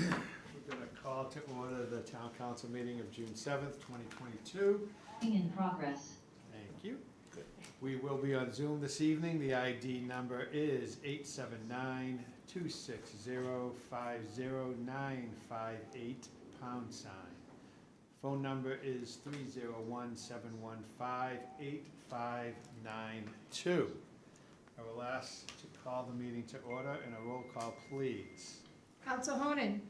We're going to call to order the Town Council meeting of June 7th, 2022. In progress. Thank you. We will be on Zoom this evening. The ID number is 879-260-50958 #. Phone number is 301-715-8592. I will ask to call the meeting to order and a roll call, please. Council Honan.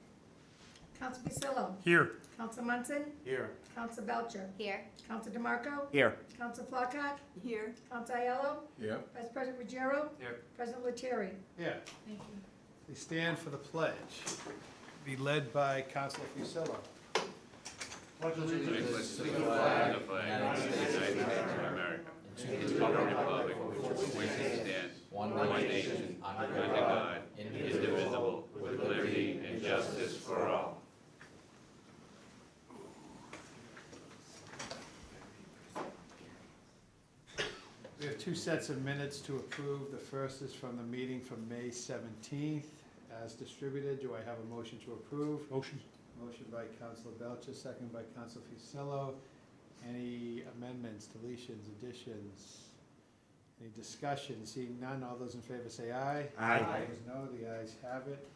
Council Fusillo. Here. Council Munson. Here. Council Belcher. Here. Council DeMarco. Here. Council Flockhart. Here. Council Aiello. Here. Vice President Ruggiero. Here. President Lettieri. Yeah. Thank you. We stand for the pledge. Be led by Councilor Fusillo. Pledge allegiance to the flag of the United States of America, and to the republic for which it stands, one nation, under God, indivisible, with liberty and justice for all. We have two sets of minutes to approve. The first is from the meeting from May 17th, as distributed. Do I have a motion to approve? Motion. Motion by Councilor Belcher, second by Councilor Fusillo. Any amendments, deletions, additions? Any discussion? Seeing none, all those in favor say aye. Aye. Opposed, no. The ayes have it.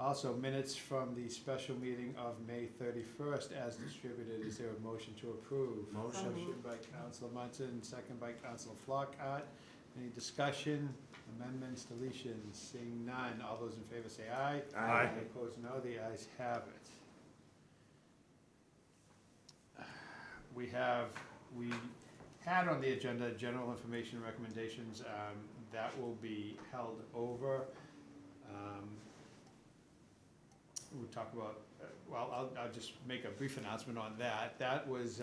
Also, minutes from the special meeting of May 31st, as distributed. Is there a motion to approve? Motion by Councilor Munson, second by Councilor Flockhart. Any discussion, amendments, deletions? Seeing none, all those in favor say aye. Aye. Opposed, no. The ayes have it. We had on the agenda general information recommendations. That will be held over. We'll talk about, I'll just make a brief announcement on that. That was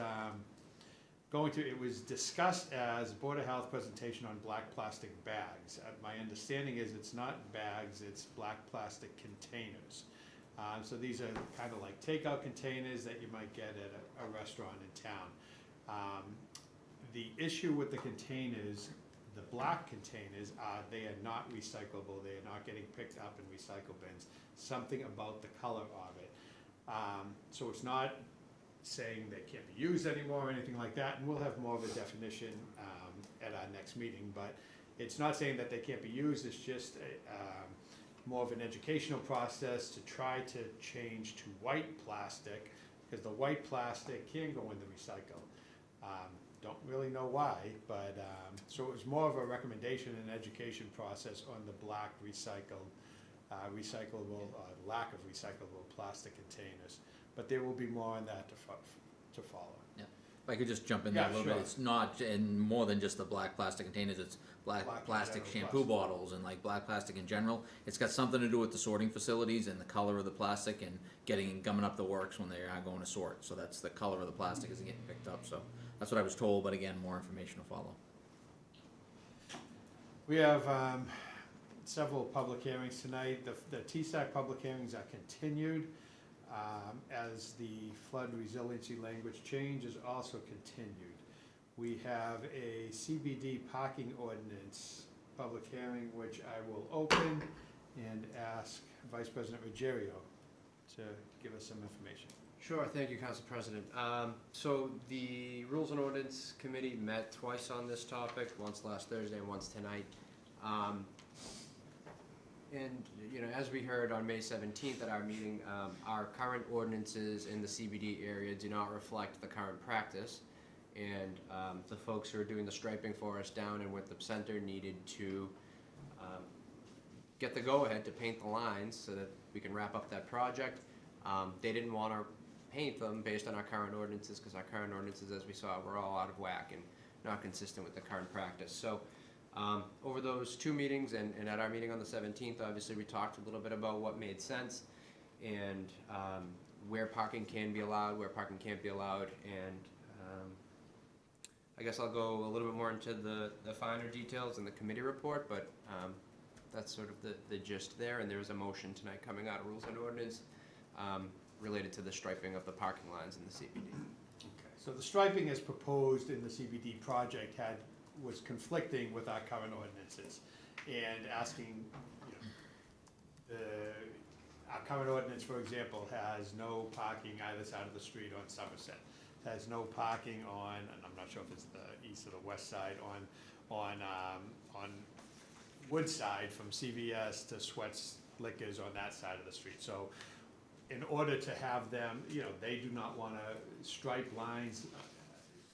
it was discussed as Board of Health presentation on black plastic bags. My understanding is it's not bags, it's black plastic containers. So these are kind of like takeout containers that you might get at a restaurant in town. The issue with the containers, the black containers, they are not recyclable. They are not getting picked up in recycle bins. Something about the color of it. So it's not saying they can't be used anymore or anything like that, and we'll have more of a definition at our next meeting, but it's not saying that they can't be used. It's just more of an educational process to try to change to white plastic, because the white plastic can go in the recycle. Don't really know why, but so it was more of a recommendation and education process on the black recyclable, lack of recyclable plastic containers. But there will be more on that to follow. Yeah, if I could just jump in there a little bit, it's not, and more than just the black plastic containers, it's black plastic shampoo bottles and like black plastic in general. It's got something to do with the sorting facilities and the color of the plastic and gumming up the works when they are going to sort. So that's the color of the plastic isn't getting picked up. So that's what I was told, but again, more information will follow. We have several public hearings tonight. The TSAC public hearings are continued. As the flood resiliency language change is also continued. We have a CBD parking ordinance public hearing, which I will open and ask Vice President Ruggiero to give us some information. Sure, thank you, Council President. So the Rules and Ordinance Committee met twice on this topic, once last Thursday and once tonight. And, you know, as we heard on May 17th at our meeting, our current ordinances in the CBD area do not reflect the current practice. And the folks who are doing the striping for us down in Winthrop Center needed to get the go-ahead to paint the lines so that we can wrap up that project. They didn't want to paint them based on our current ordinances, because our current ordinances, as we saw, were all out of whack and not consistent with the current practice. So over those two meetings and at our meeting on the 17th, obviously we talked a little bit about what made sense and where parking can be allowed, where parking can't be allowed, and I guess I'll go a little bit more into the finer details in the committee report, but that's sort of the gist there, and there's a motion tonight coming out of Rules and Ordinance related to the striping of the parking lines in the CBD. Okay. So the striping as proposed in the CBD project was conflicting with our current ordinances and asking, our current ordinance, for example, has no parking either side of the street on Somerset. Has no parking on, and I'm not sure if it's the east or the west side, on Woodside from CVS to Sweats Liquors on that side of the street. So in order to have them, they do not wanna stripe lines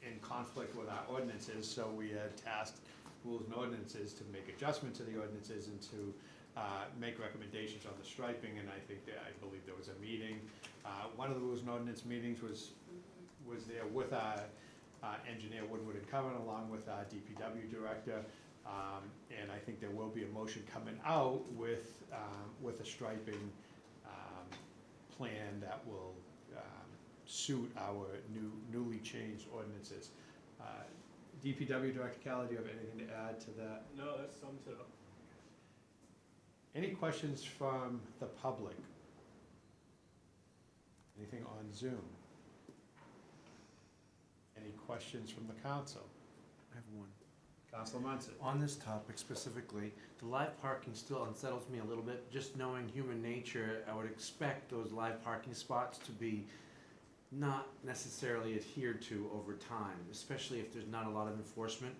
in conflict with our ordinances, so we had tasked rules and ordinances to make adjustment to the ordinances and to make recommendations on the striping, and I believe there was a meeting. One of the rules and ordinance meetings was there with our engineer Woodward and Coven, along with our DPW director, and I think there will be a motion coming out with a striping plan that will suit our newly changed ordinances. DPW Director Calla, do you have anything to add to that? No, that sums it up. Any questions from the public? Anything on Zoom? Any questions from the council? I have one. Councilor Munson? On this topic specifically, the live parking still unsettles me a little bit. Just knowing human nature, I would expect those live parking spots to be not necessarily adhered to over time, especially if there's not a lot of enforcement.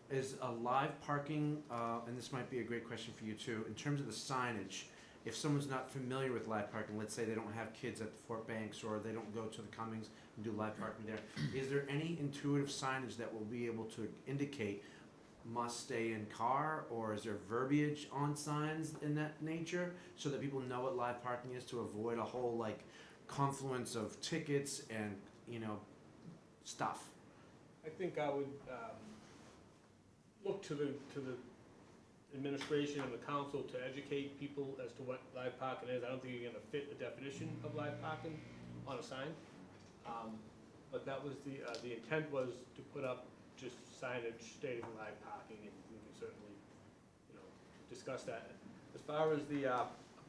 Is a live parking, and this might be a great question for you too, in terms of the signage, if someone's not familiar with live parking, let's say they don't have kids at the Fort Banks or they don't go to the Cummings and do live parking there, is there any intuitive signage that will be able to indicate must stay in car, or is there verbiage on signs in that nature so that people know what live parking is to avoid a whole like confluence of tickets and stuff? I think I would look to the administration and the council to educate people as to what live parking is. I don't think you're gonna fit the definition of live parking on a sign. But that was the intent was to put up just signage stating live parking, and we can certainly, discuss that. As far as the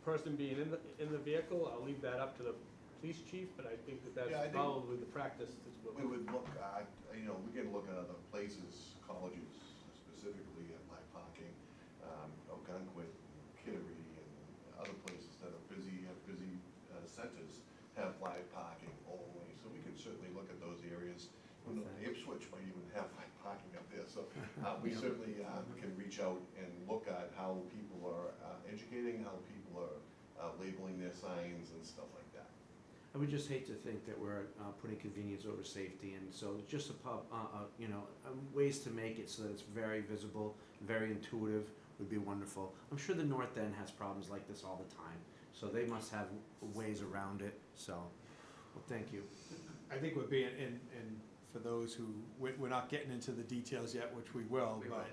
person being in the vehicle, I'll leave that up to the police chief, but I think Yeah, I that's think probably the practice that's what We would look at, we can look at other places, colleges specifically at live parking, Ogunquit, Kittery, and other places that are busy, have busy centers, have live parking only. So we can certainly look at those areas. Ipswich might even have live parking up there, so we certainly can reach out and look at how people are educating, how people are labeling their signs and stuff like that. I would just hate to think that we're putting convenience over safety, and so just ways to make it so that it's very visible, very intuitive would be wonderful. I'm sure the North End has problems like this all the time, so they must have ways around it, so, well, thank you. I think we're being, and for those who, we're not getting into the details yet, which we will, but,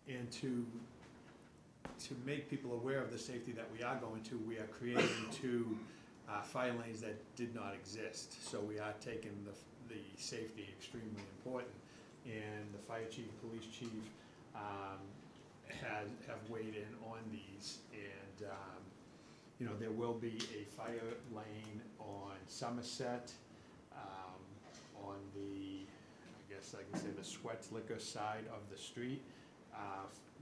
and to make people aware of the safety that we are going to, we are creating two fire lanes that did not exist. So we are taking the safety extremely important, and the fire chief, police chief have weighed in on these, and there will be a fire lane on Somerset, on the, I guess I can say the Sweats Liquor side of the street,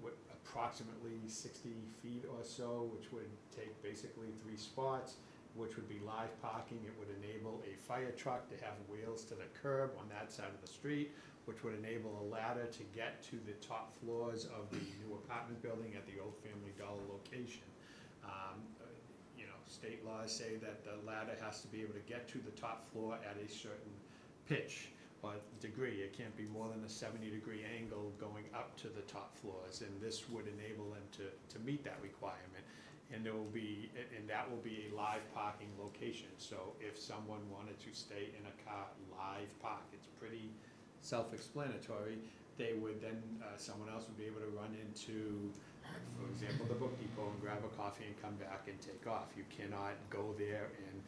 with approximately 60 feet or so, which would take basically 3 spots, which would be live parking. It would enable a fire truck to have wheels to the curb on that side of the street, which would enable a ladder to get to the top floors of the new apartment building at the Old Family Dollar location. State laws say that the ladder has to be able to get to the top floor at a certain pitch or degree. It can't be more than a 70-degree angle going up to the top floors, and this would enable them to meet that requirement. And that will be a live parking location. So if someone wanted to stay in a car live park, it's pretty self-explanatory. They would then, someone else would be able to run into, for example, the Book Depot and grab a coffee and come back and take off. You cannot go there and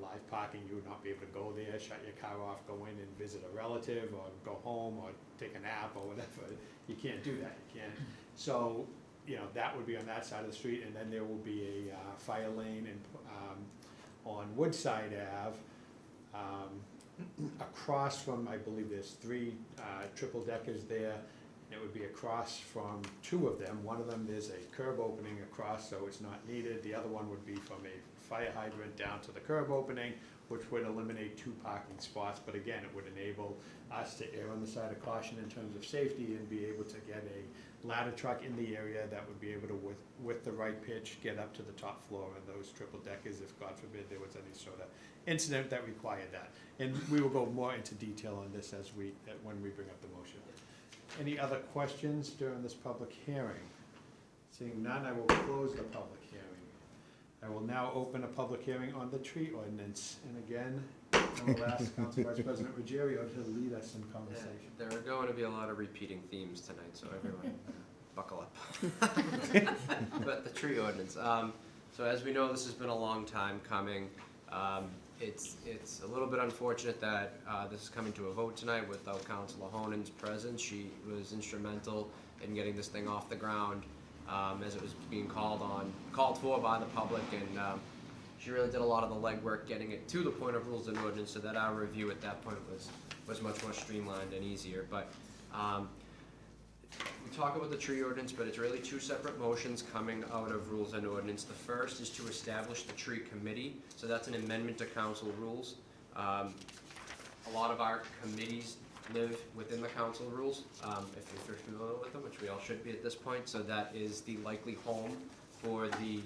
live parking, you would not be able to go there, shut your car off, go in and visit a relative, or go home, or take a nap, or whatever. You can't do that, you can't. So, that would be on that side of the street, and then there will be a fire lane on Woodside Ave, across from, I believe there's 3 triple deckers there, It would be across from two of them. One of them, there's a curb opening across, so it's not needed. The other one would be from a fire hydrant down to the curb opening, which would eliminate 2 parking spots. But again, it would enable us to err on the side of caution in terms of safety and be able to get a ladder truck in the area that would be able to, with the right pitch, get up to the top floor of those triple deckers if, God forbid, there was any sort of incident that required that. And we will go more into detail on this when we bring up the motion. Any other questions during this public hearing? Seeing none, I will close the public hearing. I will now open a public hearing on the tree ordinance. And again, I will ask Council Vice President Ruggiero to lead us in conversation. There are going to be a lot of repeating themes tonight, so everyone buckle up. But the tree ordinance. So as we know, this has been a long time coming. It's a little bit unfortunate that this is coming to a vote tonight without Councilor Honen's presence. She was instrumental in getting this thing off the ground as it was being called for by the public, and she really did a lot of the legwork getting it to the point of rules and ordinance so that our review at that point was much more streamlined and easier. But we talk about the tree ordinance, but it's really 2 separate motions coming out of rules and ordinance. The first is to establish the tree committee, so that's an amendment to council rules. A lot of our committees live within the council rules, if you're familiar with them, which we all should be at this point. So that is the likely home for the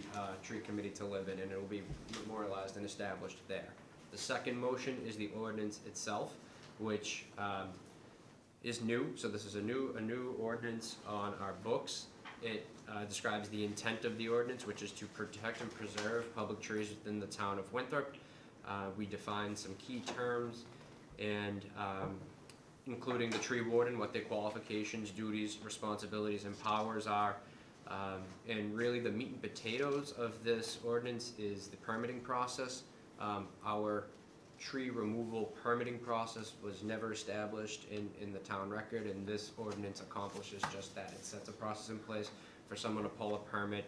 tree committee to live in, and it will be memorialized and established there. The second motion is the ordinance itself, which is new. So this is a new ordinance on our books. It describes the intent of the ordinance, which is to protect and preserve public trees within the town of Winthrop. We define some key terms, and including the tree warden, what their qualifications, duties, responsibilities, and powers are. And really the meat and potatoes of this ordinance is the permitting process. Our tree removal permitting process was never established in the town record, and this ordinance accomplishes just that. It sets a process in place for someone to pull a permit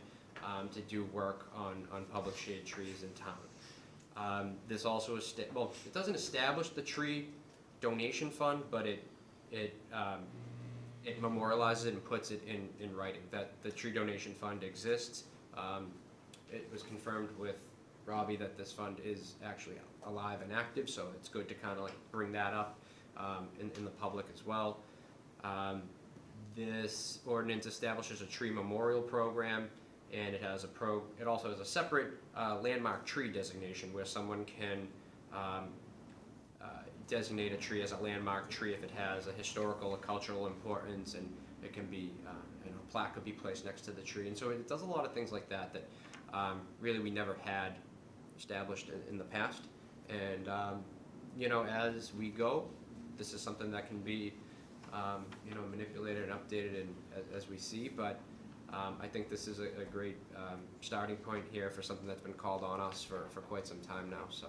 to do work on public shade trees in town. This also, it doesn't establish the tree donation fund, but it memorializes it and puts it in writing that the tree donation fund exists. It was confirmed with Robbie that this fund is actually alive and active, so it's good to kind of like bring that up in the public as well. This ordinance establishes a tree memorial program, and it also has a separate landmark tree designation where someone can designate a tree as a landmark tree if it has a historical or cultural importance, and it can be, a plaque could be placed next to the tree. And so it does a lot of things like that really we never had established in the past. And, as we go, this is something that can be, manipulated and updated as we see. But I think this is a great starting point here for something that's been called on us for quite some time now. So.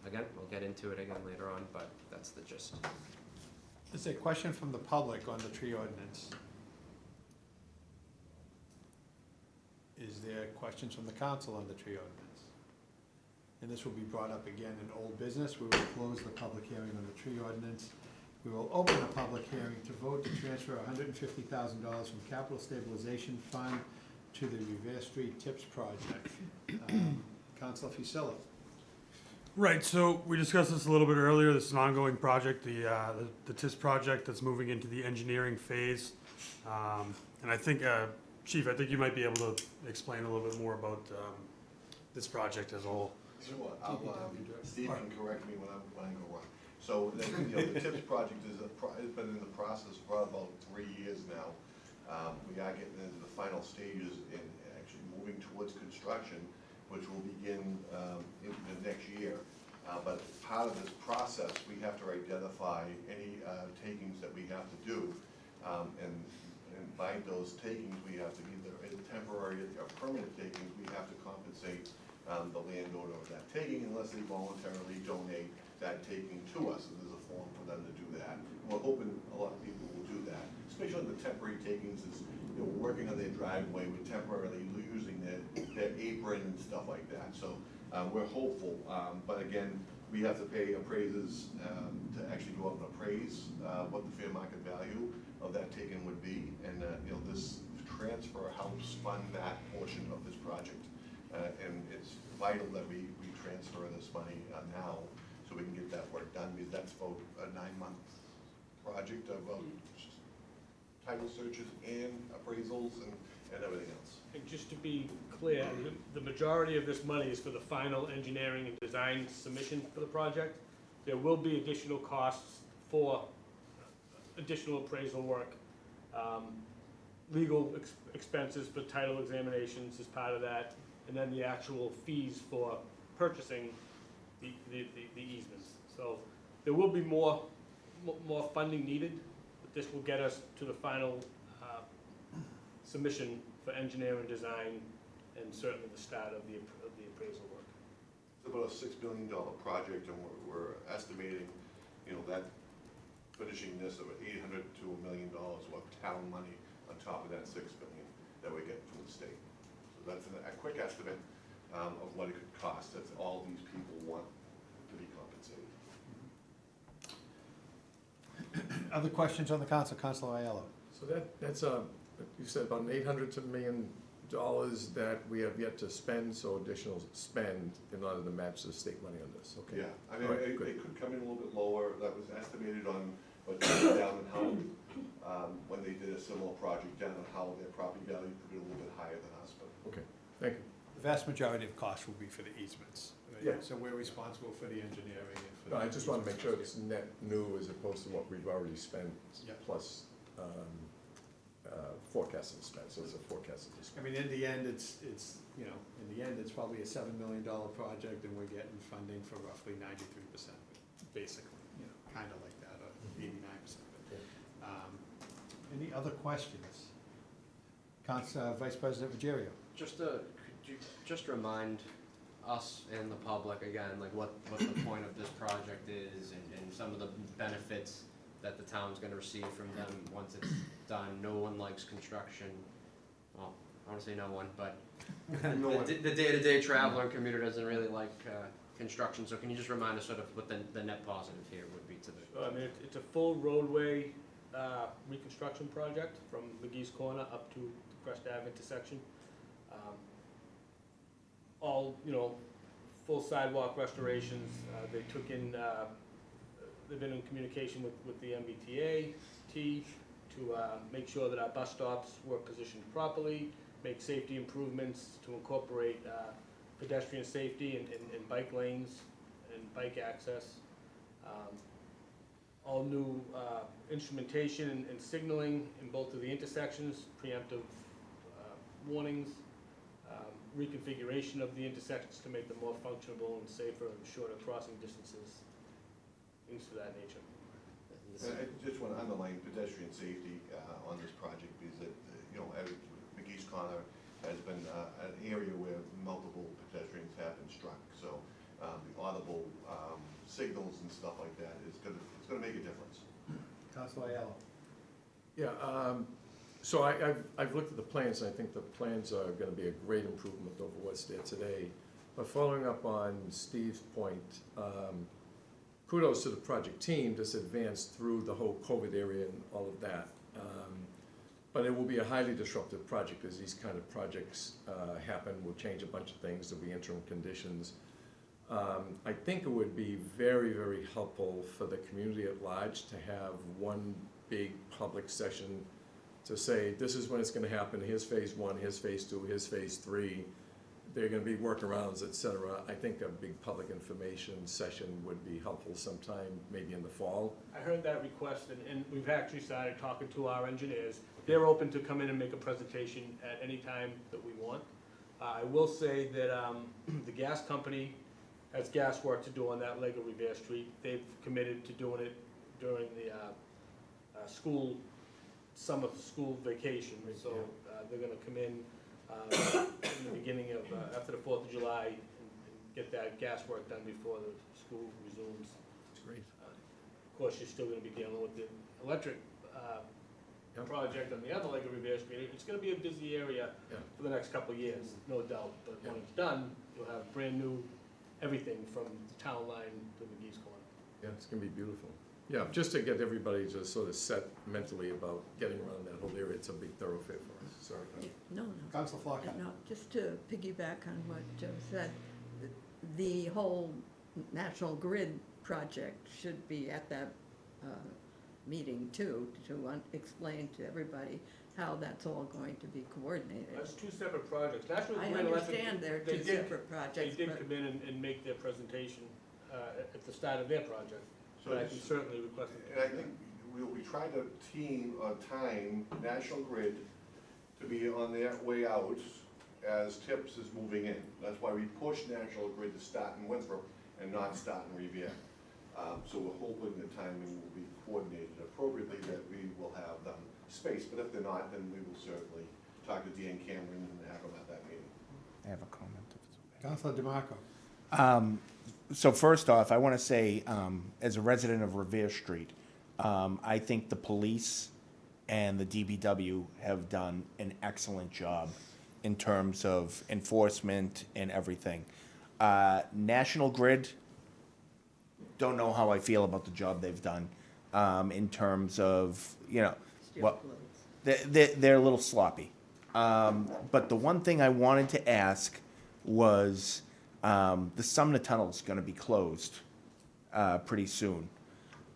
Again, we'll get into it again later on, but that's the gist. There's a question from the public on the tree ordinance. Is there questions from the council on the tree ordinance? And this will be brought up again in old business. We will close the public hearing on the tree ordinance. We will open a public hearing to vote to transfer $150,000 from Capital Stabilization Fund to the Revere Street TIPS project. Councilor Fusillo. Right, so we discussed this a little bit earlier. This is an ongoing project, the TIS project that's moving into the engineering phase. And I think, Chief, I think you might be able to explain a little bit more about this project as a whole. Sure, Steve can correct me when I go wrong. So, the TIPS project has been in the process for about 3 years now. We are getting into the final stages in actually moving towards construction, which will begin in the next year. But part of this process, we have to identify any takings that we have to do. And by those takings, we have to either temporary or permanent takings, we have to compensate the landowner of that taking unless they voluntarily donate that taking to us. And there's a form for them to do that. And we're hoping a lot of people will do that, especially on the temporary takings. Is working on their driveway, we're temporarily using their apron and stuff like that. So we're hopeful, but again, we have to pay appraisers to actually go out and appraise what the fair market value of that taken would be, and, you know, this transfer helps fund that portion of this project. And it's vital that we transfer this money now, so we can get that work done, because that's about a 9-month project of title searches and appraisals and everything else. And just to be clear, the majority of this money is for the final engineering and design submission for the project. There will be additional costs for additional appraisal work, legal expenses for title examinations as part of that, and then the actual fees for purchasing the easements. So there will be more funding needed, but this will get us to the final submission for engineering, design, and certainly the start of the appraisal work. It's about a $6 billion project, and we're estimating, you know, that finishing this of $800 to $1 million worth of town money on top of that $6 billion that we get from the state. So that's a quick estimate of what it could cost if all these people want to be compensated. Other questions on the council? Councilor Aiello? So that's, you said about an $800 to $1 million that we have yet to spend, so additional spend in order to match the state money on this, okay? Yeah, I mean, All right, it good. could come in a little bit lower. That was estimated on what they did down in Howell, when they did a similar project down in Howell. Their property value could be a little bit higher than us, but Okay, thank you. The vast majority of costs will be for the easements. Yeah. So we're responsible for the engineering and for. No, the I just want to make sure easements. it's net new as opposed to what we've already spent, Yeah. plus forecasted spend, so it's a forecasted I spend. mean, in the end, it's, you know, in the end, it's probably a $7 million project, and we're getting funding for roughly 93%, basically, you know, kind of like that, or 89%. Any other questions? Vice President Ruggiero? Could you just remind us and the public again, like what the point of this project is and some of the benefits that the town's gonna receive from them once it's done? No one likes construction. Well, I wanna say no one, but the day-to-day traveler and commuter doesn't really like construction. So can you just remind us sort of what the net positive here would be to the? So, I mean, it's a full roadway reconstruction project from McGee's Corner up to the Crest Ave intersection. All, you know, full sidewalk restorations. They took in, they've been in communication with the MBTA to make sure that our bus stops were positioned properly, make safety improvements to incorporate pedestrian safety and bike lanes and bike access. All new instrumentation and signaling in both of the intersections, preemptive warnings, reconfiguration of the intersections to make them more functional and safer and shorter crossing distances, things of that nature. And I just want to underline pedestrian safety on this project, because it, you know, McGee's Corner has been an area where multiple pedestrians have been struck. So the audible signals and stuff like that it's gonna make a difference. Councilor Aiello? Yeah, so I've looked at the plans, and I think the plans are gonna be a great improvement over what's there today. But following up on Steve's point, kudos to the project team that's advanced through the whole COVID area and all of that. But it will be a highly disruptive project, as these kind of projects happen. We'll change a bunch of things, there'll be interim conditions. I think it would be very, very helpful for the community at large to have one big public session to say, this is when it's gonna happen, here's phase 1, here's phase 2, here's phase 3. There are gonna be workarounds, et cetera. I think a big public information session would be helpful sometime, maybe in the fall. I heard that request, and we've actually started talking to our engineers. They're open to come in and make a presentation at any time that we want. I will say that the gas company has gas work to do on that leg of Revere Street. They've committed to doing it during the summer school vacation. So they're gonna come in the beginning of, after the 4th of July and get that gas work done before the school resumes. That's great. Of course, you're still gonna be dealing with the electric project on the other leg of Revere Street. It's gonna be a busy area Yeah. for the next couple of years, no doubt. But when Yeah. it's done, you'll have brand new everything from the town line to McGee's Corner. Yeah, it's gonna be beautiful. Yeah, just to get everybody just sort of set mentally about getting around that whole area, it's a big thoroughfare for us, sorry. No, no. Council Flockhart. No, just to piggyback on what Joe said, the whole National Grid project should be at that meeting too, to explain to everybody how that's all going to be coordinated. That's two separate projects. National I Grid Electric, understand they're they two did- separate they projects, did but come in and make their presentation at the start of their project. So But I it's- can certainly request it. And I think we tried to time National Grid to be on their way out as TIPS is moving in. That's why we pushed National Grid to start in Winthrop and not start in Revere. So we're hoping the timing will be coordinated appropriately, that we will have them spaced. But if they're not, then we will certainly talk to Dan Cameron and have them at that meeting. I have a comment if it's okay. Councilor DeMarco. So first off, I want to say, as a resident of Revere Street, I think the police and the DBW have done an excellent job in terms of enforcement and everything. National Grid, don't know how I feel about the job they've done, in terms of, still what, close. they're a little sloppy. But the one thing I wanted to ask was, the Sumner Tunnel's gonna be closed, pretty soon.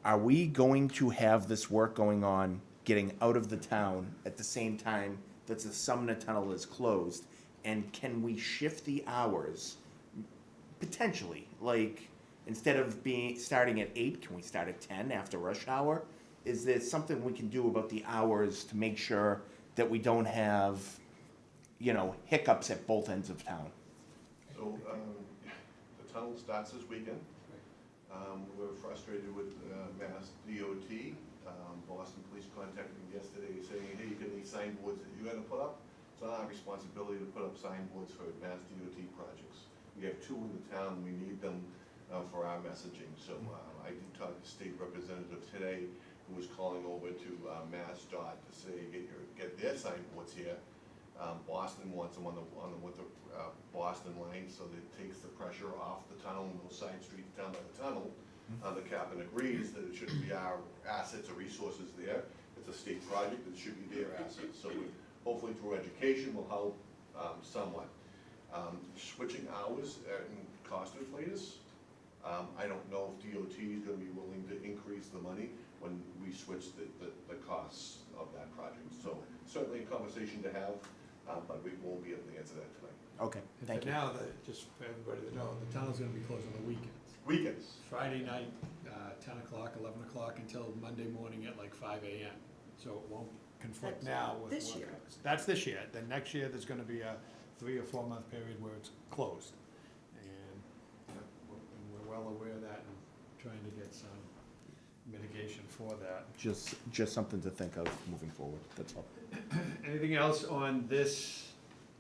Are we going to have this work going on, getting out of the town at the same time that the Sumner Tunnel is closed? And can we shift the hours, potentially, like, instead of starting at 8, can we start at 10 after rush hour? Is there something we can do about the hours to make sure that we don't have, hiccups at both ends of town? So, the tunnel starts this weekend. We're frustrated with Mass DOT. Boston Police contacted me yesterday saying, hey, you got any signboards that you gotta put up? It's not our responsibility to put up signboards for Mass DOT projects. We have 2 in the town, we need them for our messaging. So I did talk to state representative today, who was calling over to Mass Dot to say, get their signboards here. Boston wants them on the Boston line, so that it takes the pressure off the tunnel and those side streets down by the tunnel. The captain agrees that it shouldn't be our assets or resources there. It's a state project, it should be their assets. So hopefully through education will help somewhat. Switching hours and cost inflators, I don't know if DOT is gonna be willing to increase the money when we switch the costs of that project. So certainly a conversation to have, but we won't be able to answer that tonight. Okay, And thank for you. now, just for everybody to know, the tunnel's gonna be closed on the weekends. Weekends. Friday night, 10 o'clock, 11 o'clock, until Monday morning at like 5 AM. So it won't conflict That's now with this work year. hours. That's this year. Then next year, there's gonna be a 3 or 4 month period where it's closed. And we're well aware of that and trying to get some mitigation for that. Just something to think of moving forward, that's all. Anything else on this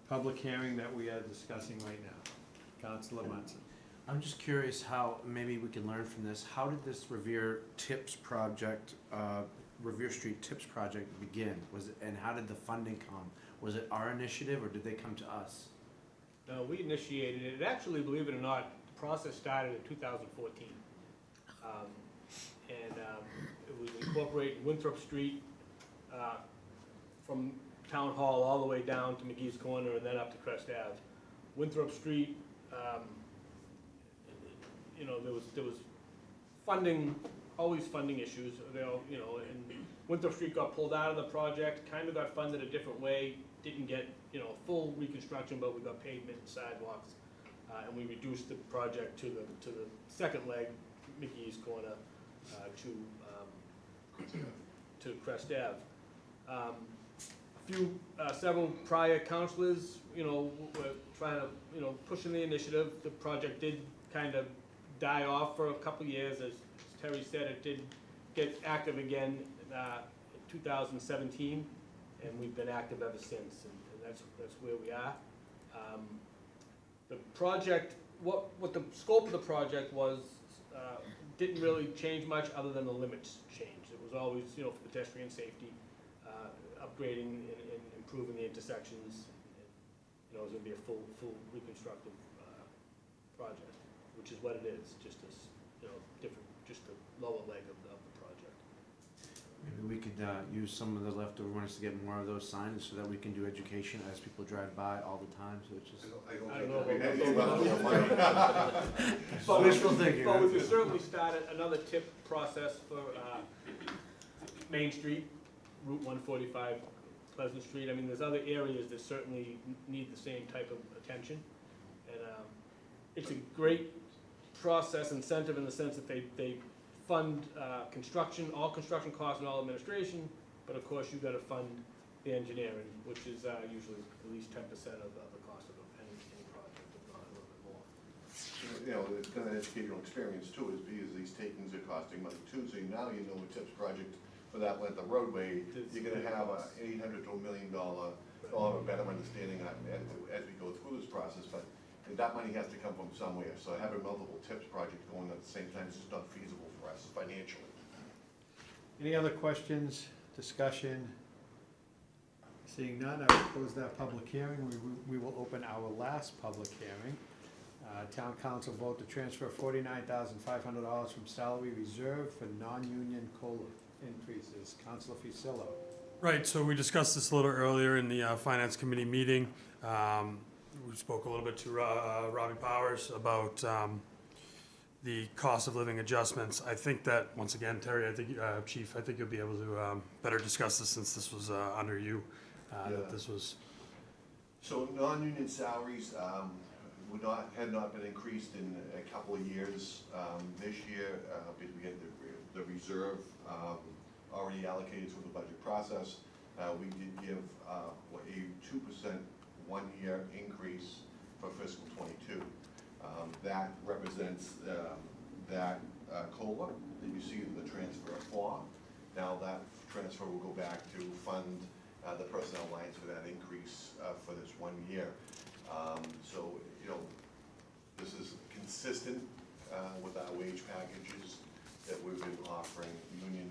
public hearing that we are discussing right now? Councilor Munson. I'm just curious how, maybe we can learn from this, how did this Revere Tips project, Revere Street Tips project begin? And how did the funding come? Was it our initiative or did they come to us? No, we initiated it. It actually, believe it or not, the process started in 2014. It was incorporating Winthrop Street from Town Hall all the way down to McGee's Corner and then up to Crest Ave. Winthrop Street, there was funding, always funding issues, and Winthrop Street got pulled out of the project, kind of got funded a different way, didn't get, full reconstruction, but we got pavement and sidewalks. And we reduced the project to the second leg, McGee's Corner, to Crest Ave. Several prior councilors, were trying to, pushing the initiative. The project did kind of die off for a couple of years. As Terry said, it did get active again in 2017, and we've been active ever since, and that's where we are. The project, what the scope of the project was, didn't really change much other than the limits changed. It was always, for pedestrian safety, upgrading and improving the intersections. It was gonna be a full reconstructive project, which is what it is, just this, different, just a lower leg of the project. Maybe we could use some of the leftover monies to get more of those signs so that we can do education as people drive by all the time, so it's just I don't know think about anything about that. money. But wishful thinking. But we could certainly start another tip process for Main Street, Route 145, Pleasant Street. I mean, there's other areas that certainly need the same type of attention. And it's a great process incentive in the sense that they fund construction, all construction costs and all administration, but of course you've got to fund the engineering, which is usually at least 10% of the cost of any project, if not a little bit more. You know, it's been an educational experience too, is because these takings are costing money too, so now you know a TIPS project for that length of roadway, you're gonna have a $800 to $1 million, or a better understanding as we go through this process, but that money has to come from somewhere, so having multiple TIPS projects going at the same time is just not feasible for us financially. Any other questions, discussion? Seeing none, I will close that public hearing. We will open our last public hearing. Town council vote to transfer $49,500 from salary reserve for non-union COLA increases. Councilor Fusillo. Right, so we discussed this a little earlier in the Finance Committee meeting. We spoke a little bit to Robbie Powers about the cost of living adjustments. I think that, once again, Terry, I think, Chief, I think you'll be able to better discuss this since this was under you, that this was. So non-union salaries had not been increased in a couple of years. This year, because we had the reserve already allocated through the budget process, we did give a 2% one-year increase for fiscal '22. That represents that COLA that you see the transfer for. Now that transfer will go back to fund the personnel lines for that increase for this 1 year. So, you know, this is consistent with our wage packages that we've been offering union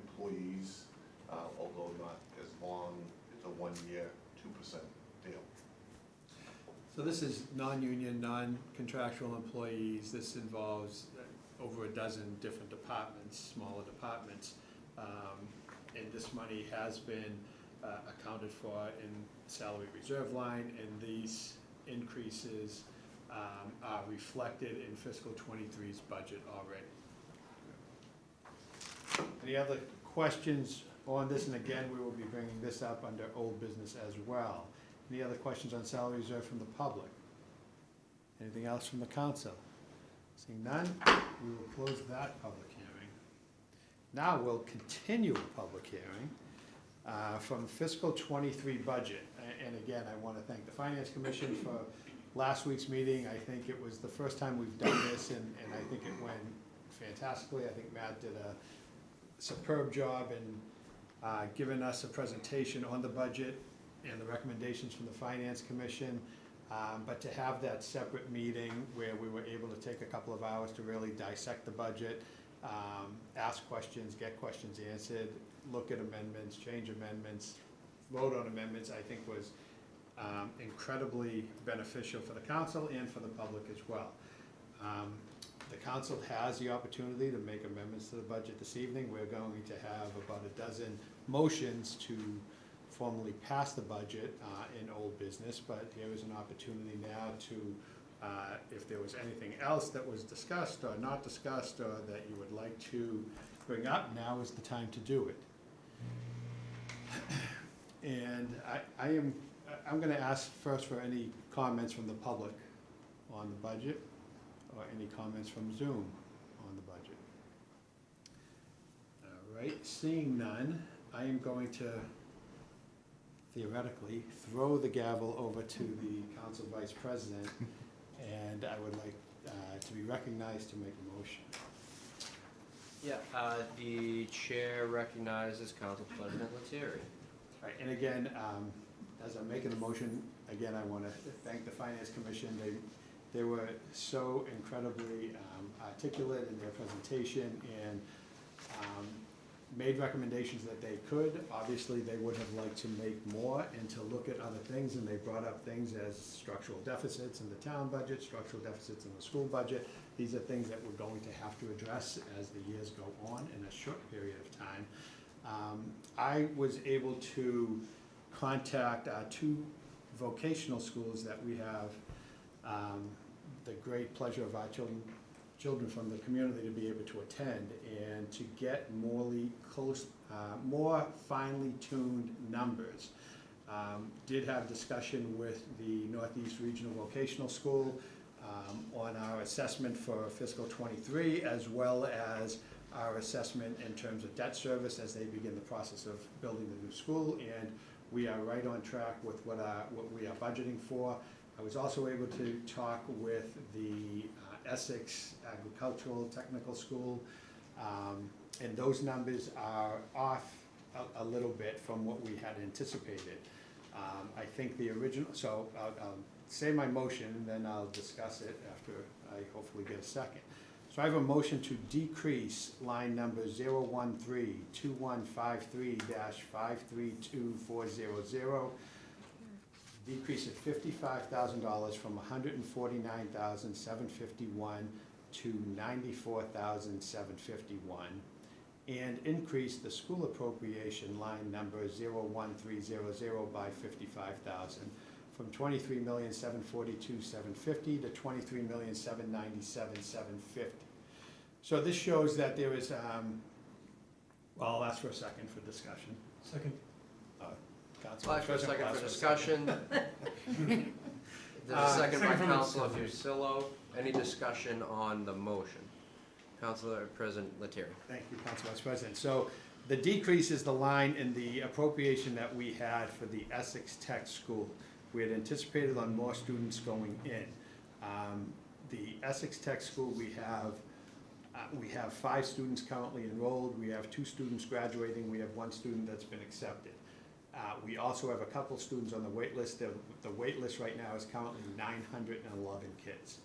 employees, although not as long. It's a 1 year, 2% deal. So this is non-union, non-contractual employees. This involves over a dozen different departments, smaller departments. And this money has been accounted for in salary reserve line, and these increases are reflected in fiscal '23's budget already. Any other questions on this? And again, we will be bringing this up under old business as well. Any other questions on salary reserve from the public? Anything else from the council? Seeing none, we will close that public hearing. Now we'll continue a public hearing from fiscal '23 budget. And again, I want to thank the Finance Commission for last week's meeting. I think it was the first time we've done this, and I think it went fantastically. I think Matt did a superb job in giving us a presentation on the budget and the recommendations from the Finance Commission, but to have that separate meeting where we were able to take a couple of hours to really dissect the budget, ask questions, get questions answered, look at amendments, change amendments, vote on amendments, I think was incredibly beneficial for the council and for the public as well. The council has the opportunity to make amendments to the budget this evening. We're going to have about a dozen motions to formally pass the budget in old business, but here is an opportunity now to, if there was anything else that was discussed or not discussed or that you would like to bring up, now is the time to do it. And I'm gonna ask first for any comments from the public on the budget, or any comments from Zoom on the budget. All right, seeing none, I am going to theoretically throw the gavel over to the Council Vice President, and I would like to be recognized to make a motion. Yeah, the chair recognizes Council President Lettieri. All right, and again, as I'm making the motion, again, I want to thank the Finance Commission. They were so incredibly articulate in their presentation, and made recommendations that they could. Obviously, they would have liked to make more and to look at other things, and they brought up things as structural deficits in the town budget, structural deficits in the school budget. These are things that we're going to have to address as the years go on in a short period of time. I was able to contact our two vocational schools that we have the great pleasure of our children from the community to be able to attend, and to get more finely tuned numbers. Did have discussion with the Northeast Regional Vocational School on our assessment for fiscal '23, as well as our assessment in terms of debt service as they begin the process of building the new school, and we are right on track with what we are budgeting for. I was also able to talk with the Essex Agricultural Technical School, and those numbers are off a little bit from what we had anticipated. I think the original, so I'll say my motion, and then I'll discuss it after I hopefully get a second. So I have a motion to decrease line number 013-2153-532400, decrease it $55,000 from $149,751 to $94,751, and increase the school appropriation line number 01300 by $55,000 from $23,742,750 to $23,797,750. So this shows that there is, well, I'll ask for a second for discussion. Second. I'll ask for a second for discussion. There's a second by Councilor Fusillo. Any discussion on the motion? Councilor President Lettieri. Thank you, Council Vice President. So the decrease is the line in the appropriation that we had for the Essex Tech School. We had anticipated on more students going in. The Essex Tech School, we have 5 students currently enrolled. We have 2 students graduating. We have 1 student that's been accepted. We also have a couple students on the wait list. The wait list right now is currently 911 kids.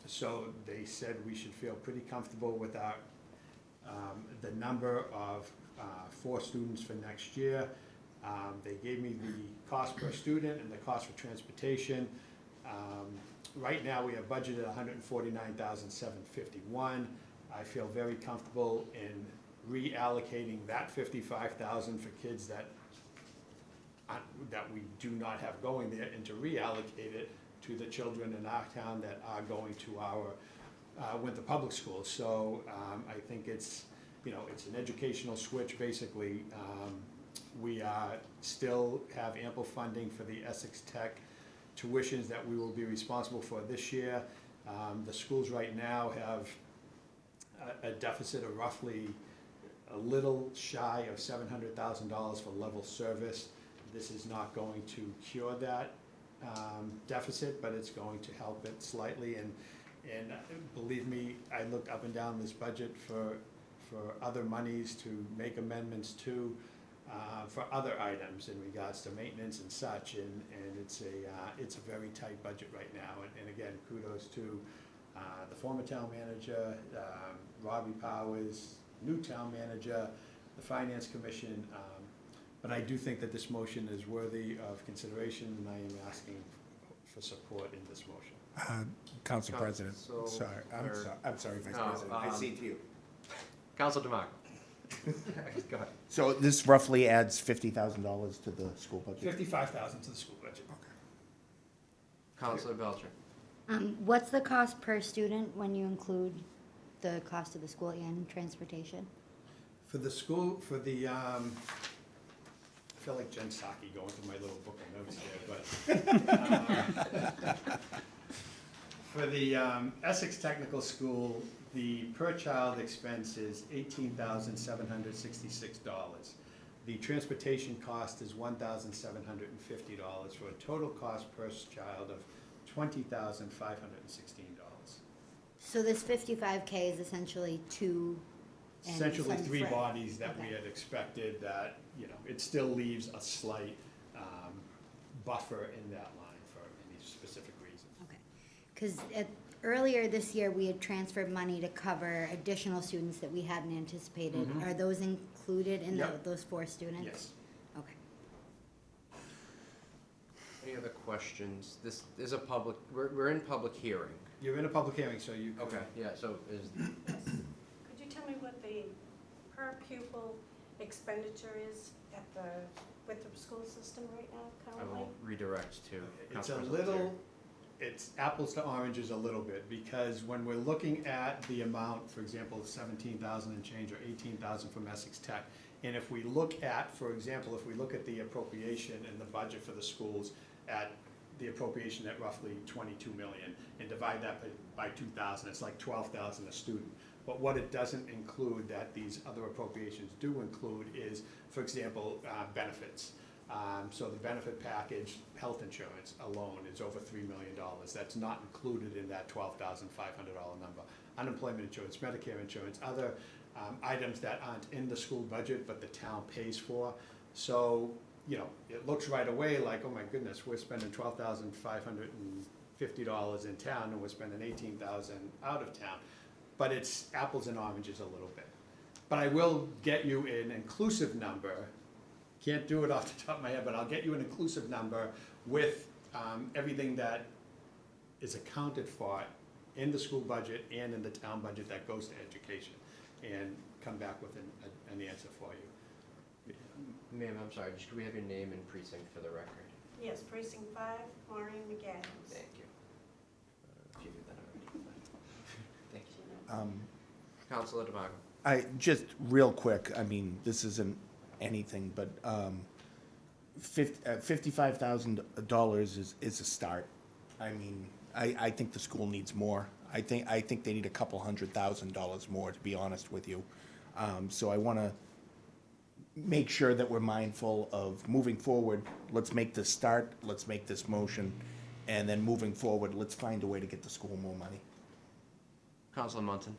So they said we should feel pretty comfortable with our, the number of 4 students for next year. They gave me the cost per student and the cost for transportation. Right now, we have budgeted $149,751. I feel very comfortable in reallocating that $55,000 for kids that we do not have going there, and to reallocate it to the children in our town that are going to our Winthrop Public Schools. So I think it's, it's an educational switch, basically. We still have ample funding for the Essex Tech tuitions that we will be responsible for this year. The schools right now have a deficit of roughly a little shy of $700,000 for level service. This is not going to cure that deficit, but it's going to help it slightly. And believe me, I looked up and down this budget for other monies to make amendments to, for other items in regards to maintenance and such, and it's a very tight budget right now. And again, kudos to the former town manager, Robbie Powers, new town manager, the finance commission. But I do think that this motion is worthy of consideration, and I am asking for support in this motion. Council President, Council- sorry, I'm sorry, Vice No, President, I see to you. Council DeMarco. Go ahead. So this roughly adds $50,000 to the school budget? $55,000 to the school budget. Councilor Belcher. What's the cost per student when you include the cost of the school and transportation? For the school, for the, I feel like Jen Psaki going through my little book of notes here, but for the Essex Technical School, the per child expense is $18,766. The transportation cost is $1,750 for a total cost per child of $20,516. So this 55K is essentially 2 and Essentially some 3 freight. bodies that we Okay. had expected that, it still leaves a slight buffer in that line for any specific reason. Okay, because earlier this year, we had transferred money to cover additional students that we hadn't anticipated. Mhm. Are those included in Yep. those 4 students? Yes. Okay. Any other questions? This is a public, we're in public hearing. You're in a public hearing, so you. Yeah, so is, Could you tell me what the per pupil expenditure is at the Winthrop school system right now I currently? will redirect to It's a Councilperson little, Lettieri. it's apples to oranges a little bit, because when we're looking at the amount, for example, 17,000 and change, or 18,000 from Essex Tech, and if we look at, for example, if we look at the appropriation and the budget for the schools at the appropriation at roughly 22 million, and divide that by 2,000, it's like 12,000 a student. But what it doesn't include, that these other appropriations do include, is, for example, benefits. So the benefit package, health insurance alone is over $3 million. That's not included in that $12,500 number. Unemployment insurance, Medicare insurance, other items that aren't in the school budget but the town pays for. So, you know, it looks right away like, oh my goodness, we're spending $12,550 in town and we're spending $18,000 out of town. But it's apples and oranges a little bit. But I will get you an inclusive number. Can't do it off the top of my head, but I'll get you an inclusive number with everything that is accounted for in the school budget and in the town budget that goes to education, and come back with an answer for you. Ma'am, I'm sorry, just could we have your name and precinct for the record? Yes, precinct 5, Maureen McAdams. Thank you. If you did that already. Thank you. Councilor DeMago. I, just real quick, I mean, this isn't anything, but $55,000 is a start. I mean, I think the school needs more. I think they need a couple $100,000 more, to be honest with you. So I want to make sure that we're mindful of moving forward. Let's make this start, let's make this motion, and then moving forward, let's find a way to get the school more money. Councilor Munson.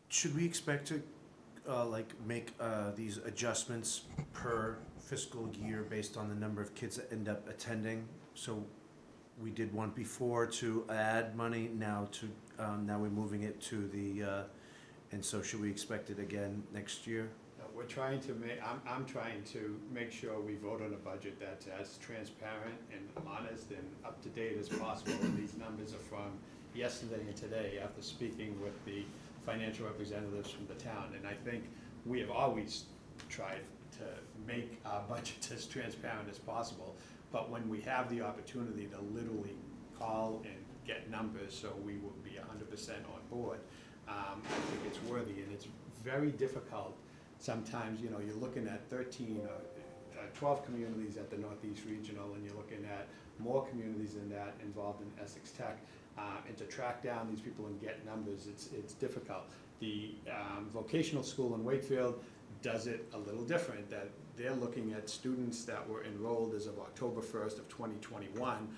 Should we expect to, make these adjustments per fiscal year based on the number of kids that end up attending? So we did one before to add money, now we're moving it to the, and so should we expect it again next year? We're trying to I'm trying to make sure we vote on a budget that's as transparent and honest and up to date as possible. And these numbers are from yesterday and today, after speaking with the financial representatives from the town. And I think we have always tried to make our budget as transparent as possible. But when we have the opportunity to literally call and get numbers, so we will be 100% on board, I think it's worthy. And it's very difficult. Sometimes, you know, you're looking at 13 or 12 communities at the Northeast Regional, and you're looking at more communities than that involved in Essex Tech. And to track down these people and get numbers, it's difficult. The vocational school in Wakefield does it a little different, that they're looking at students that were enrolled as of October 1st of 2021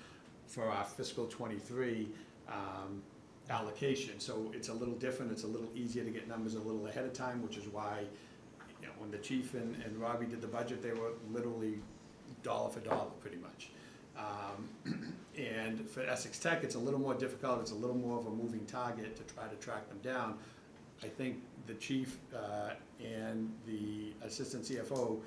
for our fiscal 23 allocation. So it's a little different, it's a little easier to get numbers a little ahead of time, which is why, you know, when the chief and Robbie did the budget, they were literally dollar for dollar, pretty much. And for Essex Tech, it's a little more difficult, it's a little more of a moving target to try to track them down. I think the chief and the assistant CFO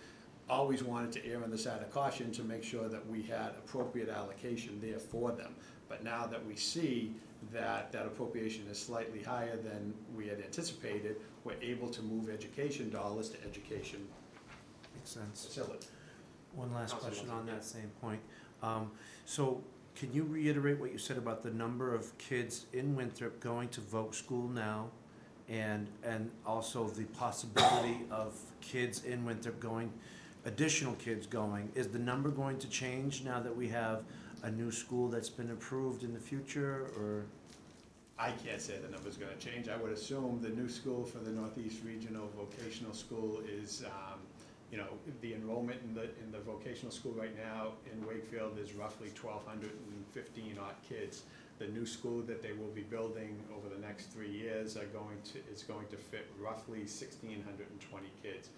always wanted to err on the side of caution to make sure that we had appropriate allocation there for them. But now that we see that that appropriation is slightly higher than we had anticipated, we're able to move education dollars to education Makes sense. facility. One last Councilor question Munson, on that same point. So can you reiterate what you said about the number of kids in Winthrop going to Voc School now, and also the possibility of kids in Winthrop going, additional kids going? Is the number going to change now that we have a new school that's been approved in the future, or? I can't say the number's gonna change. I would assume the new school for the Northeast Regional Vocational School is, you know, the enrollment in the vocational school right now in Wakefield is roughly 1,215 odd kids. The new school that they will be building over the next 3 years is going to fit roughly 1,620 kids.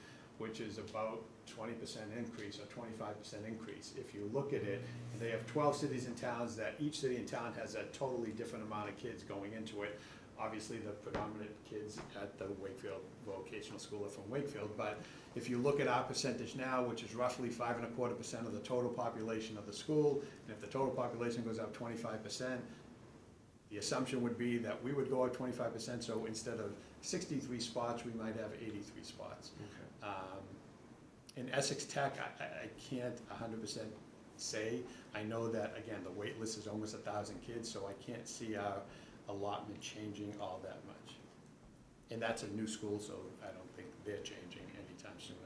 which is about 20% increase or 25% increase. If you look at it, they have 12 cities and towns that each city and town has a totally different amount of kids going into it. Obviously, the predominant kids at the Wakefield Vocational School are from Wakefield, but if you look at our percentage now, which is roughly 5.25% of the total population of the school, and if the total population goes up 25%, the assumption would be that we would go up 25%, so instead of 63 spots, we might have 83 spots. In Essex Tech, I can't 100% say. I know that, again, the wait list is almost 1,000 kids, so I can't see our allotment changing all that much. And that's a new school, so I don't think they're changing anytime soon.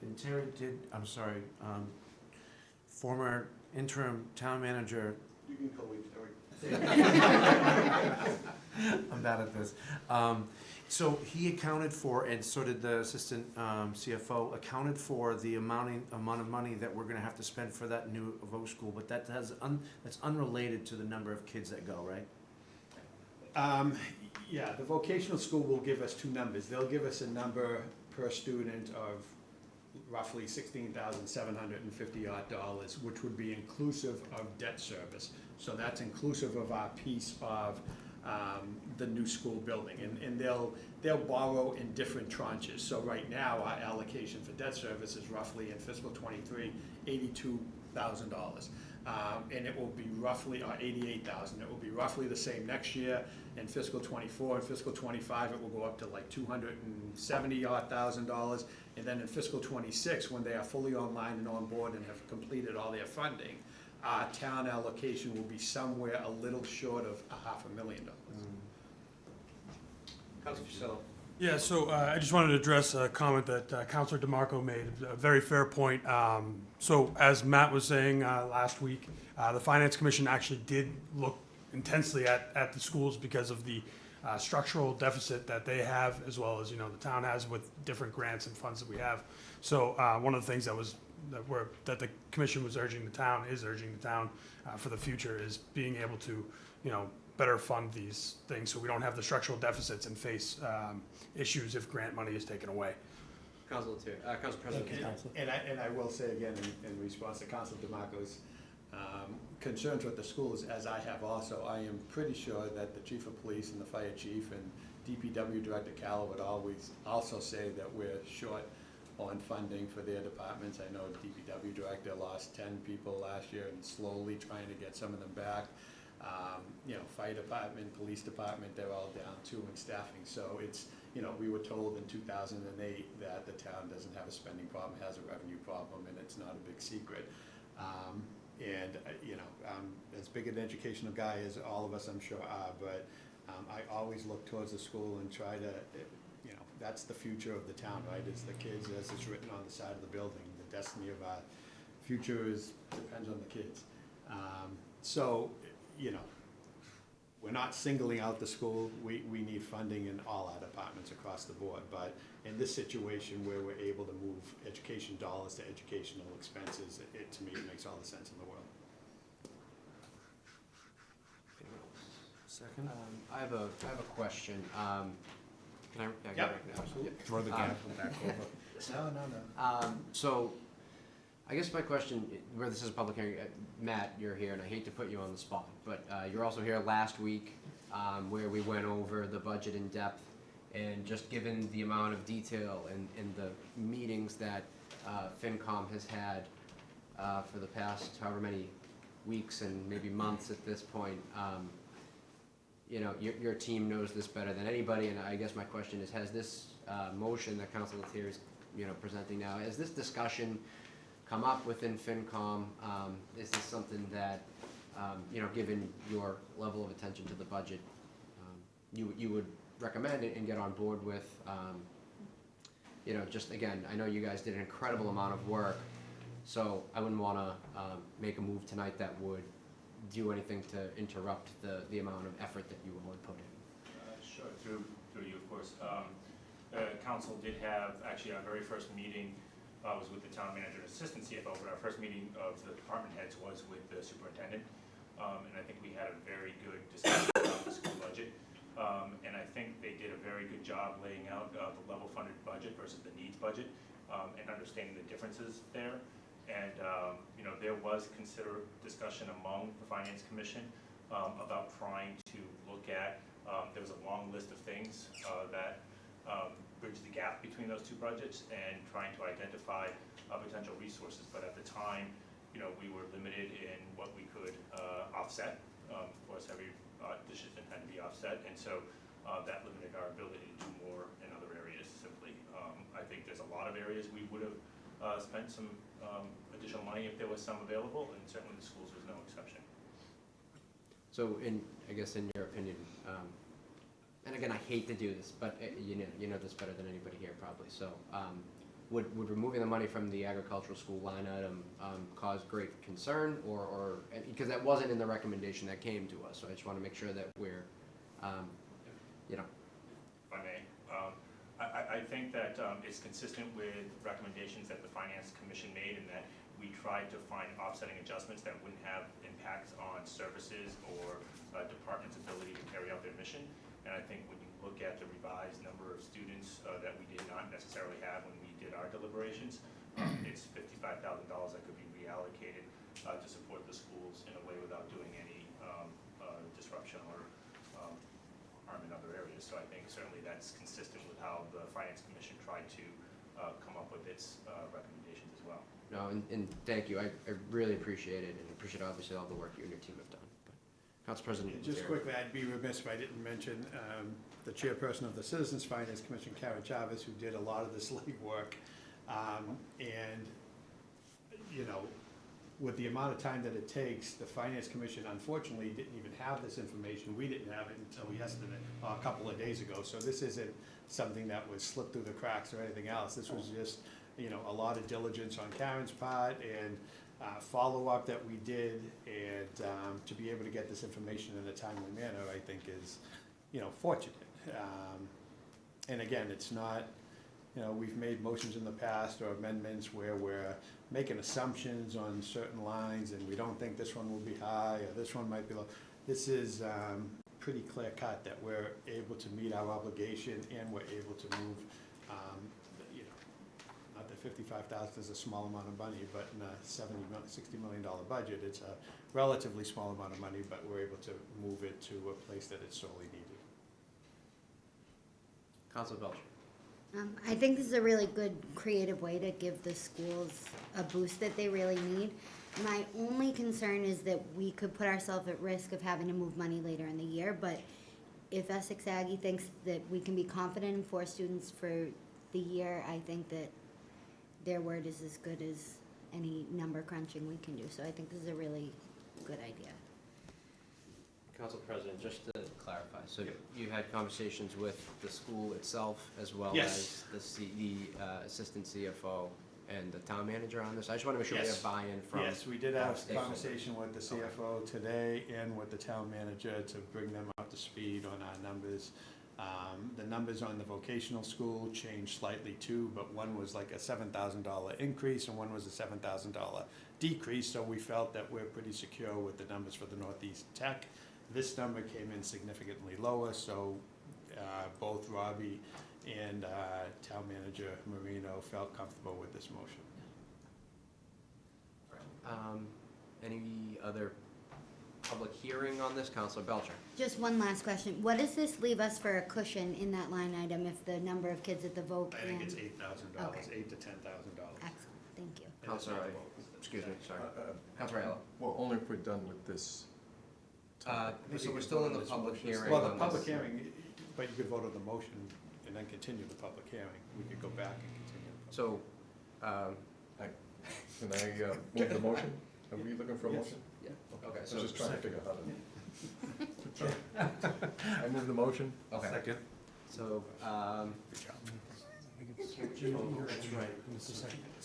And Terry I'm sorry, former interim town manager, You can call me Terry. I'm bad at this. So he accounted for, and so did the assistant CFO, accounted for the amount of money that we're gonna have to spend for that new voc school, but that's unrelated to the number of kids that go, right? Yeah, the vocational school will give us two numbers. They'll give us a number per student of roughly $16,750 odd, which would be inclusive of debt service. So that's inclusive of our piece of the new school building, and they'll borrow in different tranches. So right now, our allocation for debt service is roughly in fiscal '23, $82,000. And it will be roughly, or $88,000, it will be roughly the same next year. In fiscal '24 and fiscal '25, it will go up to like $270,000. And then in fiscal '26, when they are fully online and on board and have completed all their funding, our town allocation will be somewhere a little short of $500,000. Councilor Fusillo. Yeah, so I just wanted to address a comment that Councilor DeMarco made, a very fair point. So as Matt was saying last week, the Finance Commission actually did look intensely at the schools because of the structural deficit that they have, as well as, the town has with different grants and funds that we have. So one of the things that the commission was urging the town for the future is being able to, better fund these things so we don't have the structural deficits and face issues if grant money is taken away. Council President. And I will say again, in response to Councilor DeMarco's concerns with the schools, as I have also, I am pretty sure that the chief of police and the fire chief and DPW Director Callow would always also say that we're short on funding for their departments. I know DPW Director lost 10 people last year and slowly trying to get some of them back. Fire department, police department, they're all down too in staffing. So it's, we were told in 2008 that the town doesn't have a spending problem, has a revenue problem, and it's not a big secret. I'm as big an educational guy as all of us, I'm sure, are, but I always look towards the school and try to, that's the future of the town, right? It's the kids, as it's written on the side of the building. The destiny of our future depends on the kids. We're not singling out the school. We need funding in all our departments across the board, but in this situation where we're able to move education dollars to educational expenses, to me, it makes all the sense in the world. Second? I have a question. Can I? Yep, absolutely. Throw the gavel back over. No. So, I guess my question, where this is a public hearing, Matt, you're here, and I hate to put you on the spot, but you're also here last week where we went over the budget in depth, and just given the amount of detail and the meetings that FinCom has had for the past however many weeks and maybe months at this point, your team knows this better than anybody, and I guess my question is, has this motion that Councilor Lettieri is presenting now, has this discussion come up within FinCom? Is this something that, given your level of attention to the budget, you would recommend it and get on board with? Just again, I know you guys did an incredible amount of work, so I wouldn't want to make a move tonight that would do anything to interrupt the amount of effort that you all had put in. Sure, through you, of course. The council did have, actually, our very first meeting was with the town manager and assistant CFO, but our first meeting of the department heads was with the superintendent. And I think we had a very good discussion about the school budget. And I think they did a very good job laying out the level funded budget versus the needs budget. and understanding the differences there. And, you know, there was discussion among the Finance Commission about trying to look at, there was a long list of things that bridge the gap between those two budgets and trying to identify potential resources. But at the time, you know, we were limited in what we could offset. Of course, every dishes didn't have to be offset, and so that limited our ability to do more in other areas simply. I think there's a lot of areas we would have spent some additional money if there was some available, and certainly the schools was no exception. So I guess in your opinion, and again, I hate to do this, but you know this better than anybody here probably, so would removing the money from the agricultural school line item cause great concern, or because that wasn't in the recommendation that came to us, so I just want to make sure that we're, you know. If I may, I think that it's consistent with recommendations that the Finance Commission made, and that we tried to find offsetting adjustments that wouldn't have impacts on services or department's ability to carry out their mission. And I think when you look at the revised number of students that we did not necessarily have when we did our deliberations, it's $55,000 that could be reallocated to support the schools in a way without doing any disruption or harm in other areas. So I think certainly that's consistent with how the Finance Commission tried to come up with its recommendations as well. No, and thank you. I really appreciate it, and appreciate obviously all the work you and your team have done. But, Council President. Just quickly, I'd be remiss if I didn't mention the chairperson of the Citizens Finance Commission, Karen Chavez, who did a lot of this legwork. And, you know, with the amount of time that it takes, the Finance Commission unfortunately didn't even have this information. We didn't have it until yesterday, a couple of days ago. So this isn't something that was slipped through the cracks or anything else. This was just, you know, a lot of diligence on Karen's part and follow-up that we did, and to be able to get this information in a timely manner, I think is, you know, fortunate. And again, it's not, you know, we've made motions in the past or amendments where we're making assumptions on certain lines and we don't think this one will be high or this one might be low. This is pretty clear cut that we're able to meet our obligation and we're able to move, you know, not that $55,000 is a small amount of money, but in a $60 million budget, it's a relatively small amount of money, but we're able to move it to a place that it's sorely needed. Council Belcher. I think this is a really good creative way to give the schools a boost that they really need. My only concern is that we could put ourselves at risk of having to move money later in the year, but if Essex Aggie thinks that we can be confident in 4 students for the year, I think that their word is as good as any number crunching we can do. So I think this is a really good idea. Council President, just to clarify, so you had conversations with the school itself as well Yes. as the assistant CFO and the town manager on this? I just want to make sure we Yes. have buy-in from. Yes, we did have a stakeholders. conversation with the CFO today and with the town manager to bring them up to speed on our numbers. The numbers on the vocational school changed slightly too, but one was like a $7,000 increase and one was a $7,000 decrease, so we felt that we're pretty secure with the numbers for the Northeast Tech. This number came in significantly lower, so both Robbie and town manager Marino felt comfortable with this motion. Any other public hearing on this? Councilor Belcher. Just one last question. What does this leave us for a cushion in that line item if the number of kids at the vote? I think it's $8,000, Okay. $8,000 to $10,000. Excellent, thank you. Councilor, excuse me, sorry. Councilor Aiello. Well, only if we're done with this. So we're still in the public hearing. Well, the on public this. hearing, but you could vote on the motion and then continue the public hearing. We could go back and continue. So, Can I move the motion? Are we looking for a Yes. motion? yeah, I okay, was so. just trying to figure out how to. I move the motion. Okay. Second. So, That's right.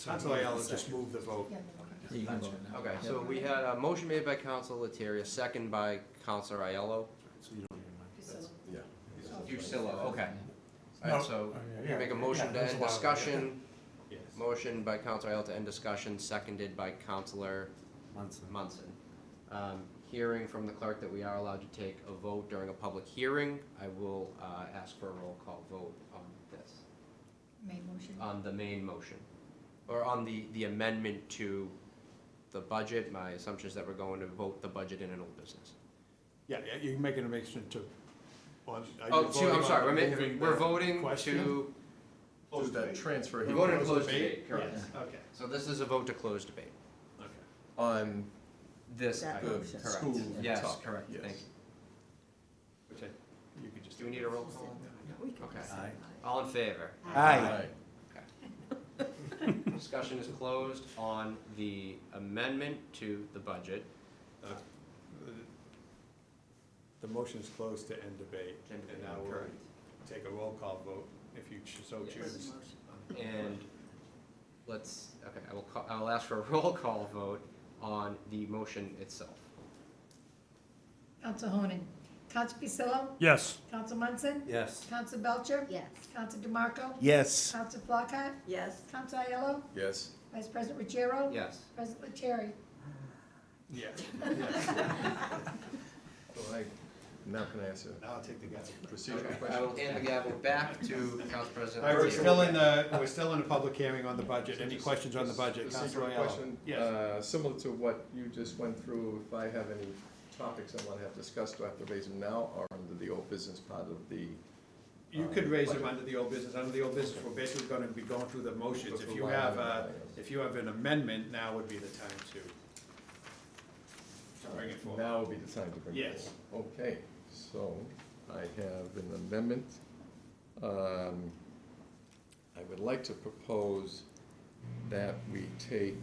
Council Ayala just moved the vote. You can vote now. okay, so we had a motion made by Councilor Lettieri, second by Councilor Aiello. So you don't even mind. Yeah. Fusillo, okay. All right, so we make a motion to end discussion. Yes. Motion by Councilor Aiello to end discussion, seconded by Councilor Munson. Munson. Hearing from the clerk that we are allowed to take a vote during a public hearing, I will ask for a roll call vote on this, Main motion. on the main motion. or on the amendment to the budget. My assumption is that we're going to vote the budget in an old business. Yeah, you're making a motion to, are you Oh, voting I'm sorry, on we're moving we're the voting question? to, Just that transfer we're here voting to Close close debate, correct. Yes, okay. So this is a vote to close debate. on This, That the motion. correct. school Yes, topic, correct, yes. thank you. Which you could just. Do we need a roll call? We can Okay. decide. All in favor? Aye. Discussion is closed on the amendment to the budget. The motion is closed to end debate, End and debate, now we'll correct. take a roll call vote if you so Yes. choose. And let's, okay, I will ask for a roll call vote on the motion itself. Council Honan. Council Pisillo. Yes. Council Munson. Yes. Council Belcher. Yes. Council DeMarco. Yes. Council Flockhart. Yes, Council Aiello. Yes. Vice President Ruggiero. Yes. President Lettieri. Yeah. So now can I ask a Now I'll take the gavel. procedural Okay, I question? will hand the gavel back to Council President. All right, we're Lettieri. still in the public hearing on the budget. Any questions on the budget? Councilor Procedural Aiello? question, Yes. similar to what you just went through, if I have any topics I want to have discussed, do I have to raise them now or under the old business part of the? You could raise them under the old business. Under the old business, we're basically gonna be going through the motions. If you have, if you have an amendment, now would be the time to bring it forward. Now would be the time to bring it Yes. forward. Okay, so I have an amendment. I would like to propose that we take,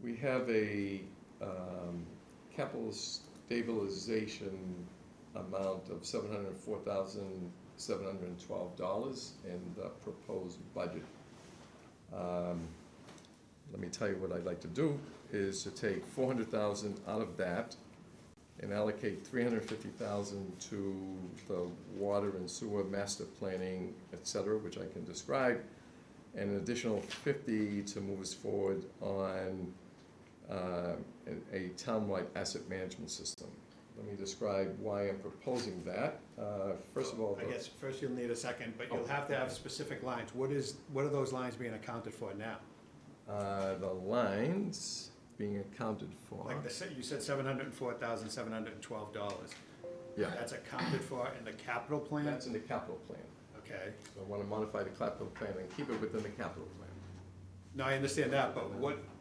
we have a capital stabilization amount of $704,712 in the proposed budget. Let me tell you what I'd like to do, is to take $400,000 out of that and allocate $350,000 to the water and sewer master planning, et cetera, which I can describe, and an additional $50,000 to move us forward on a townwide asset management system. Let me describe why I'm proposing that. First of all, I guess first you'll need a second, but you'll have to have specific lines. What are those lines being accounted for now? the lines being accounted for. Like you said $704,712. Yeah, That's accounted for in the capital plan? that's in the capital plan. Okay. So I want to modify the capital plan and keep it within the capital plan. No, I understand that, but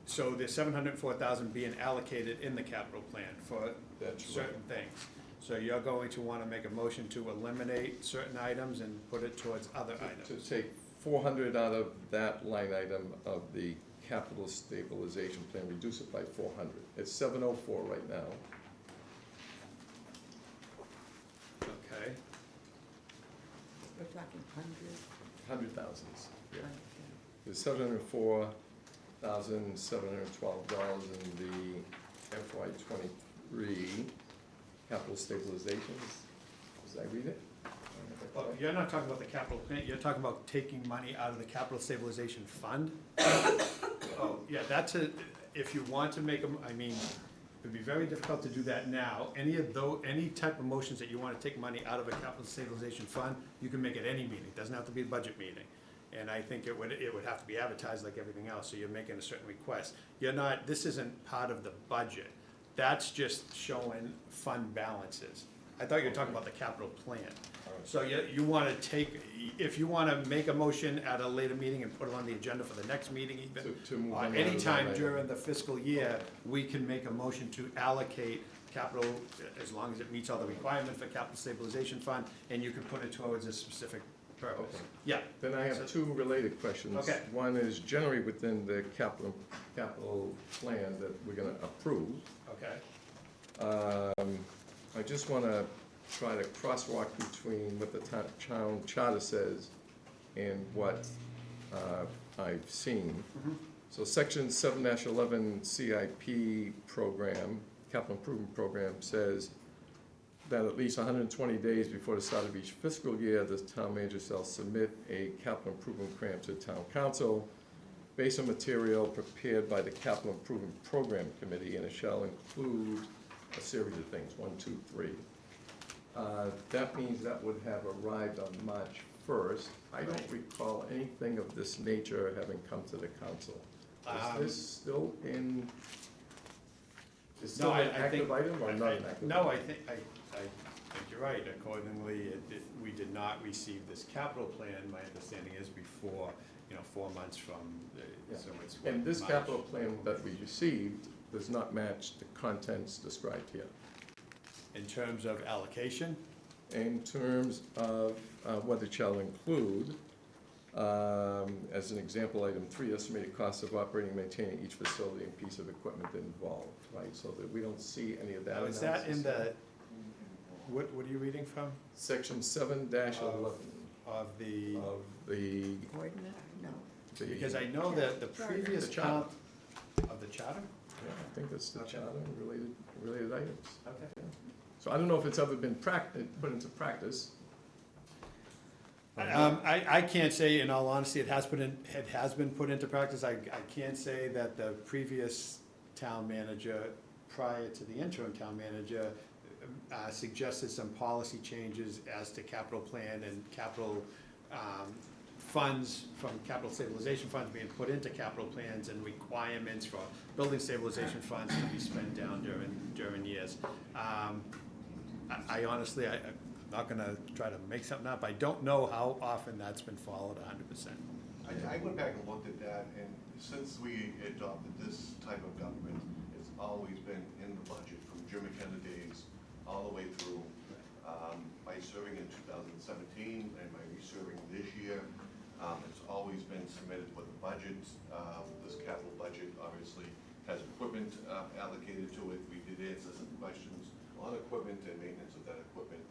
so there's 704,000 being allocated in the capital plan for That's right. certain things. So you're going to want to make a motion to eliminate certain items and put it towards other To items. take 400 out of that line item of the capital stabilization plan, reduce it by 400. It's 704 right now. Okay. we're talking hundreds. 100,000, yeah. There's $704,712 in the FY '23 capital stabilization. Did I read it? Well, you're not talking about the capital plan, you're talking about taking money out of the capital stabilization fund? Oh, yeah, if you want to make them, I mean, it'd be very difficult to do that now. Any type of motions that you want to take money out of a capital stabilization fund, you can make at any meeting, it doesn't have to be a budget meeting. And I think it would have to be advertised like everything else, so you're making a certain request. This isn't part of the budget, that's just showing fund balances. I thought you were talking about the capital plan. So you want to if you want to make a motion at a later meeting and put it on the agenda for the next meeting even, To move or money out of anytime that during item. the fiscal year, we can make a motion to allocate capital, as long as it meets all the requirements for capital stabilization fund, and you can put it towards a specific purpose. Okay. Yeah, Then I have two related questions. Okay. One is generally within the capital plan that we're gonna approve. okay. I just wanna try to crosswalk between what the town charter says and what I've seen. So section 7-11 CIP program, capital improvement program, says that at least 120 days before the start of each fiscal year, the town manager shall submit a capital improvement grant to the town council based on material prepared by the capital improvement program committee, and it shall include a series of things, 1, 2, 3. That means that would have arrived on March first, I don't recall anything of this nature having come to the council. Is this still in, is still an active item or not an active? No, I think you're right. Accordingly, we did not receive this capital plan. My understanding is before, 4 months from, Yeah. so it's. And this March. capital plan that we received does not match the contents described here. In terms of allocation, In terms of what it shall include, as an example, item 3, estimated costs of operating and maintaining each facility and piece of equipment involved, right? So that we don't see any of that now, is that in analysis. what are you reading from? Section 7-11 Of the, of the, Ordinance? No. because I know that the previous The charter. count of the charter? Yeah, I think that's the Okay. charter and related items. Okay. So I don't know if it's ever been put into practice. I can't say, in all honesty, it has been put into practice. I can't say that the previous town manager, prior to the interim town manager, suggested some policy changes as to capital plan and capital funds from capital stabilization funds being put into capital plans and requirements for building stabilization funds to be spent down during years. I honestly, I'm not gonna try to make something up. I don't know how often that's been followed 100%. I went back and looked at that, and since we adopted this type of government, it's always been in the budget from Jim McKenna days all the way through. My serving in 2017 and my reserving this year, it's always been submitted with a budget. This capital budget obviously has equipment allocated to it. We did answer some questions on equipment and maintenance of that equipment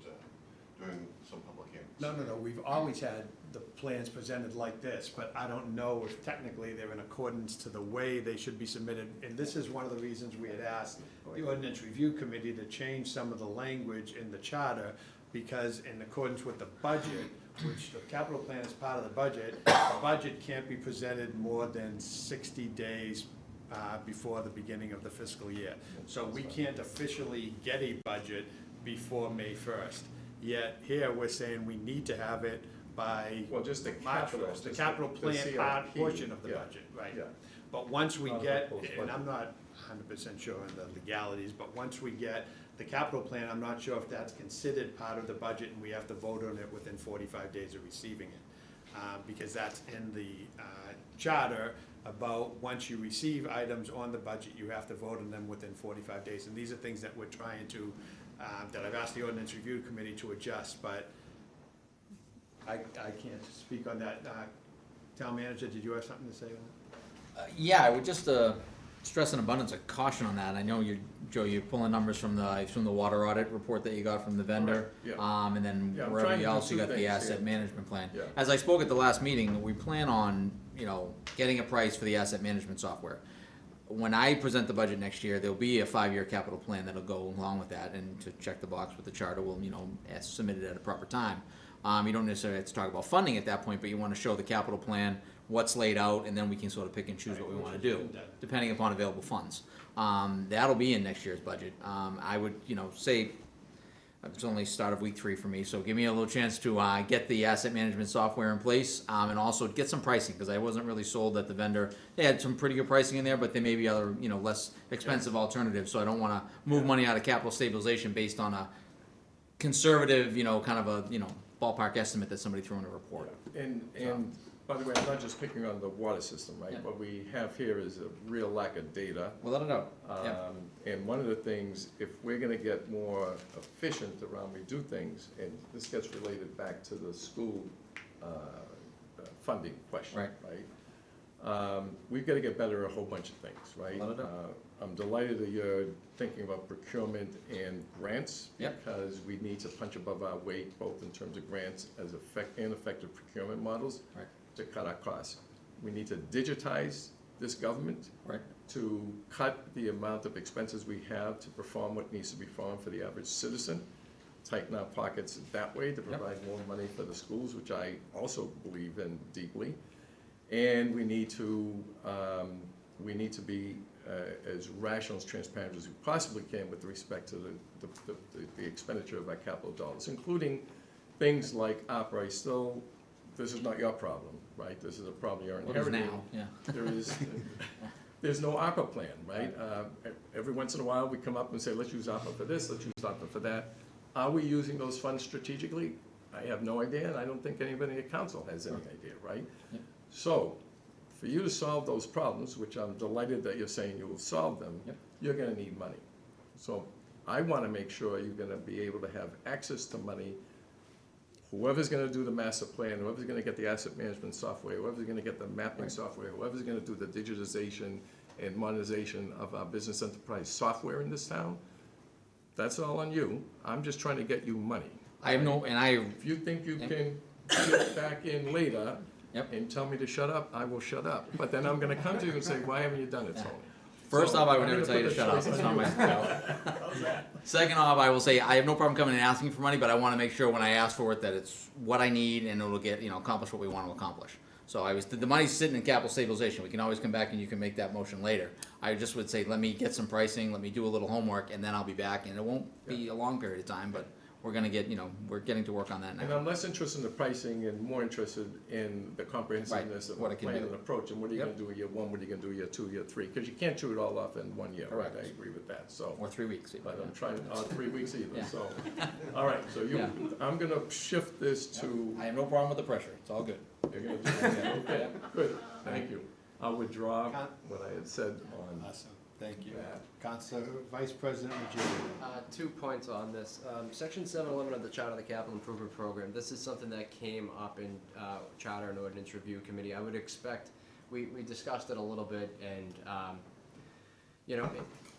during some public hearings. No, we've always had the plans presented like this, but I don't know if technically they're in accordance to the way they should be submitted. And this is one of the reasons we had asked the Ordinance Review Committee to change some of the language in the charter, because in accordance with the budget, which the capital plan is part of the budget can't be presented more than 60 days before the beginning of the fiscal year. So we can't officially get a budget before May 1st. Yet here, we're saying we need to have it by Well, just the March capital. 1st, the just capital the plan part, CIP, portion of the yeah, budget, right? Yeah. But once we Not a get, proposed and budget. I'm not 100% sure on the legalities, but once we get the capital plan, I'm not sure if that's considered part of the budget and we have to vote on it within 45 days of receiving it. Because that's in the charter about once you receive items on the budget, you have to vote on them within 45 days. And these are things that we're trying to, that I've asked the Ordinance Review Committee to adjust, but I can't speak on that. Town Manager, did you have something to say on that? Yeah, I would just stress an abundance of caution on that. I know Joe, you're pulling numbers from the water audit report that you got from the vendor. Correct, yeah. And then Yeah, I'm wherever trying to do else you two got the things asset here. management plan. Yeah. As I spoke at the last meeting, we plan on, getting a price for the asset management software. When I present the budget next year, there'll be a 5-year capital plan that'll go along with that, and to check the box with the charter, we'll, submit it at a proper time. You don't necessarily have to talk about funding at that point, but you wanna show the capital plan, what's laid out, and then we can sort of pick and choose what we wanna do, depending upon available funds. That'll be in next year's budget. I would, say, it's only start of week 3 for me, so give me a little chance to get the asset management software in place, and also get some pricing, because I wasn't really sold that the vendor, they had some pretty good pricing in there, but there may be other, less expensive alternatives, so I don't wanna move money out of capital stabilization based on a conservative, kind of a, ballpark estimate that somebody threw in a report. And by the way, I'm not just picking on the water system, right? Yeah. What we have here is a real lack of data. Without a doubt, yeah. And one of the things, if we're gonna get more efficient around we do things, and this gets related back to the school funding question, Right. right? We've gotta get better at a whole bunch of things, right? Without a doubt. I'm delighted that you're thinking about procurement and grants. Yep. Because we need to punch above our weight, both in terms of grants as effective procurement models. Right. To cut our costs. We need to digitize this government. Right. To cut the amount of expenses we have to perform what needs to be performed for the average citizen. Tighten our pockets that way to provide more money for the schools, which I also believe in deeply. And we need to be as rational, as transparent as we possibly can with respect to the expenditure of our capital dollars, including things like opera. I still this is not your problem, right? This is a problem you're What is inheriting. now, yeah. There is, there's no ARPA plan, right? Every once in a while, we come up and say, let's use ARPA for this, let's use ARPA for that. Are we using those funds strategically? I have no idea, and I don't think anybody at council has any idea, right? Yep. So, for you to solve those problems, which I'm delighted that you're saying you will solve them, Yep. you're gonna need money. So, I wanna make sure you're gonna be able to have access to money. Whoever's gonna do the master plan, whoever's gonna get the asset management software, whoever's gonna get the mapping software, whoever's gonna do the digitization and modernization of our business enterprise software in this town, that's all on you. I'm just trying to get you money. I have no, and I, If you think you Yep. can get back in later Yep. and tell me to shut up, I will shut up. But then I'm gonna come to you and say, why haven't you done it, Tony? first So, off, I would I'm never gonna tell you put to the shut up, choice it's on not you. my, Second off, I will say, I have no problem coming and asking for money, but I wanna make sure when I ask for it that it's what I need and it'll get, accomplish what we wanna accomplish. So the money's sitting in capital stabilization, we can always come back and you can make that motion later. I just would say, let me get some pricing, let me do a little homework, and then I'll be back, and it won't be a long period of time, but we're gonna get, we're getting to work on that And now. I'm less interested in the pricing and more interested in the comprehensiveness of what the it can plan do. and approach, and what are you Yep. gonna do year one, what are you gonna do year two, year three? Because you can't chew it all off in 1 year, right? Correct. I agree with that, so. Or 3 weeks. But I'm trying, 3 weeks either, Yeah. so. All right, so Yeah. I'm gonna shift this to, I have no problem with the pressure, it's all good. you're gonna do that, okay, good, thank you. I'll withdraw what I had said on Awesome, thank you. that. Council Vice President Ruggiero. 2 points on this. Section 711 of the Charter of the Capital Improvement Program, this is something that came up in Charter and Ordinance Review Committee. I would expect, we discussed it a little bit, and,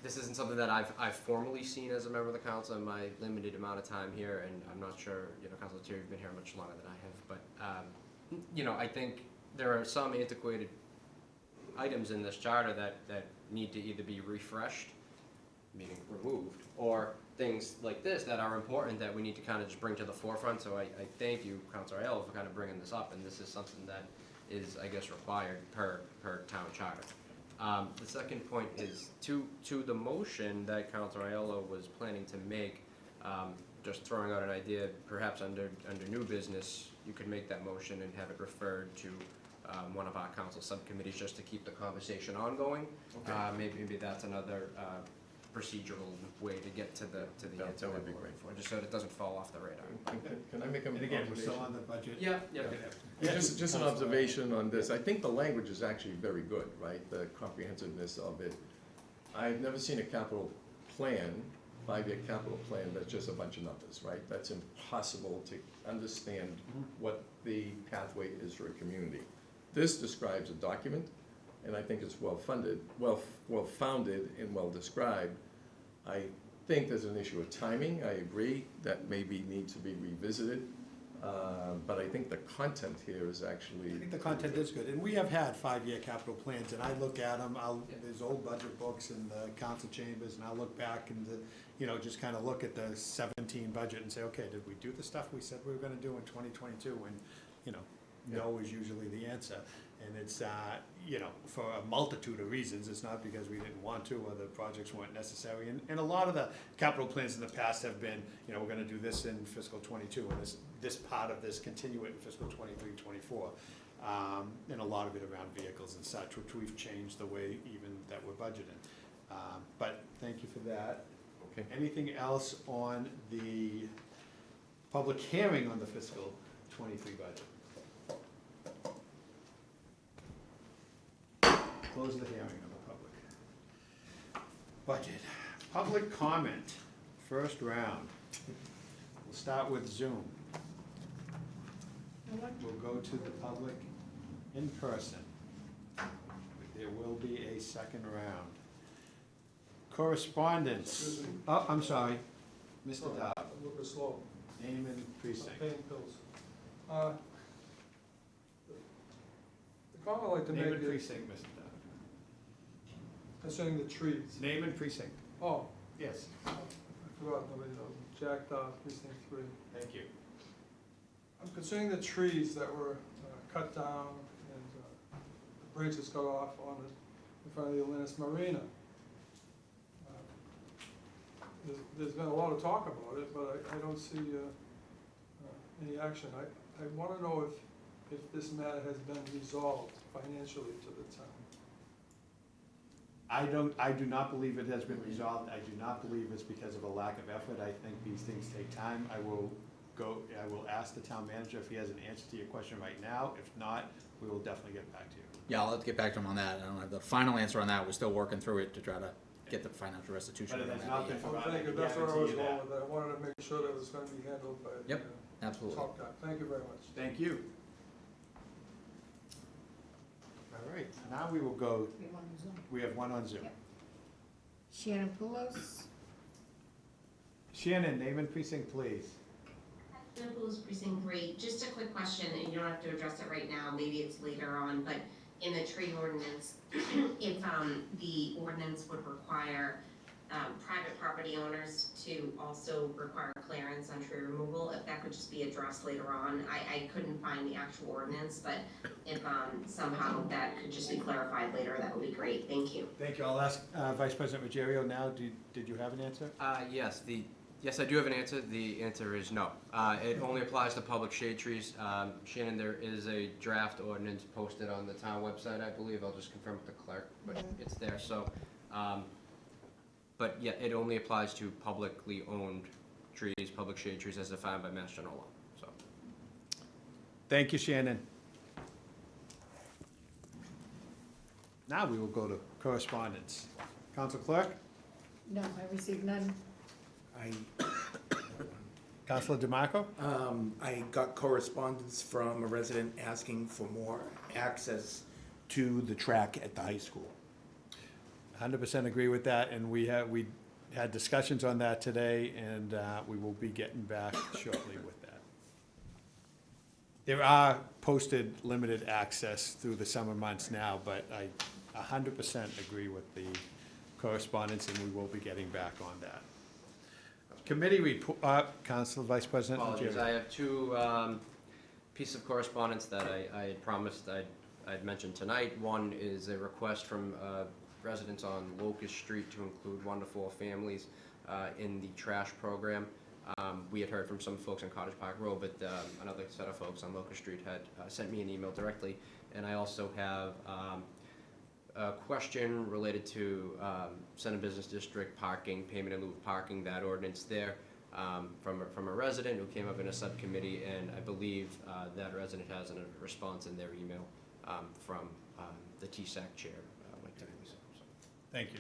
this isn't something that I've formally seen as a member of the council in my limited amount of time here, and I'm not sure, Councilor Terry, you've been here much longer than I have, but, I think there are some antiquated items in this charter that need to either be refreshed, meaning removed, or things like this that are important that we need to kind of just bring to the forefront. So I thank you, Councilor Aiello, for kind of bringing this up, and this is something that is, I guess, required per town charter. The second point is to the motion that Councilor Aiello was planning to make, just throwing out an idea, perhaps under new business, you could make that motion and have it referred to one of our council subcommittees just to keep the conversation ongoing. Maybe that's another procedural way to get to the That answer would that be we're great. looking for, just so that it doesn't fall off the radar. Can I make a And again, we're still on observation? the budget. Yeah. Just an observation on this. I think the language is actually very good, right? The comprehensiveness of it. I've never seen a capital plan, 5-year capital plan, that's just a bunch of numbers, right? That's impossible to understand what the pathway is for a community. This describes a document, and I think it's well-funded, well-founded and well-described. I think there's an issue of timing, I agree, that maybe needs to be revisited, but I think the content here is actually. I think the content is good, and we have had 5-year capital plans, and I look at them, there's old budget books in the council chambers, and I'll look back and, just kind of look at the 17 budget and say, okay, did we do the stuff we said we were gonna do in 2022? And, no is usually the answer. And it's, for a multitude of reasons, it's not because we didn't want to or the projects weren't necessary. And a lot of the capital plans in the past have been, we're gonna do this in fiscal '22, and this part of this continue it in fiscal '23, '24. And a lot of it around vehicles and such, which we've changed the way even that we're budgeting. But thank you for that. Okay. Anything else on the public hearing on the fiscal '23 budget? Close the hearing of the public. Budget. Public comment, first round. We'll start with Zoom. We'll go to the public in person. There will be a second round. Correspondence. Oh, I'm sorry. Mr. Dodd. A little bit slow. Name and precinct. Paying bills. The comment I'd like to Name make and is precinct, Mr. Dodd. concerning the trees. Name and precinct. Oh, Yes, I forgot, nobody knows. Jack Dodd, precinct 3. thank you. I'm concerning the trees that were cut down and the branches cut off in front of the Atlantis Marina. There's been a lot of talk about it, but I don't see any action. I want to know if if this matter has been resolved financially to the town. I do not believe it has been resolved. I do not believe it's because of a lack of effort. I think these things take time. I will ask the town manager if he has an answer to your question right now. If not, we will definitely get back to you. Yeah, I'll have to get back to him on that. I don't have the final answer on that. We're still working through it to try to get the financial restitution. But it on has that, not but been yeah. Well, forgotten. thank you, I that's where I guarantee was you going that. with that. I wanted to make sure that it was gonna be handled by the Yep, absolutely. top guy. Thank you very much. Thank you. All right, now we will go, we have one on Zoom. Yep. Shannon Poulos. Shannon, name and precinct, please. Nichols, precinct 3, just a quick question, and you don't have to address it right now, maybe it's later on, but in the tree ordinance, if the ordinance would require private property owners to also require clearance on tree removal, if that could just be addressed later on. I couldn't find the actual ordinance, but if somehow that could just be clarified later, that would be great, thank you. Thank you. I'll ask Vice President Ruggiero now. Did you have an answer? Yes, I do have an answer. The answer is no. It only applies to public shade trees. Shannon, there is a draft ordinance posted on the town website, I believe. I'll just confirm with the clerk, but it's there, so. But yeah, it only applies to publicly owned trees, public shade trees as defined by Mass General Law, so. Thank you, Shannon. Now we will go to correspondence. Council Clerk? No, I received none. Councilor DeMarco? I got correspondence from a resident asking for more access to the track at the high school. 100% agree with that, and we had discussions on that today, and we will be getting back shortly with that. There are posted limited access through the summer months now, but I 100% agree with the correspondence, and we will be getting back on that. Committee report, Council Vice President. Apologies, I have two pieces of correspondence that I had promised I'd mention tonight. One is a request from residents on Locust Street to include 1 to 4 families in the trash program. We had heard from some folks on Cottage Park Road, but another set of folks on Locust Street had sent me an email directly. And I also have a question related to Center Business District parking, payment in lieu of parking, that ordinance there, from a resident who came up in a subcommittee, and I believe that resident has a response in their email from the TSAC chair, Mike Kennedy. Thank you.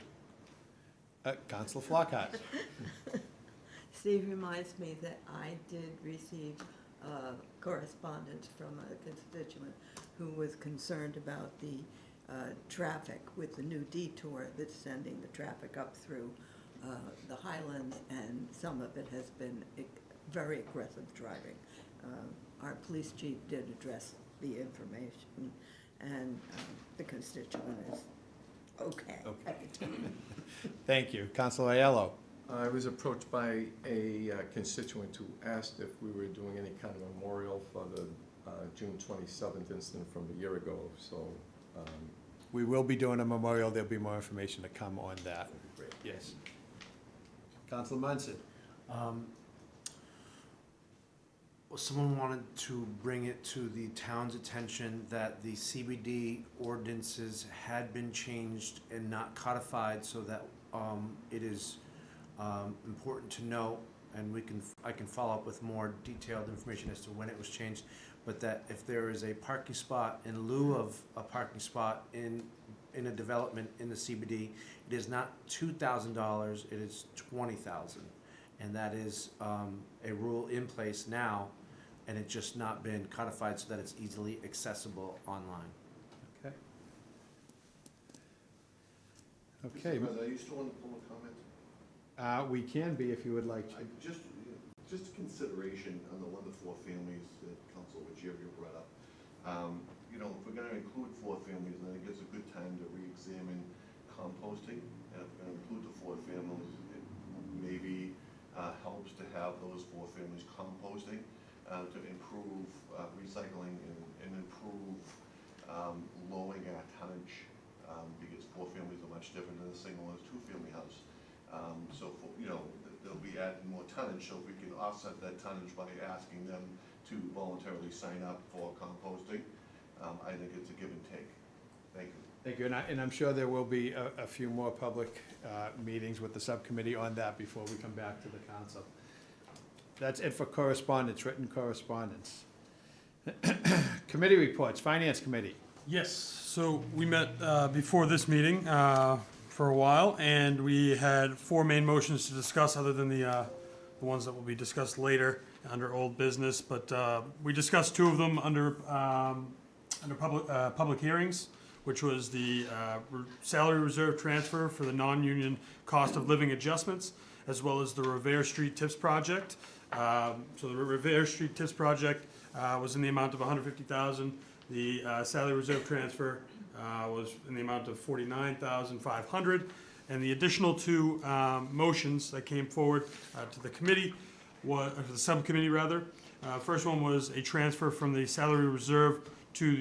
Council Flockhart. Steve reminds me that I did receive correspondence from a constituent who was concerned about the traffic with the new detour that's sending the traffic up through the Highlands, and some of it has been very aggressive driving. Our police chief did address the information, and the constituent is okay at the time. Thank you. Councilor Aiello. I was approached by a constituent who asked if we were doing any kind of memorial for the June 27th incident from a year ago, so. We will be doing a memorial. There'll be more information to come on that. Great. Yes. Councilor Munson. Someone wanted to bring it to the town's attention that the CBD ordinances had been changed and not codified, so that it is important to know, and I can follow up with more detailed information as to when it was changed, but that if there is a parking spot in lieu of a parking spot in a development in the CBD, it is not $2,000, it is $20,000. And that is a rule in place now, and it's just not been codified so that it's easily accessible online. Okay. Okay. Mr. President, are you still on the public comment? We can be if you would like to. Just a consideration on the 1 to 4 families that Council Ruggiero brought up. You know, if we're gonna include 4 families, then I think it's a good time to re-examine composting. And if we're gonna include the 4 families, it maybe helps to have those 4 families composting to improve recycling and improve lowering our tonnage, because 4 families are much different than a single or 2-family house. So, you know, they'll be adding more tonnage, so if we can offset that tonnage by asking them to voluntarily sign up for composting. I think it's a give and take. Thank you. Thank you, and I'm sure there will be a few more public meetings with the subcommittee on that before we come back to the council. That's it for correspondence, written correspondence. Committee reports, Finance Committee. Yes, so we met before this meeting for a while, and we had 4 main motions to discuss, other than the ones that will be discussed later under old business. But we discussed 2 of them under public hearings, which was the salary reserve transfer for the non-union cost of living adjustments, as well as the Revere Street Tips project. So the Revere Street Tips project was in the amount of $150,000. The salary reserve transfer was in the amount of $49,500. And the additional 2 motions that came forward to the committee, to the subcommittee rather. First one was a transfer from the salary reserve to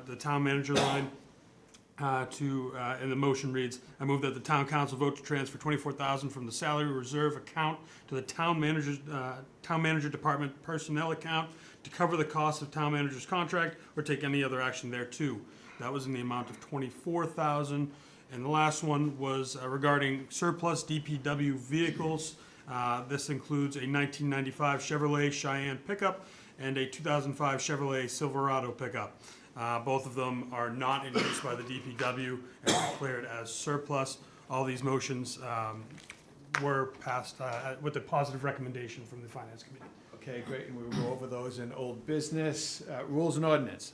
the town manager line. And the motion reads, I move that the town council vote to transfer $24,000 from the salary reserve account to the town manager department personnel account to cover the cost of town manager's contract or take any other action thereto. That was in the amount of $24,000. And the last one was regarding surplus DPW vehicles. This includes a 1995 Chevrolet Cheyenne pickup and a 2005 Chevrolet Silverado pickup. Both of them are not in use by the DPW and are declared as surplus. All these motions were passed with a positive recommendation from the Finance Committee. Okay, great, and we will go over those in old business. Rules and ordinance.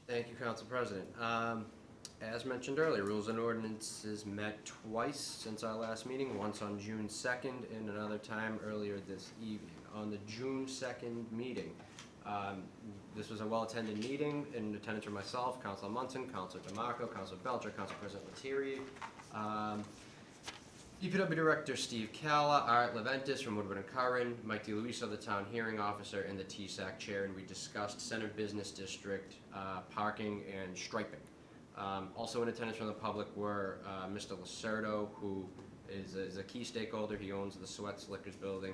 Thank you, Council President. As mentioned earlier, Rules and Ordinances met twice since our last meeting, once on June 2nd and another time earlier this evening. On the June 2nd meeting, this was a well-attended meeting. In attendance were myself, Councilor Munson, Councilor DeMarco, Councilor Belcher, Council President Lettieri, DPW Director Steve Calla, Art Leventis from Woodward and Curran, Mike DeLuiso, the Town Hearing Officer, and the TSAC Chair, and we discussed Center Business District parking and striping. Also in attendance from the public were Mr. Lacerdo, who is a key stakeholder. He owns the Sweats Liquors building,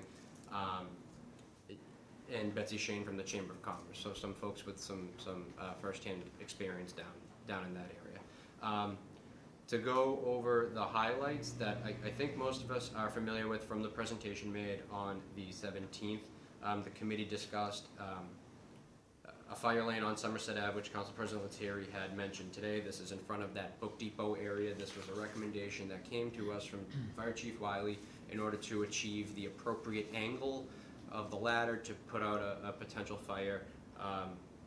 and Betsy Shane from the Chamber of Commerce. So some folks with some firsthand experience down in that area. To go over the highlights that I think most of us are familiar with from the presentation made on the 17th, the committee discussed a fire lane on Somerset Ave, which Council President Lettieri had mentioned today. This is in front of that Book Depot area. This was a recommendation that came to us from Fire Chief Wiley in order to achieve the appropriate angle of the ladder to put out a potential fire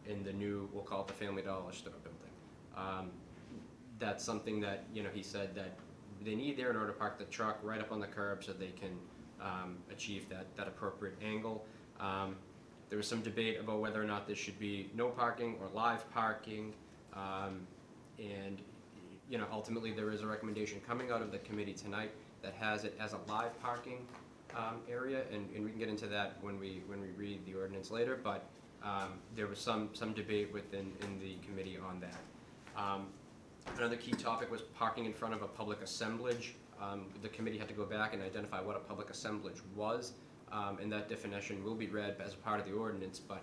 in the new, we'll call it the Family Dollar Store building. That's something that, he said that they need there in order to park the truck right up on the curb so they can achieve that appropriate angle. There was some debate about whether or not this should be no parking or live parking. And ultimately there is a recommendation coming out of the committee tonight that has it as a live parking area, and we can get into that when we read the ordinance later, but there was some debate within the committee on that. Another key topic was parking in front of a public assemblage. The committee had to go back and identify what a public assemblage was, and that definition will be read as a part of the ordinance, but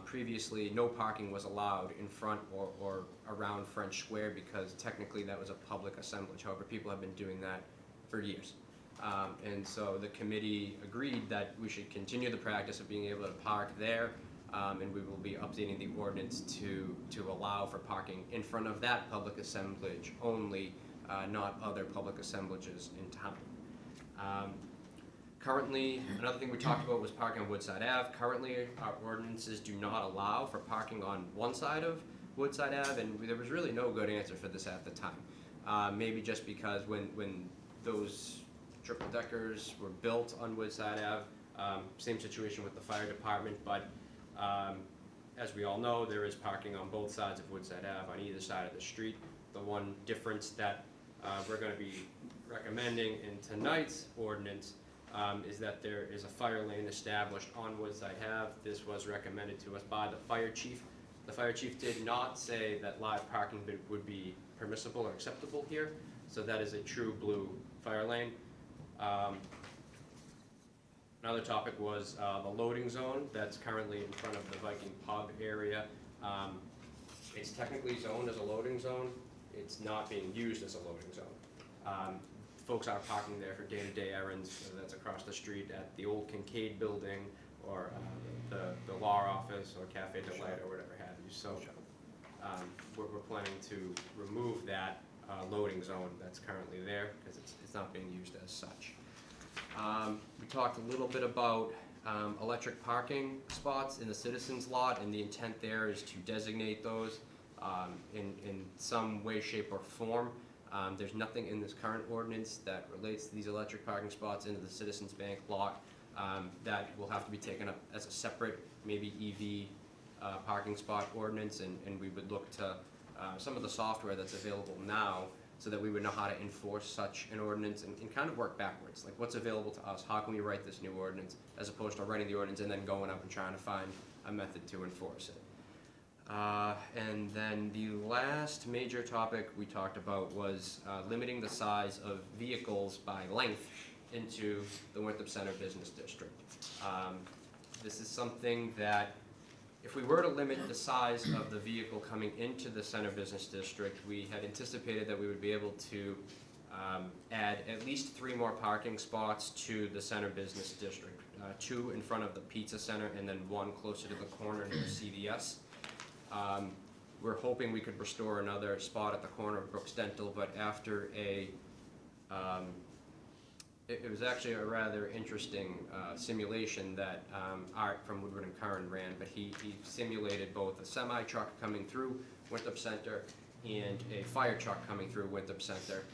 previously no parking was allowed in front or around French Square because technically that was a public assemblage. However, people have been doing that for years. And so the committee agreed that we should continue the practice of being able to park there, and we will be updating the ordinance to allow for parking in front of that public assemblage only, not other public assemblages in town. Currently, another thing we talked about was parking on Woodside Ave. Currently, our ordinances do not allow for parking on one side of Woodside Ave, and there was really no good answer for this at the time. Maybe just because when those triple deckers were built on Woodside Ave, same situation with the fire department, but as we all know, there is parking on both sides of Woodside Ave on either side of the street. The one difference that we're going to be recommending in tonight's ordinance is that there is a fire lane established on Woodside Ave. This was recommended to us by the fire chief. The fire chief did not say that live parking would be permissible or acceptable here, so that is a true blue fire lane. Another topic was the loading zone that's currently in front of the Viking Pub area. It's technically zoned as a loading zone. It's not being used as a loading zone. Folks are parking there for day-to-day errands, whether that's across the street at the old Kincaid building or the law office or Cafe Delight or whatever have you. So we're planning to remove that loading zone that's currently there because it's not being used as such. We talked a little bit about electric parking spots in the citizens lot, and the intent there is to designate those in some way, shape, or form. There's nothing in this current ordinance that relates to these electric parking spots into the Citizens Bank lot. That will have to be taken up as a separate, maybe EV parking spot ordinance, and we would look to some of the software that's available now so that we would know how to enforce such an ordinance and kind of work backwards. Like, what's available to us? How can we write this new ordinance as opposed to writing the ordinance and then going up and trying to find a method to enforce it. And then the last major topic we talked about was limiting the size of vehicles by length into the Winthrop Center Business District. This is something that, if we were to limit the size of the vehicle coming into the Center Business District, we had anticipated that we would be able to add at least 3 more parking spots to the Center Business District. 2 in front of the Pizza Center and then 1 closer to the corner near CVS. We're hoping we could restore another spot at the corner of Brooks Dental, but after it was actually a rather interesting simulation that Art from Woodward and Curran ran, but he simulated both a semi-truck coming through Winthrop Center and a fire truck coming through Winthrop Center.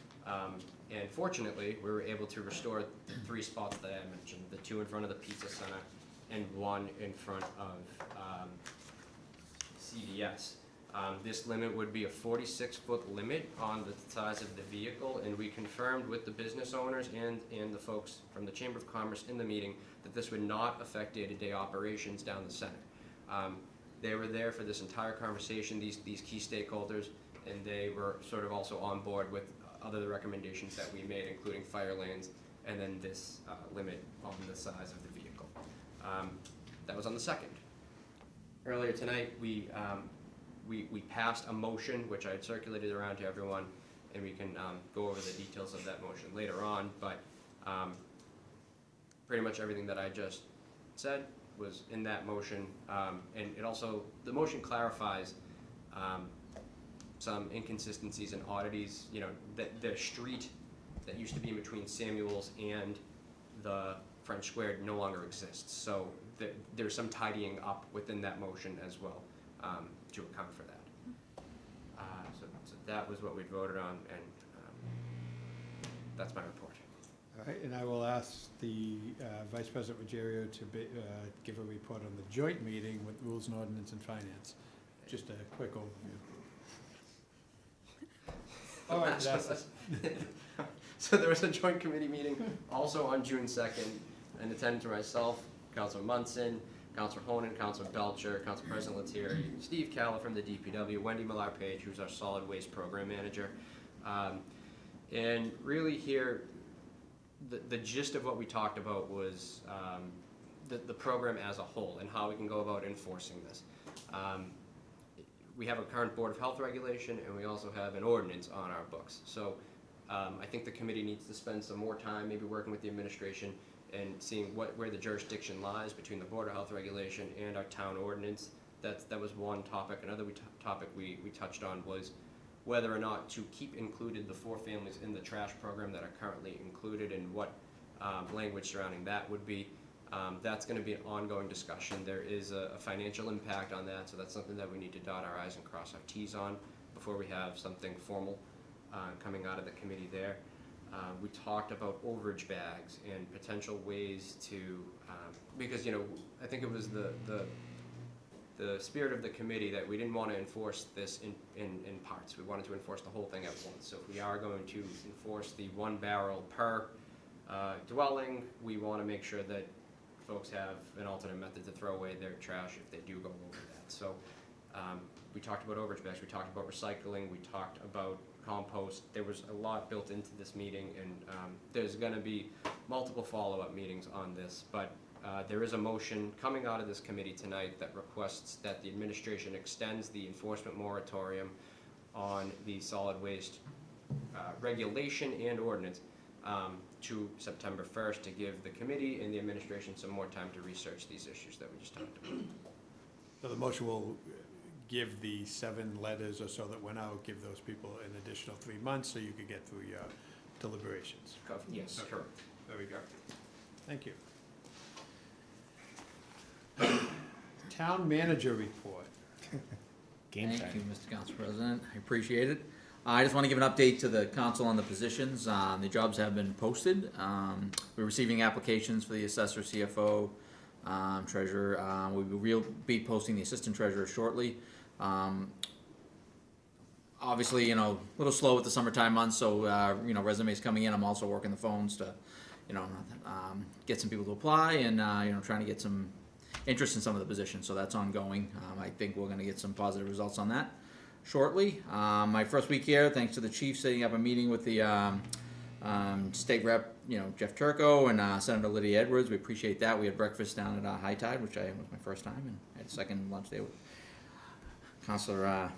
And fortunately, we were able to restore the 3 spots that I mentioned, the 2 in front of the Pizza Center and 1 in front of CVS. This limit would be a 46-foot limit on the size of the vehicle, and we confirmed with the business owners and the folks from the Chamber of Commerce in the meeting that this would not affect day-to-day operations down the center. They were there for this entire conversation, these key stakeholders, and they were sort of also on board with other recommendations that we made, including fire lanes, and then this limit on the size of the vehicle. That was on the 2nd. Earlier tonight, we passed a motion, which I had circulated around to everyone, and we can go over the details of that motion later on, but pretty much everything that I just said was in that motion, and it also, the motion clarifies some inconsistencies and oddities. You know, the street that used to be in between Samuel's and the French Square no longer exists, so there's some tidying up within that motion as well to account for that. So that was what we voted on, and that's my report. All right, and I will ask the Vice President Ruggiero to give a report on the joint meeting with Rules and Ordinance and Finance. Just a quick overview. All right, So there was a joint committee meeting also on June 2nd, and attended to myself, Councilor Munson, Councilor Honan, Councilor Belcher, Council President Lettieri, Steve Calla from the DPW, Wendy Millar-Page, who's our Solid Waste Program Manager. And really here, the gist of what we talked about was the program as a whole and how we can go about enforcing this. We have a current Board of Health regulation, and we also have an ordinance on our books. So I think the committee needs to spend some more time maybe working with the administration and seeing where the jurisdiction lies between the Board of Health regulation and our town ordinance. That was one topic. Another topic we touched on was whether or not to keep included the 4 families in the trash program that are currently included, and what language surrounding that would be. That's going to be an ongoing discussion. There is a financial impact on that, so that's something that we need to dot our I's and cross our T's on before we have something formal coming out of the committee there. We talked about overage bags and potential ways to, because, you know, I think it was the spirit of the committee that we didn't want to enforce this in parts. We wanted to enforce the whole thing at once. So if we are going to enforce the 1 barrel per dwelling, we want to make sure that folks have an alternate method to throw away their trash if they do go over that. So we talked about overage bags, we talked about recycling, we talked about compost. There was a lot built into this meeting, and there's gonna be multiple follow-up meetings on this, but there is a motion coming out of this committee tonight that requests that the administration extends the enforcement moratorium on the solid waste regulation and ordinance to September 1st to give the committee and the administration some more time to research these issues that we just talked about. So the motion will give the 7 letters or so that went out, give those people an additional 3 months so you could get through your deliberations. Yes, Okay. correct. There we go. Thank you. Town manager report. Game Thank time. you, Mr. Council President, I appreciate it. I just want to give an update to the council on the positions. The jobs have been posted. We're receiving applications for the assessor, CFO, treasurer. We will be posting the assistant treasurer shortly. Obviously, a little slow with the summertime months, so, resumes coming in. I'm also working the phones to, get some people to apply and, trying to get some interest in some of the positions, so that's ongoing. I think we're gonna get some positive results on that shortly. My first week here, thanks to the chief setting up a meeting with the state rep, Jeff Turco and Senator Lydia Edwards. We appreciate that. We had breakfast down at High Tide, which was my first time, and I had a second lunch there with Councilor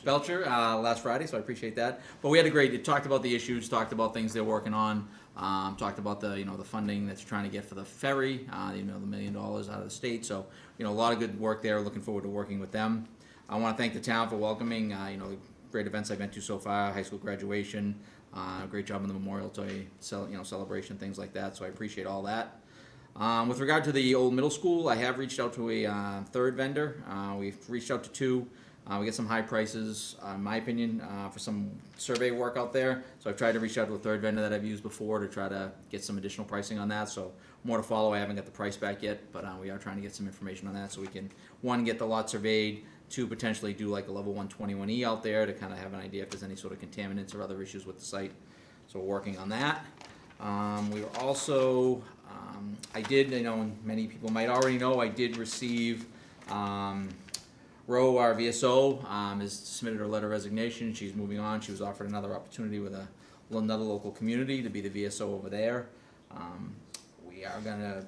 Belcher last Friday, so I appreciate that. But we had it talked about the issues, talked about things they're working on, talked about the the funding that's trying to get for the ferry, the $1 million out of the state. So a lot of good work there. Looking forward to working with them. I want to thank the town for welcoming the great events I've been to so far, high school graduation, great job on the Memorial Day celebration, things like that. So I appreciate all that. With regard to the old middle school, I have reached out to a third vendor. We've reached out to 2. We get some high prices, in my opinion, for some survey work out there. So I've tried to reach out to a third vendor that I've used before to try to get some additional pricing on that. So more to follow. I haven't got the price back yet, but we are trying to get some information on that so we can, 1, get the lot surveyed, 2, potentially do like a level 121E out there to kind of have an idea if there's any sort of contaminants or other issues with the site. So we're working on that. We were also, I did, and many people might already know, I did receive, Roe, our VSO, has submitted her letter of resignation. She's moving on. She was offered another opportunity with another local community to be the VSO over there. We are gonna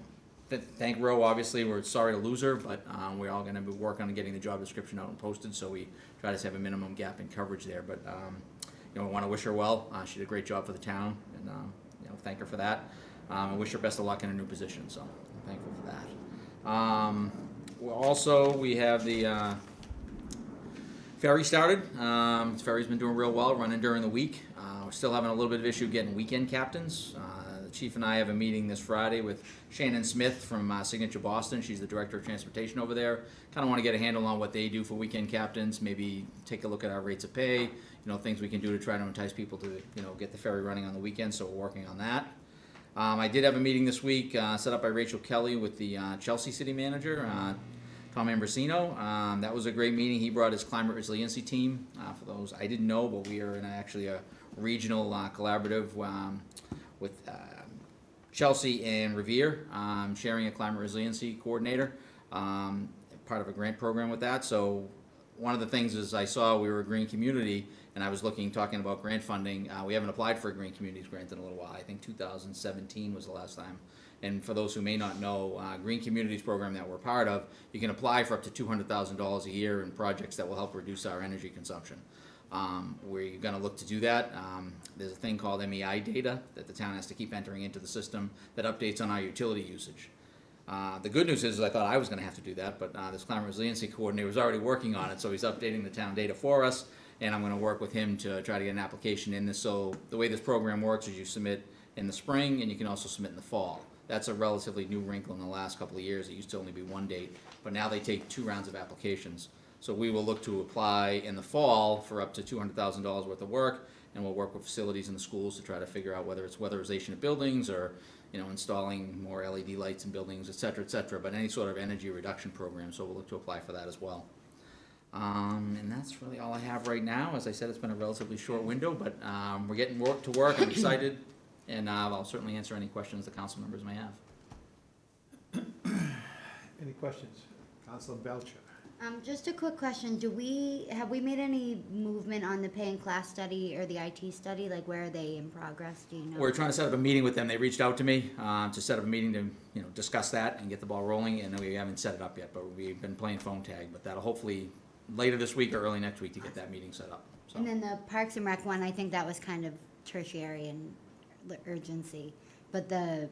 thank Roe. Obviously, we're sorry to lose her, but we're all gonna be working on getting the job description out and posted, so we try to have a minimum gap in coverage there. But I want to wish her well. She did a great job for the town, and thank her for that. I wish her best of luck in her new position. So I'm thankful for that. We have the Ferry started. Ferry's been doing real well, running during the week. We're still having a little bit of issue getting weekend captains. The chief and I have a meeting this Friday with Shannon Smith from Signature Boston. She's the director of transportation over there. Kind of want to get a handle on what they do for weekend captains. Maybe take a look at our rates of pay. Things we can do to try to entice people to get the ferry running on the weekend. So we're working on that. I did have a meeting this week set up by Rachel Kelly with the Chelsea city manager. Tom Ambrosino. That was a great meeting. He brought his climate resiliency team. For those I didn't know, but we are in actually a regional collaborative with Chelsea and Revere, sharing a climate resiliency coordinator, part of a grant program with that. So one of the things is I saw we were a green community, and I was talking about grant funding. We haven't applied for a green communities grant in a little while. I think 2017 was the last time. And for those who may not know, Green Communities program that we're part of, you can apply for up to $200,000 a year in projects that will help reduce our energy consumption. We're going to look to do that. There's a thing called MEI data that the town has to keep entering into the system that updates on our utility usage. The good news is I thought I was going to have to do that, but this climate resiliency coordinator was already working on it, so he's updating the town data for us, and I'm going to work with him to try to get an application in this. So the way this program works is you submit in the spring, and you can also submit in the fall. That's a relatively new wrinkle in the last couple of years. It used to only be 1 date, but now they take 2 rounds of applications. So we will look to apply in the fall for up to $200,000 worth of work, and we'll work with facilities in the schools to try to figure out whether it's weatherization of buildings or installing more LED lights in buildings, et cetera, but any sort of energy reduction program. So we'll look to apply for that as well. And that's really all I have right now. As I said, it's been a relatively short window, but we're getting to work. I'm excited. And I'll certainly answer any questions the council members may have. Any questions? Councilor Belcher. Just a quick question, have we made any movement on the pay and class study or the IT study, like where are they in progress, do you know? We're trying to set up a meeting with them. They reached out to me to set up a meeting to, you know, discuss that and get the ball rolling, and we haven't set it up yet, but we've been playing phone tag, but that'll hopefully later this week or early next week to get that meeting set up, so. And then the Parks and Rec one, I think that was kind of tertiary and urgency, but the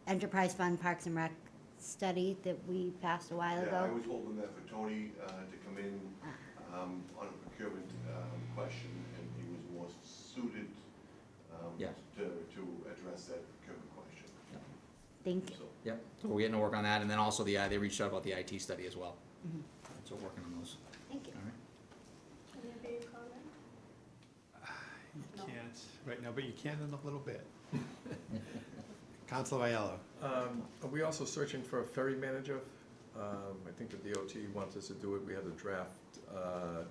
Enterprise Fund Parks and Rec study that we passed a while Yeah, ago. I was holding that for Tony to come in on a procurement question, and he was more suited Yeah. to address that procurement question. Thank you. So, Yep, so we're getting to work on that, and then also they reached out about the IT study as well. Mhm. So we're working on those. Thank you. All right. Any other comment? You No. can't right now, but you can in a little bit. Counselor Aiello. Are we also searching for a ferry manager? I think the DOT wants us to do it. We had a draft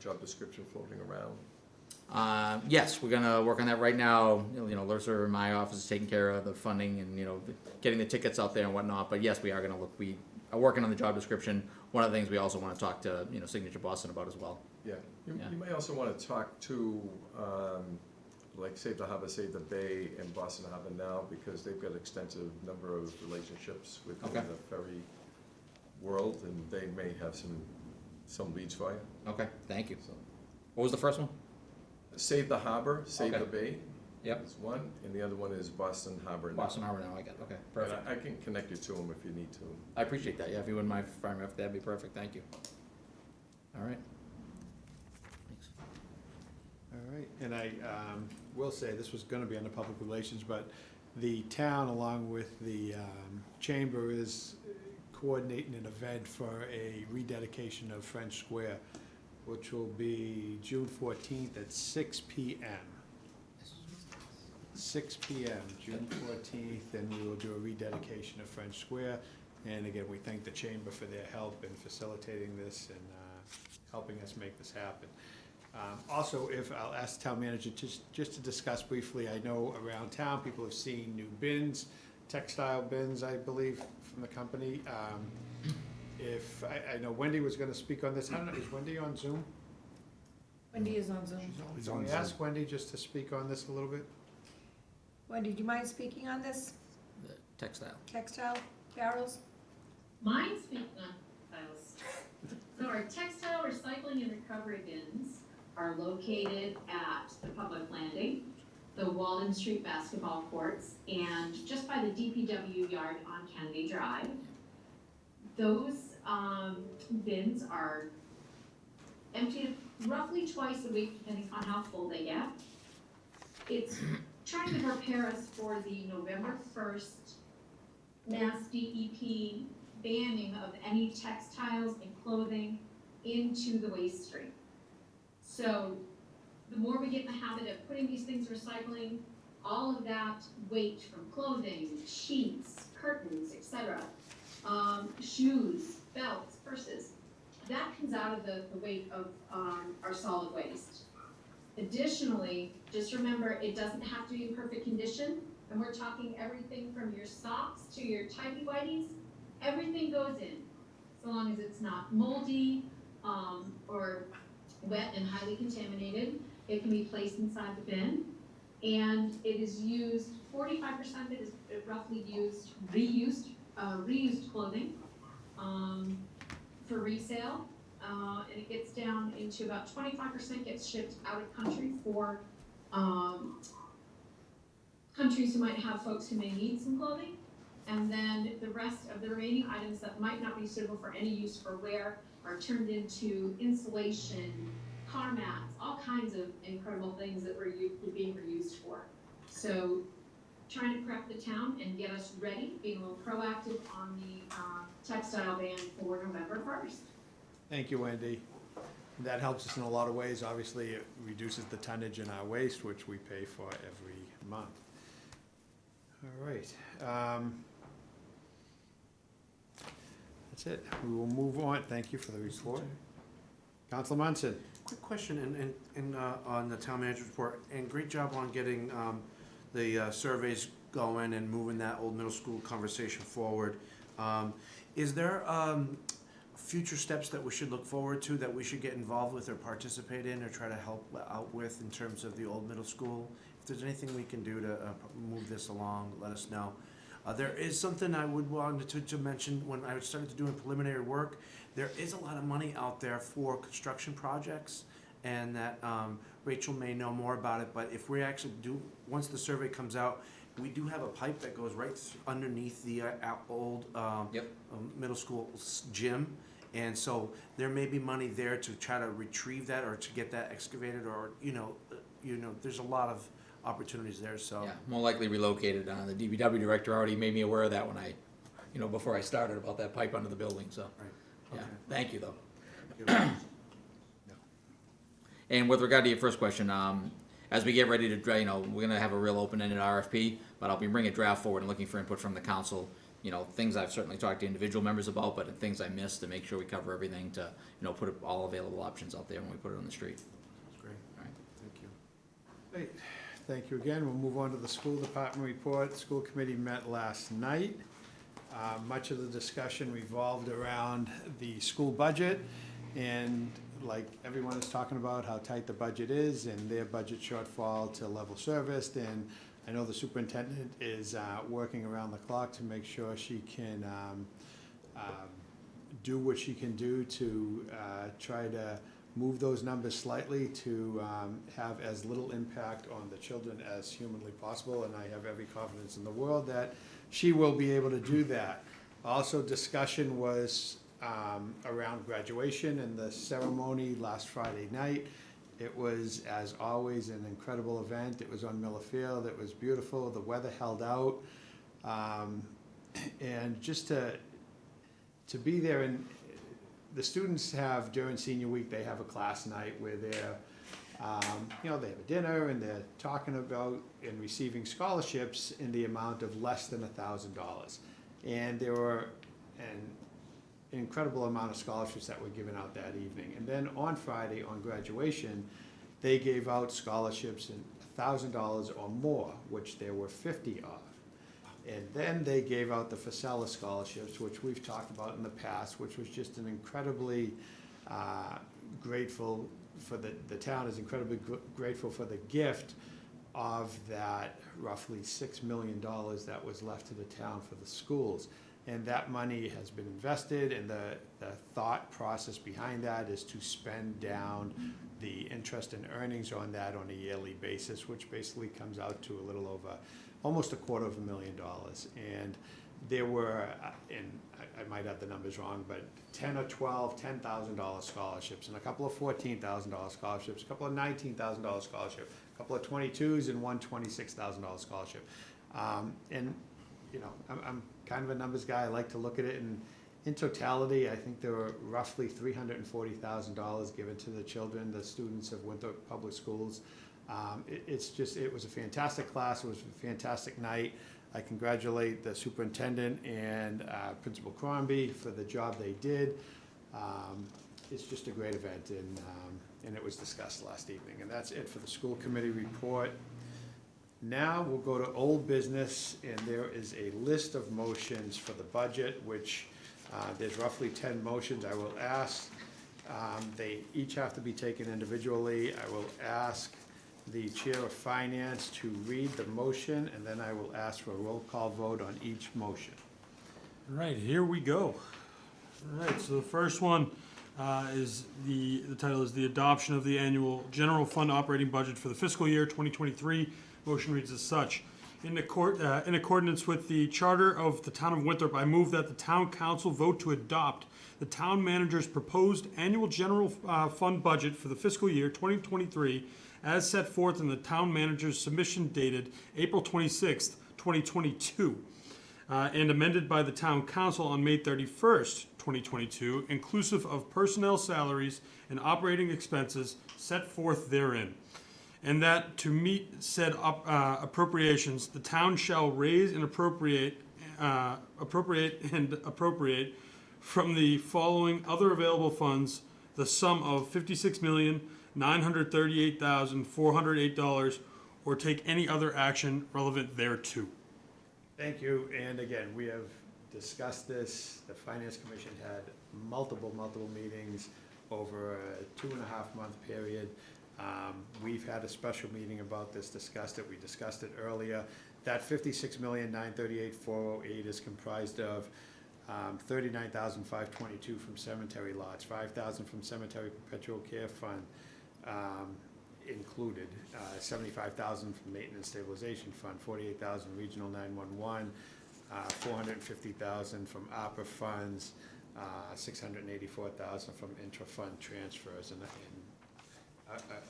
job description floating around. Yes, we're gonna work on that right now. You know, Larissa in my office is taking care of the funding and, you know, getting the tickets out there and whatnot, but yes, we are gonna look, we are working on the job description. One of the things we also wanna talk to, you know, Signature Boston about as well. Yeah, Yeah. you may also want to talk to, like Save the Harbor, Save the Bay, and Boston Harbor Now, because they've got extensive number of relationships with Okay. the ferry world, and they may have some leads for you. Okay, thank you. So, What was the first one? Save the Harbor, Save the Okay. Bay Yep. is one, and the other one is Boston Harbor Now. Boston Harbor now, I got it. Okay, And perfect. I can connect you to them if you need to. I appreciate that, yeah, if you wouldn't mind firing me up, that'd be perfect, thank you. All right. Thanks. All right, and I will say, this was gonna be under public relations, but the town, along with the chamber, is coordinating an event for a rededication of French Square, which will be June 14th at 6 PM. 6 PM, June 14th, and we will do a rededication of French Square. And again, we thank the chamber for their help in facilitating this and helping us make this happen. Also, if, I'll ask the town manager just to discuss briefly, I know around town, people have seen new bins, textile bins, I believe, from the company. If, I know Wendy was gonna speak on this, I don't know, is Wendy on Zoom? Wendy is on Zoom. Can we ask Wendy just to speak on this a little bit? Wendy, do you mind speaking on this? The Textile. Textile barrels? Mine speaking on textiles. So our textile recycling and recovery bins are located at the public landing, the Walden Street basketball courts, and just by the DPW yard on Kennedy Drive. Those bins are emptied roughly twice a week, depending on how full they get. It's trying to prepare us for the November 1st Mass DEP banning of any textiles and clothing into the waste stream. So the more we get in the habit of putting these things recycling, all of that weight from clothing, sheets, curtains, etc., shoes, belts, purses, that comes out of the weight of our solid waste. Additionally, just remember, it doesn't have to be in perfect condition, and we're talking everything from your socks to your tighty-whities, everything goes in, so long as it's not moldy, or wet and highly contaminated. It can be placed inside the bin, and it is used, 45% of it is roughly reused clothing, for resale. And it gets down into about 25% gets shipped out of country for countries who might have folks who may need some clothing. And then the rest of the remaining items that might not be suitable for any use for wear are turned into insulation, car mats, all kinds of incredible things that we're being reused for. So trying to prep the town and get us ready, being a little proactive on the textile ban for November 1st. Thank you, Wendy. That helps us in a lot of ways. Obviously, it reduces the tonnage in our waste, which we pay for every month. All right. That's it. We will move on. Thank you for the report. Council Munson. Quick question on the town manager's report, and great job on getting the surveys going and moving that old middle school conversation forward. Is there future steps that we should look forward to, that we should get involved with or participate in or try to help out with in terms of the old middle school? If there's anything we can do to move this along, let us know. There is something I would want to mention when I started to doing preliminary work. There is a lot of money out there for construction projects, and that Rachel may know more about it, but if we actually do, once the survey comes out, we do have a pipe that goes right underneath the old middle school gym, and so there may be money there to try to retrieve that or to get that excavated, or there's a lot of opportunities there. So Yeah, more likely relocated. The DPW director already made me aware of that when I, before I started, about that pipe under the building, so. Right. Yeah, Okay. thank you though. Thank you. And with regard to your first question, as we get ready to, we're gonna have a real open-ended RFP, but I'll be bringing a draft forward and looking for input from the council. Things I've certainly talked to individual members about, but things I missed, to make sure we cover everything, to, put all available options out there when we put it on the street. That's great. All right. Thank you. Great. Thank you again. We'll move on to the school department report. School committee met last night. Much of the discussion revolved around the school budget, and like everyone is talking about how tight the budget is and their budget shortfall to level serviced. And I know the superintendent is working around the clock to make sure she can do what she can do to try to move those numbers slightly to have as little impact on the children as humanly possible, and I have every confidence in the world that she will be able to do that. Also, discussion was around graduation and the ceremony last Friday night. It was, as always, an incredible event. It was on Miller Field. It was beautiful. The weather held out. And just to be there, and the students have, during senior week, they have a class night where they're, they have a dinner and they're talking about and receiving scholarships in the amount of less than $1,000. And there were an incredible amount of scholarships that were given out that evening. And then on Friday, on graduation, they gave out scholarships in $1,000 or more, which there were 50 of. And then they gave out the Fiscal scholarships, which we've talked about in the past, which was just an incredibly grateful for the town is incredibly grateful for the gift of that roughly $6 million that was left to the town for the schools. And that money has been invested, and the thought process behind that is to spend down the interest and earnings on that on a yearly basis, which basically comes out to a little over, almost $250,000. And there were, and I might have the numbers wrong, but 10 or 12 $10,000 scholarships, and a couple of $14,000 scholarships, a couple of $19,000 scholarship, a couple of 22s, and one $26,000 scholarship. And I'm kind of a numbers guy. I like to look at it, and in totality, I think there were roughly $340,000 given to the children, the students of Winthrop Public Schools. It was a fantastic class. It was a fantastic night. I congratulate the superintendent and Principal Crombie for the job they did. It's just a great event, and it was discussed last evening. And that's it for the school committee report. Now we'll go to old business, and there is a list of motions for the budget, which there's roughly 10 motions. I will ask, they each have to be taken individually. I will ask the Chair of Finance to read the motion, and then I will ask for a roll call vote on each motion. All right, here we go. All right, so the first one is the title is the adoption of the annual general fund operating budget for the fiscal year 2023. Motion reads as such. In accordance with the charter of the town of Winthrop, I move that the town council vote to adopt the town manager's proposed annual general fund budget for the fiscal year 2023 as set forth in the town manager's submission dated April 26th, 2022, and amended by the town council on May 31st, 2022, inclusive of personnel salaries and operating expenses set forth therein. And that to meet said appropriations, the town shall raise and appropriate from the following other available funds the sum of $56,938,408, or take any other action relevant thereto. Thank you, and again, we have discussed this. The Finance Commission had multiple meetings over a 2.5-month period. We've had a special meeting about this, discussed it, we discussed it earlier. That $56,938,408 is comprised of $39,522 from cemetery lots, $5,000 from cemetery perpetual care fund, included, $75,000 from maintenance stabilization fund, $48,000 regional 911, $450,000 from ARPA funds, $684,000 from intra-fund transfers, and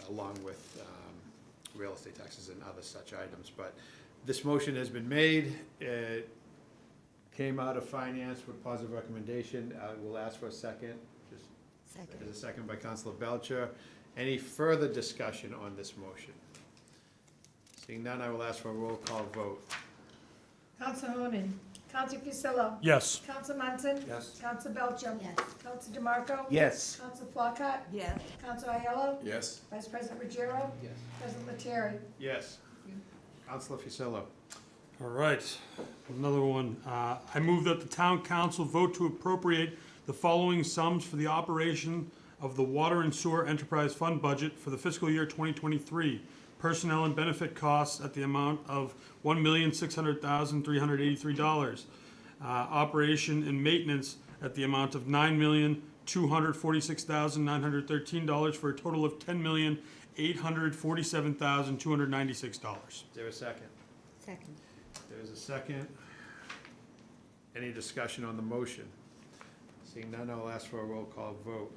along with real estate taxes and other such items. But this motion has been made. It came out of finance with positive recommendation. I will ask for a second. Just Second. there's a second by Councilor Belcher. Any further discussion on this motion? Seeing none, I will ask for a roll call vote. Council Honan. Council Fusillo. Yes. Council Munson. Yes. Council Belcher. Yes. Council DeMarco. Yes. Council Flockhart. Yes. Council Aiello. Yes. Vice President Ruggiero. Yes. President Lettieri. Yes. Councilor Fusillo. All right, another one. I move that the town council vote to appropriate the following sums for the operation of the Water and Sewer Enterprise Fund budget for the fiscal year 2023. Personnel and benefit costs at the amount of $1,600,383. Operation and maintenance at the amount of $9,246,913 for a total of $10,847,296. Is there a second? Second. There is a second. Any discussion on the motion? Seeing none, I'll ask for a roll call vote.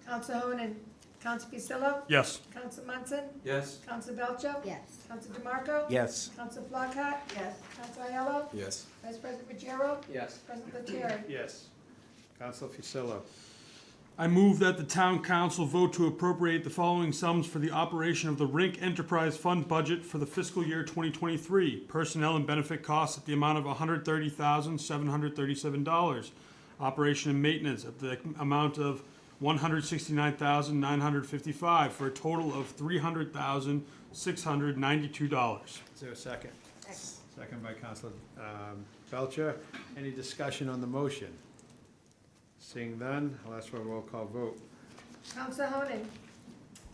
Council Honan. Council Fusillo. Yes. Council Munson. Yes. Council Belcher. Yes. Council DeMarco. Yes. Council Flockhart. Yes. Council Aiello. Yes. Vice President Ruggiero. Yes. President Lettieri. Yes. Councilor Fusillo. I move that the town council vote to appropriate the following sums for the operation of the Rink Enterprise Fund budget for the fiscal year 2023. Personnel and benefit costs at the amount of $130,737. Operation and maintenance at the amount of $169,955 for a total of $300,692. Is there a second? Second. Second by Councilor Belcher. Any discussion on the motion? Seeing none, I'll ask for a roll call vote. Council Honan.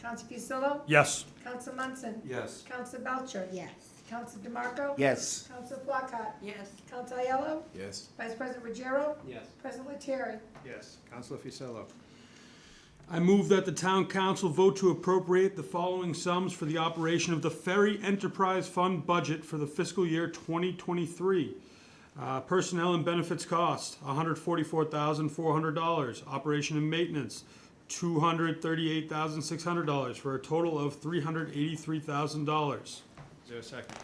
Council Fusillo. Yes. Council Munson. Yes. Council Belcher. Yes. Council DeMarco. Yes. Council Flockhart. Yes. Council Aiello. Yes. Vice President Ruggiero. Yes. President Lettieri. Yes. Councilor Fusillo. I move that the town council vote to appropriate the following sums for the operation of the Ferry Enterprise Fund budget for the fiscal year 2023. Personnel and benefits cost, $144,400. Operation and maintenance, $238,600 for a total of $383,000. Is there a second?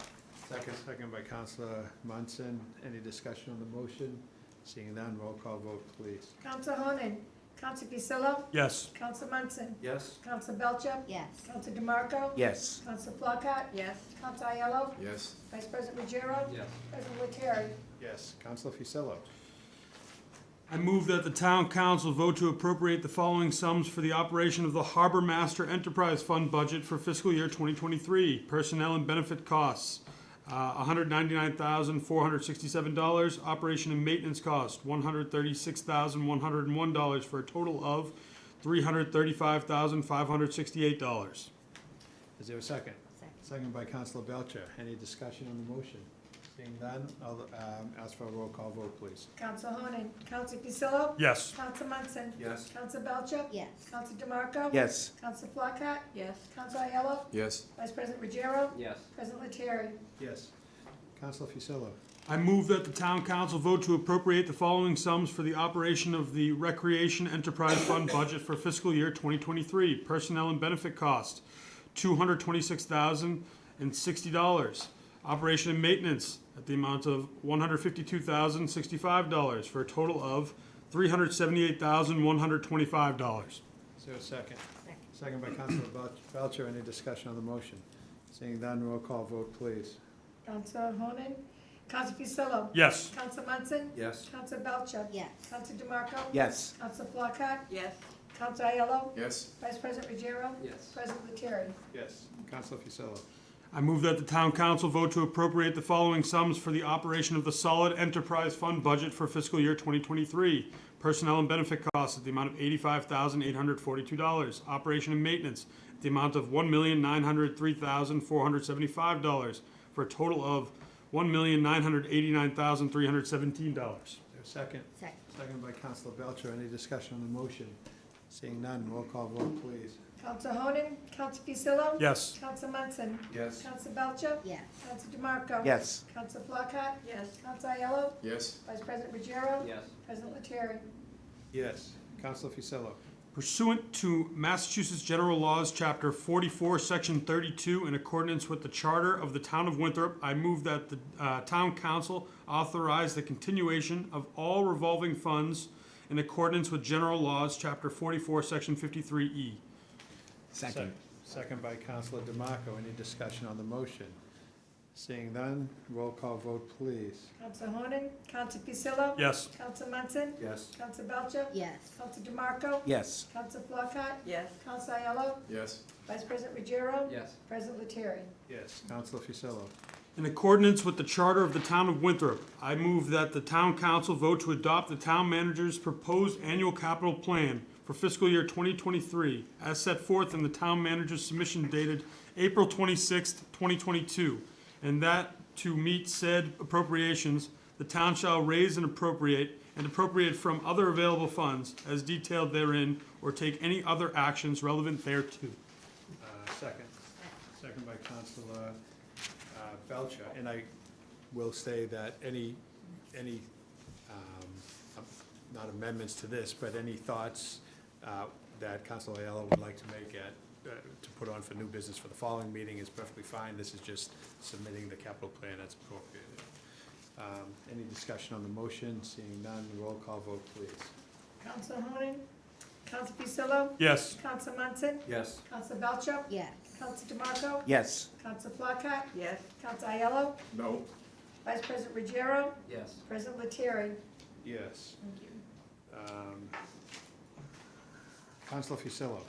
Second. Second by Councilor Munson. Any discussion on the motion? Seeing none, roll call vote, please. Council Honan. Council Fusillo. Yes. Council Munson. Yes. Council Belcher. Yes. Council DeMarco. Yes. Council Flockhart. Yes. Council Aiello. Yes. Vice President Ruggiero. Yes. President Lettieri. Yes. Councilor Fusillo. I move that the town council vote to appropriate the following sums for the operation of the Harbor Master Enterprise Fund budget for fiscal year 2023. Personnel and benefit costs, $199,467. Operation and maintenance cost, $136,101 for a total of $335,568. Is there a second? Second. Second by Councilor Belcher. Any discussion on the motion? Seeing none, I'll ask for a roll call vote, please. Council Honan. Council Fusillo. Yes. Council Munson. Yes. Council Belcher. Yes. Council DeMarco. Yes. Council Flockhart. Yes. Council Aiello. Yes. Vice President Ruggiero. Yes. President Lettieri. Yes. Councilor Fusillo. I move that the town council vote to appropriate the following sums for the operation of the Recreation Enterprise Fund budget for fiscal year 2023. Personnel and benefit cost, $226,060. Operation and maintenance at the amount of $152,065 for a total of $378,125. Is there a second? Second. Second by Councilor Belcher. Any discussion on the motion? Seeing none, roll call vote, please. Council Honan. Council Fusillo. Yes. Council Munson. Yes. Council Belcher. Yes. Council DeMarco. Yes. Council Flockhart. Yes. Council Aiello. Yes. Vice President Ruggiero. Yes. President Lettieri. Yes. Councilor Fusillo. I move that the town council vote to appropriate the following sums for the operation of the solid enterprise fund budget for fiscal year 2023. Personnel and benefit costs at the amount of $85,842. Operation and maintenance at the amount of $1,903,475 for a total of $1,989,317. Is there a second? Second. Second by Councilor Belcher. Any discussion on the motion? Seeing none, roll call vote, please. Council Honan, Council Fusillo. Yes. Council Munson. Yes. Council Belcher. Yes. Council DeMarco. Yes. Council Flockhart. Yes. Council Aiello. Yes. Vice President Ruggiero. Yes. President Lettieri. Yes. Councilor Fusillo. Pursuant to Massachusetts General Laws, Chapter 44, Section 32, in accordance with the Charter of the Town of Winthrop, I move that the Town Council authorize the continuation of all revolving funds in accordance with General Laws, Chapter 44, Section 53E. Second. Second by Councilor DeMarco. Any discussion on the motion? Seeing none, roll call vote, please. Council Honan, Council Fusillo. Yes. Council Munson. Yes. Council Belcher. Yes. Council DeMarco. Yes. Council Flockhart. Yes. Council Aiello. Yes. Vice President Ruggiero. Yes. President Lettieri. Yes. Councilor Fusillo. In accordance with the Charter of the Town of Winthrop, I move that the Town Council vote to adopt the Town Manager's proposed annual capital plan for fiscal year 2023, as set forth in the Town Manager's submission dated April 26th, 2022, and that to meet said appropriations, the town shall raise and appropriate from other available funds as detailed therein, or take any other actions relevant thereto. Second. Second by Councilor Belcher. And I will say that any not amendments to this, but any thoughts that Councilor Aiello would like to make to put on for new business for the following meeting is perfectly fine. This is just submitting the capital plan as appropriated. Any discussion on the motion? Seeing none, roll call vote, please. Council Honan, Council Fusillo. Yes. Council Munson. Yes. Council Belcher. Yes. Council DeMarco. Yes. Council Flockhart. Yes. Council Aiello. No. Vice President Ruggiero. Yes. President Lettieri. Yes. Thank you. Councilor Fusillo.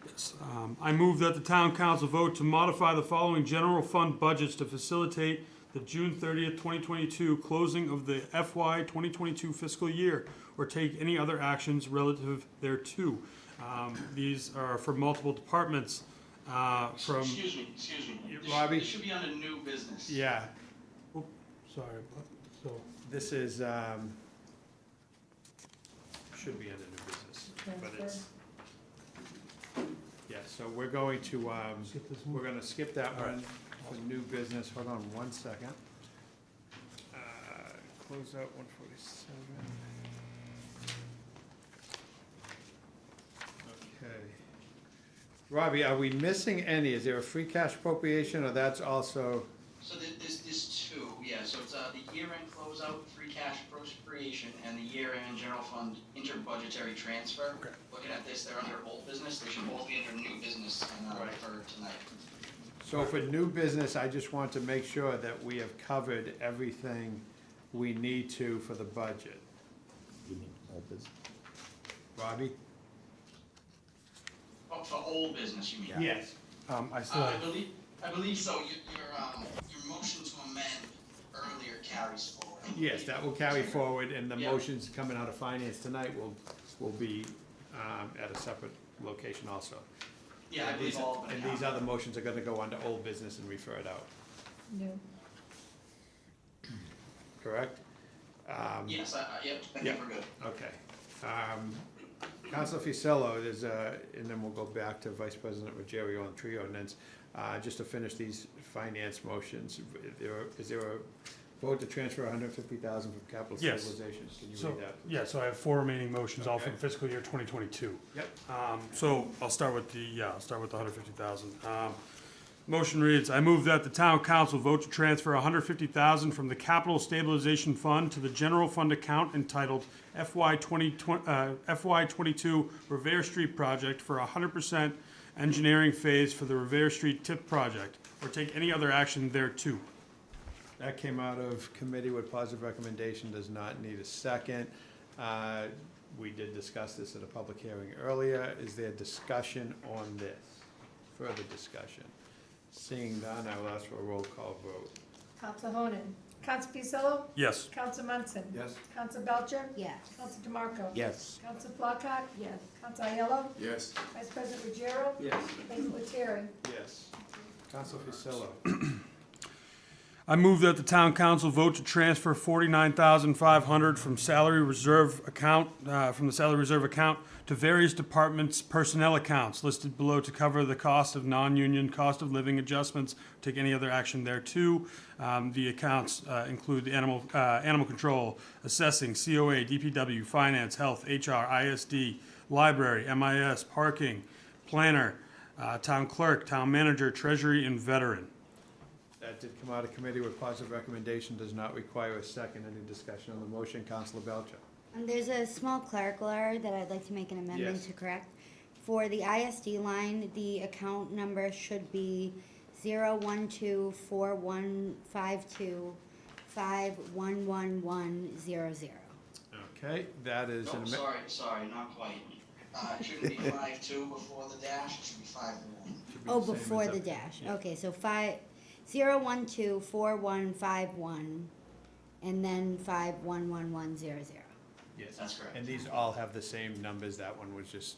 Yes. I move that the Town Council vote to modify the following general fund budgets to facilitate the June 30th, 2022 closing of the FY 2022 fiscal year, or take any other actions relative thereto. These are for multiple departments, from... Excuse me. Robbie? This should be under new business. Yeah, Sorry, so... this is, should be under new business, but it's, yeah, so we're going to, Skip this one? we're gonna skip that one for new business. Hold on one second. Close out 147. Okay. Robbie, are we missing any? Is there a free cash appropriation, or that's also? So there's two, yeah, so it's the year-end closeout, free cash appropriation, and the year-end general fund interbudgetary transfer. Okay. Looking at this, they're under old business, they should both be under new business for tonight. So for new business, I just want to make sure that we have covered everything we need to for the budget. You mean old business? Robbie? Oh, for old business, you mean? Yes. I still I have... believe so, your motion to amend earlier carries forward. Yes, that will carry forward, and the Yeah. motions coming out of finance tonight will be at a separate location also. Yeah, I And believe these- all of them. And these other motions are gonna go under old business and refer it out, No. correct? Yes, I think Yeah. we're good. Okay. Councilor Fusillo, there's and then we'll go back to Vice President Ruggiero on tree ordinance. Just to finish these finance motions, is there a vote to transfer $150,000 from capital Yes. stabilization? Can you So, read that? yeah, so I have 4 remaining motions, all Okay. from fiscal year 2022. Yep. So I'll start with the 150,000. Motion reads, I move that the town council vote to transfer $150,000 from the capital stabilization fund to the general fund account entitled FY 22 Revere Street Project for 100% engineering phase for the Revere Street tip project, or take any other action thereto. That came out of committee with positive recommendation, does not need a second. We did discuss this at a public hearing earlier. Is there discussion on this? Further discussion? Seeing none, I will ask for a roll call vote. Counsel Honan. Counsel Fusillo. Yes. Counsel Munson. Yes. Counsel Belcher. Yes. Counsel DeMarco. Yes. Counsel Flacott. Yes. Counsel Aiello. Yes. Vice President Ruggiero. Yes. President Lettieri. Yes. Counsel Fusillo. I move that the town council vote to transfer $49,500 from salary reserve account, from the salary reserve account to various departments' personnel accounts listed below to cover the cost of non-union cost of living adjustments, take any other action thereto. The accounts include the animal control, assessing, COA, DPW, finance, health, HR, ISD, library, MIS, parking, planner, town clerk, town manager, treasury, and veteran. That did come out of committee with positive recommendation, does not require a second. Any discussion on the motion? Councilor Belcher. There's a small clerical error that I'd like to make an amendment Yes. to correct. For the ISD line, the account number should be 0124152511100. Okay, that is an Nope, sorry, not quite. It shouldn't be 5-2 before the dash, it should be 5-1. Oh, before the dash. Okay, so 0124151 and then 511100. Yes. That's correct. And these all have the same numbers. That one was just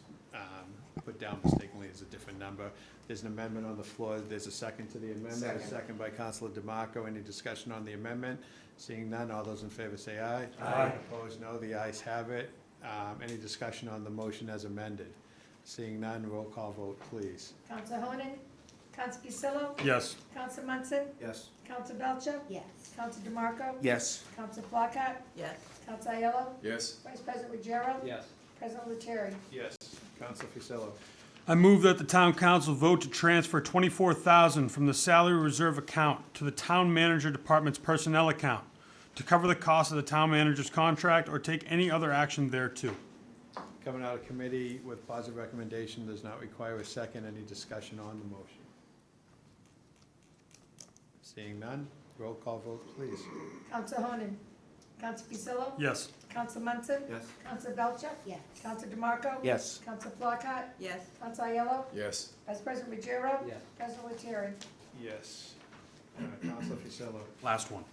put down mistakenly as a different number. There's an amendment on the floor. There's a second to the amendment. A second by Councilor DeMarco. Any discussion on the amendment? Seeing none, all those in favor say aye. Aye. Opposed, no. The ayes have it. Any discussion on the motion as amended? Seeing none, roll call vote, please. Counsel Honan. Counsel Fusillo. Yes. Counsel Munson. Yes. Counsel Belcher. Yes. Counsel DeMarco. Yes. Counsel Flacott. Yes. Counsel Aiello. Yes. Vice President Ruggiero. Yes. President Lettieri. Yes. Councilor Fusillo. I move that the town council vote to transfer $24,000 from the salary reserve account to the town manager department's personnel account to cover the cost of the town manager's contract or take any other action thereto. Coming out of committee with positive recommendation does not require a second. Any discussion on the motion? Seeing none, roll call vote, please. Counsel Honan. Counsel Fusillo. Yes. Counsel Munson. Yes. Counsel Belcher. Yes. Counsel DeMarco. Yes. Counsel Flacott. Yes. Counsel Aiello. Yes. Vice President Ruggiero. Yes. President Lettieri. Yes. Councilor Fusillo. Last one.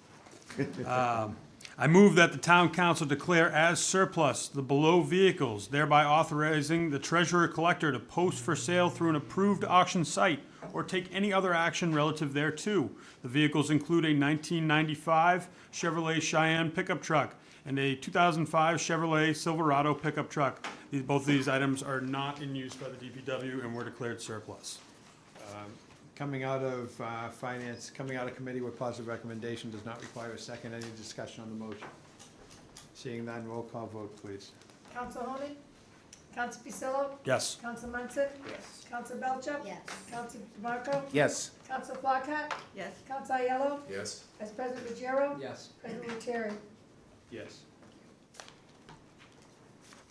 I move that the town council declare as surplus the below vehicles, thereby authorizing the treasurer collector to post for sale through an approved auction site or take any other action relative thereto. The vehicles include a 1995 Chevrolet Cheyenne pickup truck and a 2005 Chevrolet Silverado pickup truck. Both of these items are not in use by the DPW and were declared surplus. Coming out of finance, coming out of committee with positive recommendation does not require a second. Any discussion on the motion? Seeing none, roll call vote, please. Counsel Honan. Counsel Fusillo. Yes. Counsel Munson. Yes. Counsel Belcher. Yes. Counsel DeMarco. Yes. Counsel Flacott. Yes. Counsel Aiello. Yes. Vice President Ruggiero. Yes. President Lettieri. Yes.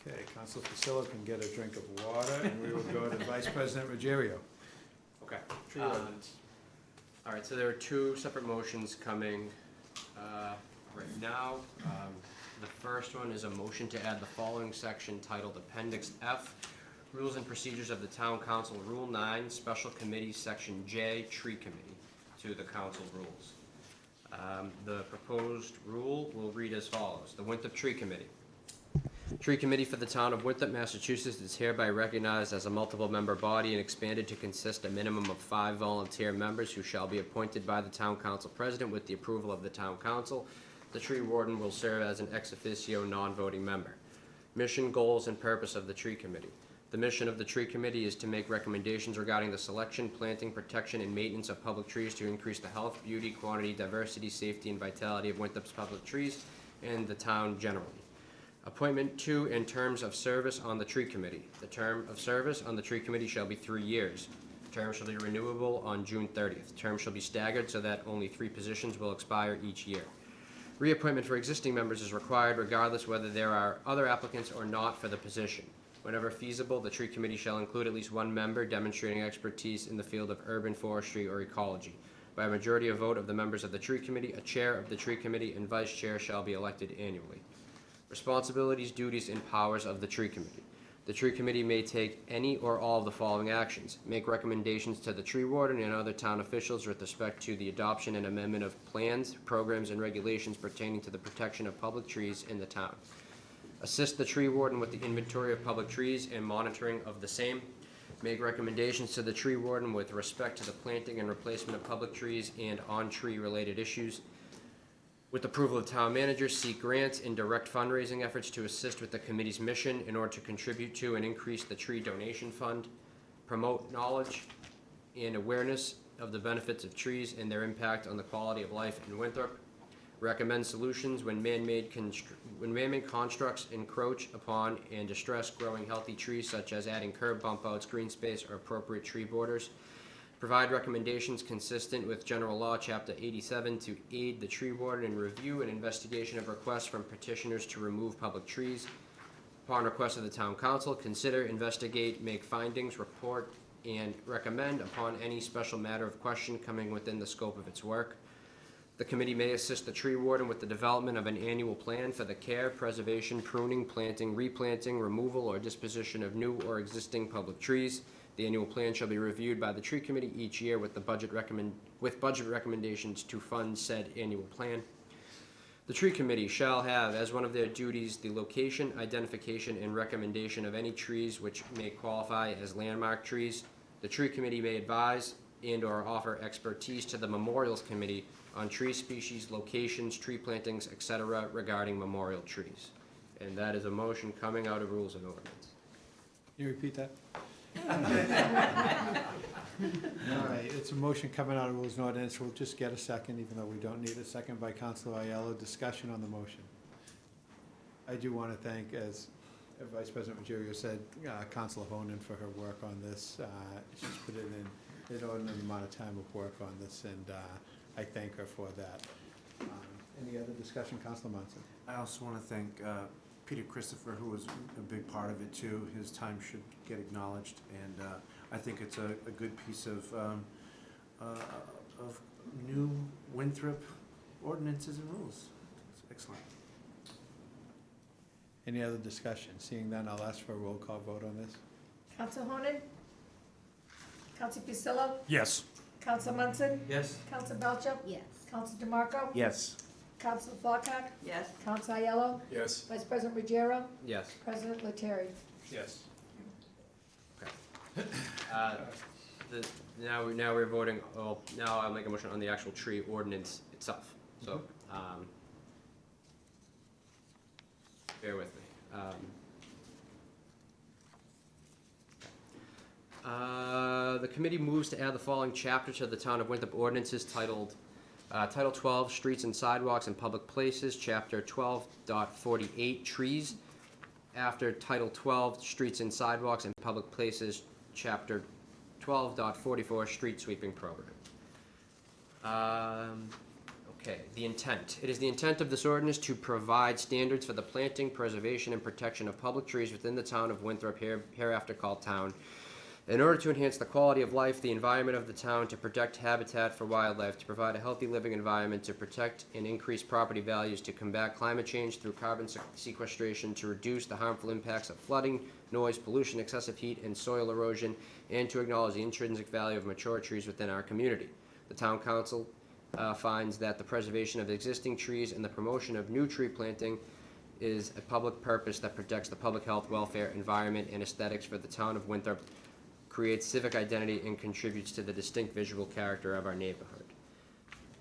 Okay, Councilor Fusillo can get a drink of water, and we will go to Vice President Ruggiero. Okay. Tree ordinance. All right, so there are two separate motions coming right now. The first one is a motion to add the following section titled Appendix F, Rules and Procedures of the Town Council, Rule 9, Special Committee, Section J, Tree Committee, to the council rules. The proposed rule will read as follows. The Winthrop Tree Committee. Tree Committee for the Town of Winthrop, Massachusetts is hereby recognized as a multiple-member body and expanded to consist a minimum of 5 volunteer members who shall be appointed by the Town Council President with the approval of the Town Council. The tree warden will serve as an ex officio non-voting member. Mission, goals, and purpose of the Tree Committee. The mission of the Tree Committee is to make recommendations regarding the selection, planting, protection, and maintenance of public trees to increase the health, beauty, quantity, diversity, safety, and vitality of Winthrop's public trees and the town generally. Appointment to and terms of service on the Tree Committee. The term of service on the Tree Committee shall be 3 years. Term shall be renewable on June 30th. Term shall be staggered so that only 3 positions will expire each year. Reappointment for existing members is required regardless whether there are other applicants or not for the position. Whenever feasible, the Tree Committee shall include at least 1 member demonstrating expertise in the field of urban forestry or ecology. By a majority of vote of the members of the Tree Committee, a chair of the Tree Committee and vice chair shall be elected annually. Responsibilities, duties, and powers of the Tree Committee. The tree committee may take any or all of the following actions: make recommendations to the tree warden and other town officials with respect to the adoption and amendment of plans, programs, and regulations pertaining to the protection of public trees in the town. Assist the tree warden with the inventory of public trees and monitoring of the same. Make recommendations to the tree warden with respect to the planting and replacement of public trees and on-tree related issues. With approval of the town manager, seek grants and direct fundraising efforts to assist with the committee's mission in order to contribute to and increase the tree donation fund. Promote knowledge and awareness of the benefits of trees and their impact on the quality of life in Winthrop. Recommend solutions when man-made constructs encroach upon and distress growing healthy trees, such as adding curb bump outs, green space, or appropriate tree borders. Provide recommendations consistent with General Law, Chapter 87, to aid the tree warden in review and investigation of requests from petitioners to remove public trees. Upon request of the town council, consider, investigate, make findings, report, and recommend upon any special matter of question coming within the scope of its work. The committee may assist the tree warden with the development of an annual plan for the care, preservation, pruning, planting, replanting, removal, or disposition of new or existing public trees. The annual plan shall be reviewed by the tree committee each year with budget recommendations to fund said annual plan. The tree committee shall have as one of their duties the location, identification, and recommendation of any trees which may qualify as landmark trees. The tree committee may advise and/or offer expertise to the memorials committee on tree species, locations, tree plantings, etc. regarding memorial trees. And that is a motion coming out of Rules and Ordinance. Can you repeat that? All right, it's a motion coming out of Rules and Ordinance. We'll just get a second, even though we don't need a second, by Councilor Aiello. Discussion on the motion. I do want to thank, as Vice President Ruggiero said, Councilor Honan for her work on this. She's put in an inordinate amount of time of work on this, and I thank her for that. Any other discussion, Councilor Munson? I also want to thank Peter Christopher, who was a big part of it too. His time should get acknowledged, and I think it's a good piece of new Winthrop ordinances and rules. It's excellent. Any other discussion? Seeing none, I'll ask for a roll call vote on this. Council Honan? Council Fusillo? Yes. Council Munson? Yes. Council Belcher? Yes. Council DeMarco? Yes. Council Flockhart? Yes. Council Aiello? Yes. Vice President Ruggiero? Yes. President Lettieri? Yes. Now we're voting, now I'll make a motion on the actual tree ordinance itself. So, bear with me. The committee moves to add the following chapter to the Town of Winthrop ordinances titled, Title 12, Streets and Sidewalks and Public Places, Chapter 12.48, Trees. After Title 12, Streets and Sidewalks and Public Places, Chapter 12.44, Street Sweeping Program. Okay, the intent. It is the intent of this ordinance to provide standards for the planting, preservation, and protection of public trees within the town of Winthrop, hereafter called town, in order to enhance the quality of life, the environment of the town, to protect habitat for wildlife, to provide a healthy living environment, to protect and increase property values, to combat climate change through carbon sequestration, to reduce the harmful impacts of flooding, noise, pollution, excessive heat, and soil erosion, and to acknowledge the intrinsic value of mature trees within our community. The town council finds that the preservation of existing trees and the promotion of new tree planting is a public purpose that protects the public health, welfare, environment, and aesthetics for the town of Winthrop, creates civic identity, and contributes to the distinct visual character of our neighborhood.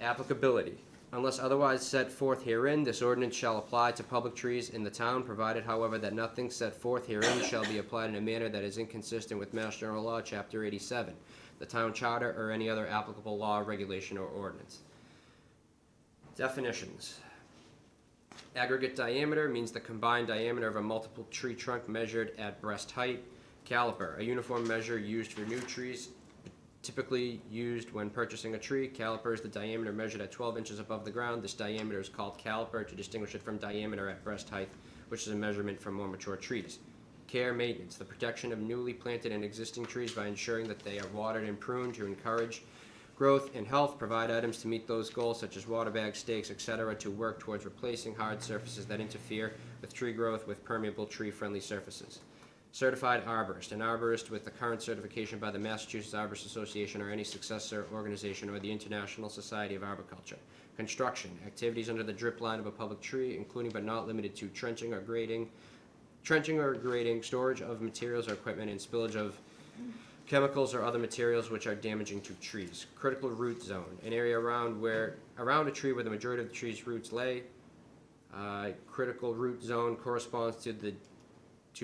Applicability. Unless otherwise set forth herein, this ordinance shall apply to public trees in the town, provided, however, that nothing set forth herein shall be applied in a manner that is inconsistent with Mass General Law, Chapter 87, the town charter, or any other applicable law, regulation, or ordinance. Definitions. Aggregate diameter means the combined diameter of a multiple tree trunk measured at breast height. Caliper, a uniform measure used for new trees, typically used when purchasing a tree. Caliper is the diameter measured at 12 inches above the ground. This diameter is called caliper to distinguish it from diameter at breast height, which is a measurement for more mature trees. Care maintenance, the protection of newly planted and existing trees by ensuring that they are watered and pruned to encourage growth and health. Provide items to meet those goals, such as water bags, stakes, etc., to work towards replacing hard surfaces that interfere with tree growth with permeable tree-friendly surfaces. Certified arborist, an arborist with the current certification by the Massachusetts Arborist Association or any successor organization or the International Society of Arboriculture. Construction, activities under the drip line of a public tree, including but not limited to trenching or grading, storage of materials or equipment, and spillage of chemicals or other materials which are damaging to trees. Critical root zone, an area around a tree where the majority of the tree's roots lay. Critical root zone corresponds to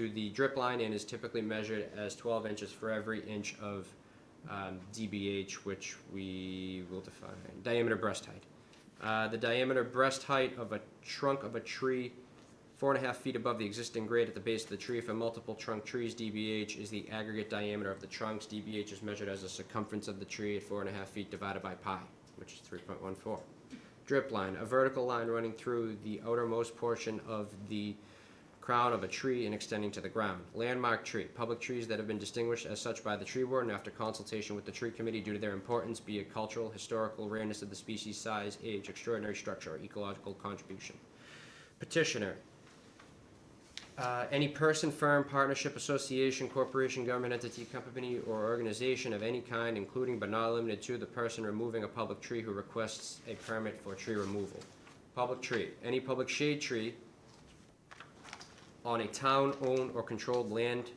the drip line and is typically measured as 12 inches for every inch of DBH, which we will define. Diameter breast height. The diameter breast height of a trunk of a tree 4.5 feet above the existing grade at the base of the tree. For multiple trunk trees, DBH is the aggregate diameter of the trunks. DBH is measured as the circumference of the tree at 4.5 feet divided by pi, which is 3.14. Drip line, a vertical line running through the outermost portion of the crown of a tree and extending to the ground. Landmark tree, public trees that have been distinguished as such by the tree warden after consultation with the tree committee due to their importance, be it cultural, historical, rareness of the species, size, age, extraordinary structure, or ecological contribution. Petitioner, any person, firm, partnership, association, corporation, government entity, company, or organization of any kind, including but not limited to the person removing a public tree who requests a permit for tree removal. Public tree, any public shade tree on a town-owned or controlled land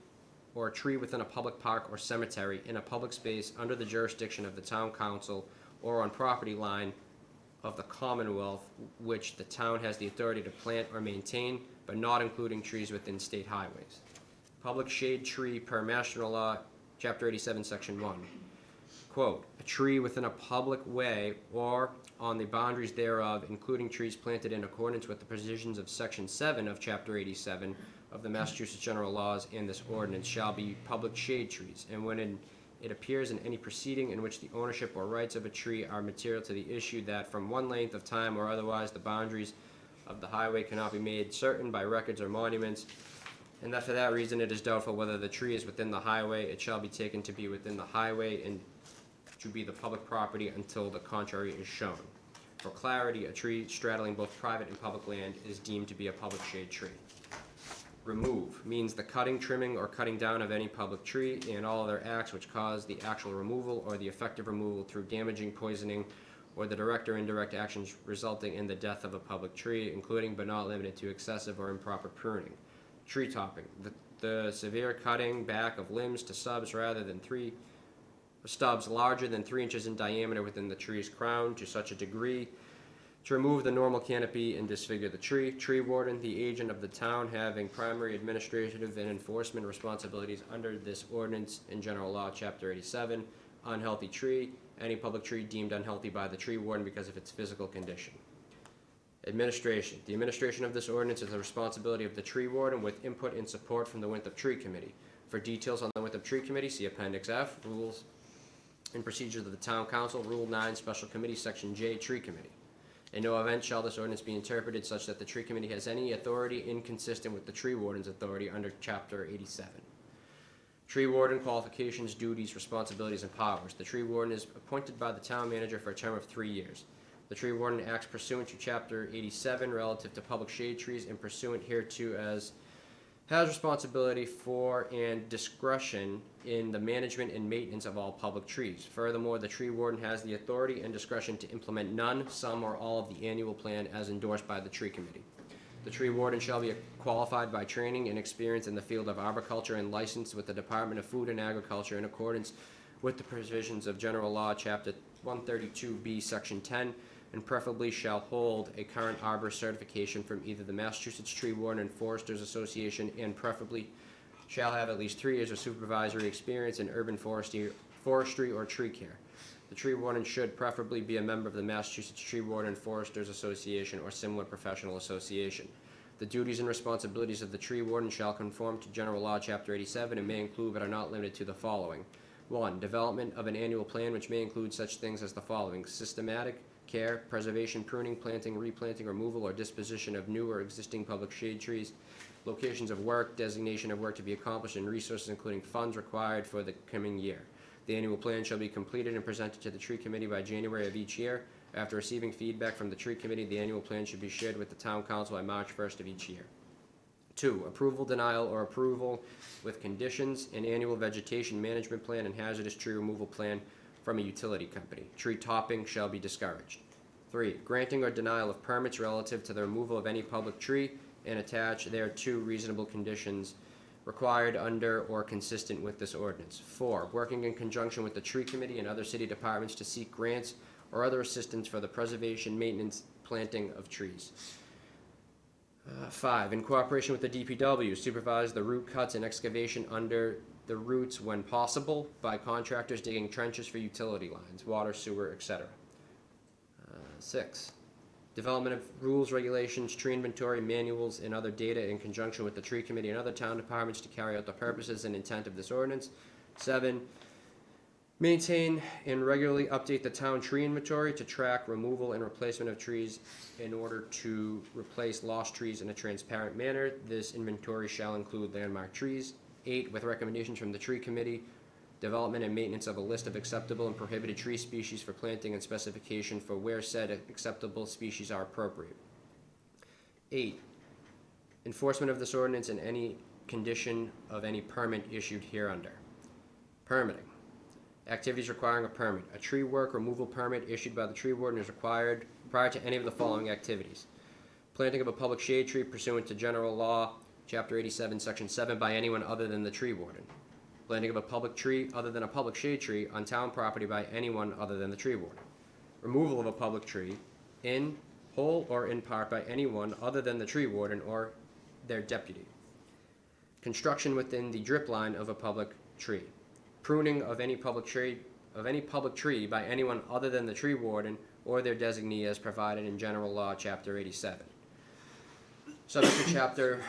or a tree within a public park or cemetery in a public space under the jurisdiction of the town council or on property line of the Commonwealth which the town has the authority to plant or maintain, but not including trees within state highways. Public shade tree per Mass General Law, Chapter 87, Section 1. Quote, a tree within a public way or on the boundaries thereof, including trees planted in accordance with the provisions of Section 7 of Chapter 87 of the Massachusetts General Laws and this ordinance, shall be public shade trees, and when it appears in any proceeding in which the ownership or rights of a tree are material to the issue that from one length of time or otherwise the boundaries of the highway cannot be made certain by records or monuments, and that for that reason it is doubtful whether the tree is within the highway, it shall be taken to be within the highway and to be the public property until the contrary is shown. For clarity, a tree straddling both private and public land is deemed to be a public shade tree. Remove means the cutting, trimming, or cutting down of any public tree and all other acts which cause the actual removal or the effective removal through damaging, poisoning, or the direct or indirect actions resulting in the death of a public tree, including but not limited to excessive or improper pruning. Tree topping, the severe cutting back of limbs to stubs larger than 3 inches in diameter within the tree's crown to such a degree to remove the normal canopy and disfigure the tree. Tree warden, the agent of the town having primary administrative and enforcement responsibilities under this ordinance in General Law, Chapter 87. Unhealthy tree, any public tree deemed unhealthy by the tree warden because of its physical condition. Administration, the administration of this ordinance is the responsibility of the tree warden with input and support from the Winthrop Tree Committee. For details on the Winthrop Tree Committee, see Appendix F, Rules and Procedures of the Town Council, Rule 9, Special Committee, Section J, Tree Committee. In no event shall this ordinance be interpreted such that the Tree Committee has any authority inconsistent with the Tree Warden's authority under Chapter 87. Tree Warden qualifications, duties, responsibilities, and powers. The Tree Warden is appointed by the Town Manager for a term of 3 years. The Tree Warden acts pursuant to Chapter 87 relative to public shade trees and pursuant hereto as has responsibility for and discretion in the management and maintenance of all public trees. Furthermore, the tree warden has the authority and discretion to implement none, some, or all of the annual plan as endorsed by the tree committee. The tree warden shall be qualified by training and experience in the field of arboriculture and licensed with the Department of Food and Agriculture in accordance with the provisions of General Law, Chapter 132B, Section 10, and preferably shall hold a current arbor certification from either the Massachusetts Tree Warden and Foresters Association, and preferably shall have at least 3 years of supervisory experience in urban forestry or tree care. The tree warden should preferably be a member of the Massachusetts Tree Warden and Foresters Association or similar professional association. The duties and responsibilities of the tree warden shall conform to General Law, Chapter 87, and may include but are not limited to the following. 1. Development of an annual plan which may include such things as the following: systematic care, preservation, pruning, planting, replanting, removal, or disposition of new or existing public shade trees, locations of work, designation of work to be accomplished, and resources including funds required for the coming year. The annual plan shall be completed and presented to the tree committee by January of each year. After receiving feedback from the tree committee, the annual plan should be shared with the town council by March 1st of each year. 2, approval, denial, or approval with conditions, an annual vegetation management plan and hazardous tree removal plan from a utility company. Tree topping shall be discouraged. 3, granting or denial of permits relative to the removal of any public tree and attach thereto reasonable conditions required under or consistent with this ordinance. 4, working in conjunction with the tree committee and other city departments to seek grants or other assistance for the preservation, maintenance, planting of trees. 5, in cooperation with the DPW, supervise the root cuts and excavation under the roots when possible by contractors digging trenches for utility lines, water, sewer, etc. 6, development of rules, regulations, tree inventory, manuals, and other data in conjunction with the tree committee and other town departments to carry out the purposes and intent of this ordinance. 7, maintain and regularly update the town tree inventory to track removal and replacement of trees in order to replace lost trees in a transparent manner. This inventory shall include landmark trees. 8, with recommendations from the tree committee, development and maintenance of a list of acceptable and prohibited tree species for planting and specification for where said acceptable species are appropriate. 8, enforcement of this ordinance and any condition of any permit issued hereunder. Permitting. Activities requiring a permit. A tree work removal permit issued by the tree warden is required prior to any of the following activities. Planting of a public shade tree pursuant to general law, Chapter 87, Section 7, by anyone other than the tree warden. Planting of a public tree other than a public shade tree on town property by anyone other than the tree warden. Removal of a public tree in whole or in part by anyone other than the tree warden or their deputy. Construction within the drip line of a public tree. Pruning of any public tree by anyone other than the tree warden or their designee as provided in General Law, Chapter 87. Subject to Chapter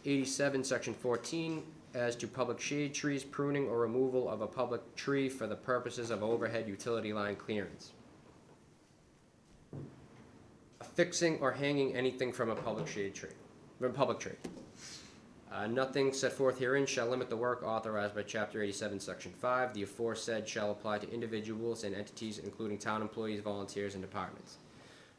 87, Section 14, as to public shade trees, pruning or removal of a public tree for the purposes of overhead utility line clearance. Affixing or hanging anything from a public shade tree, from a public tree. Nothing set forth herein shall limit the work authorized by Chapter 87, Section 5. The aforesaid shall apply to individuals and entities, including town employees, volunteers, and departments.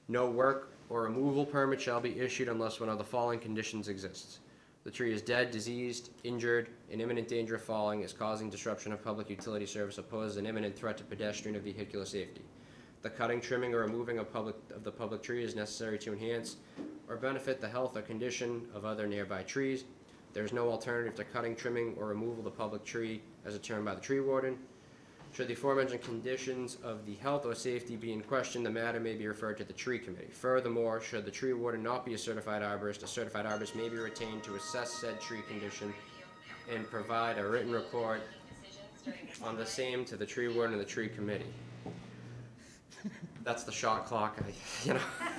No work or removal permit shall be issued unless one of the following conditions exists. The tree is dead, diseased, injured, in imminent danger of falling, is causing disruption of public utility service, or poses an imminent threat to pedestrian or vehicular safety. The cutting, trimming, or removing of the public tree is necessary to enhance or benefit the health or condition of other nearby trees. There is no alternative to cutting, trimming, or removal of the public tree as determined by the tree warden. Should the aforementioned conditions of the health or safety be in question, the matter may be referred to the tree committee. Furthermore, should the tree warden not be a certified arborist may be retained to assess said tree condition and provide a written report on the same to the tree warden and the tree committee. That's the shot clock. We're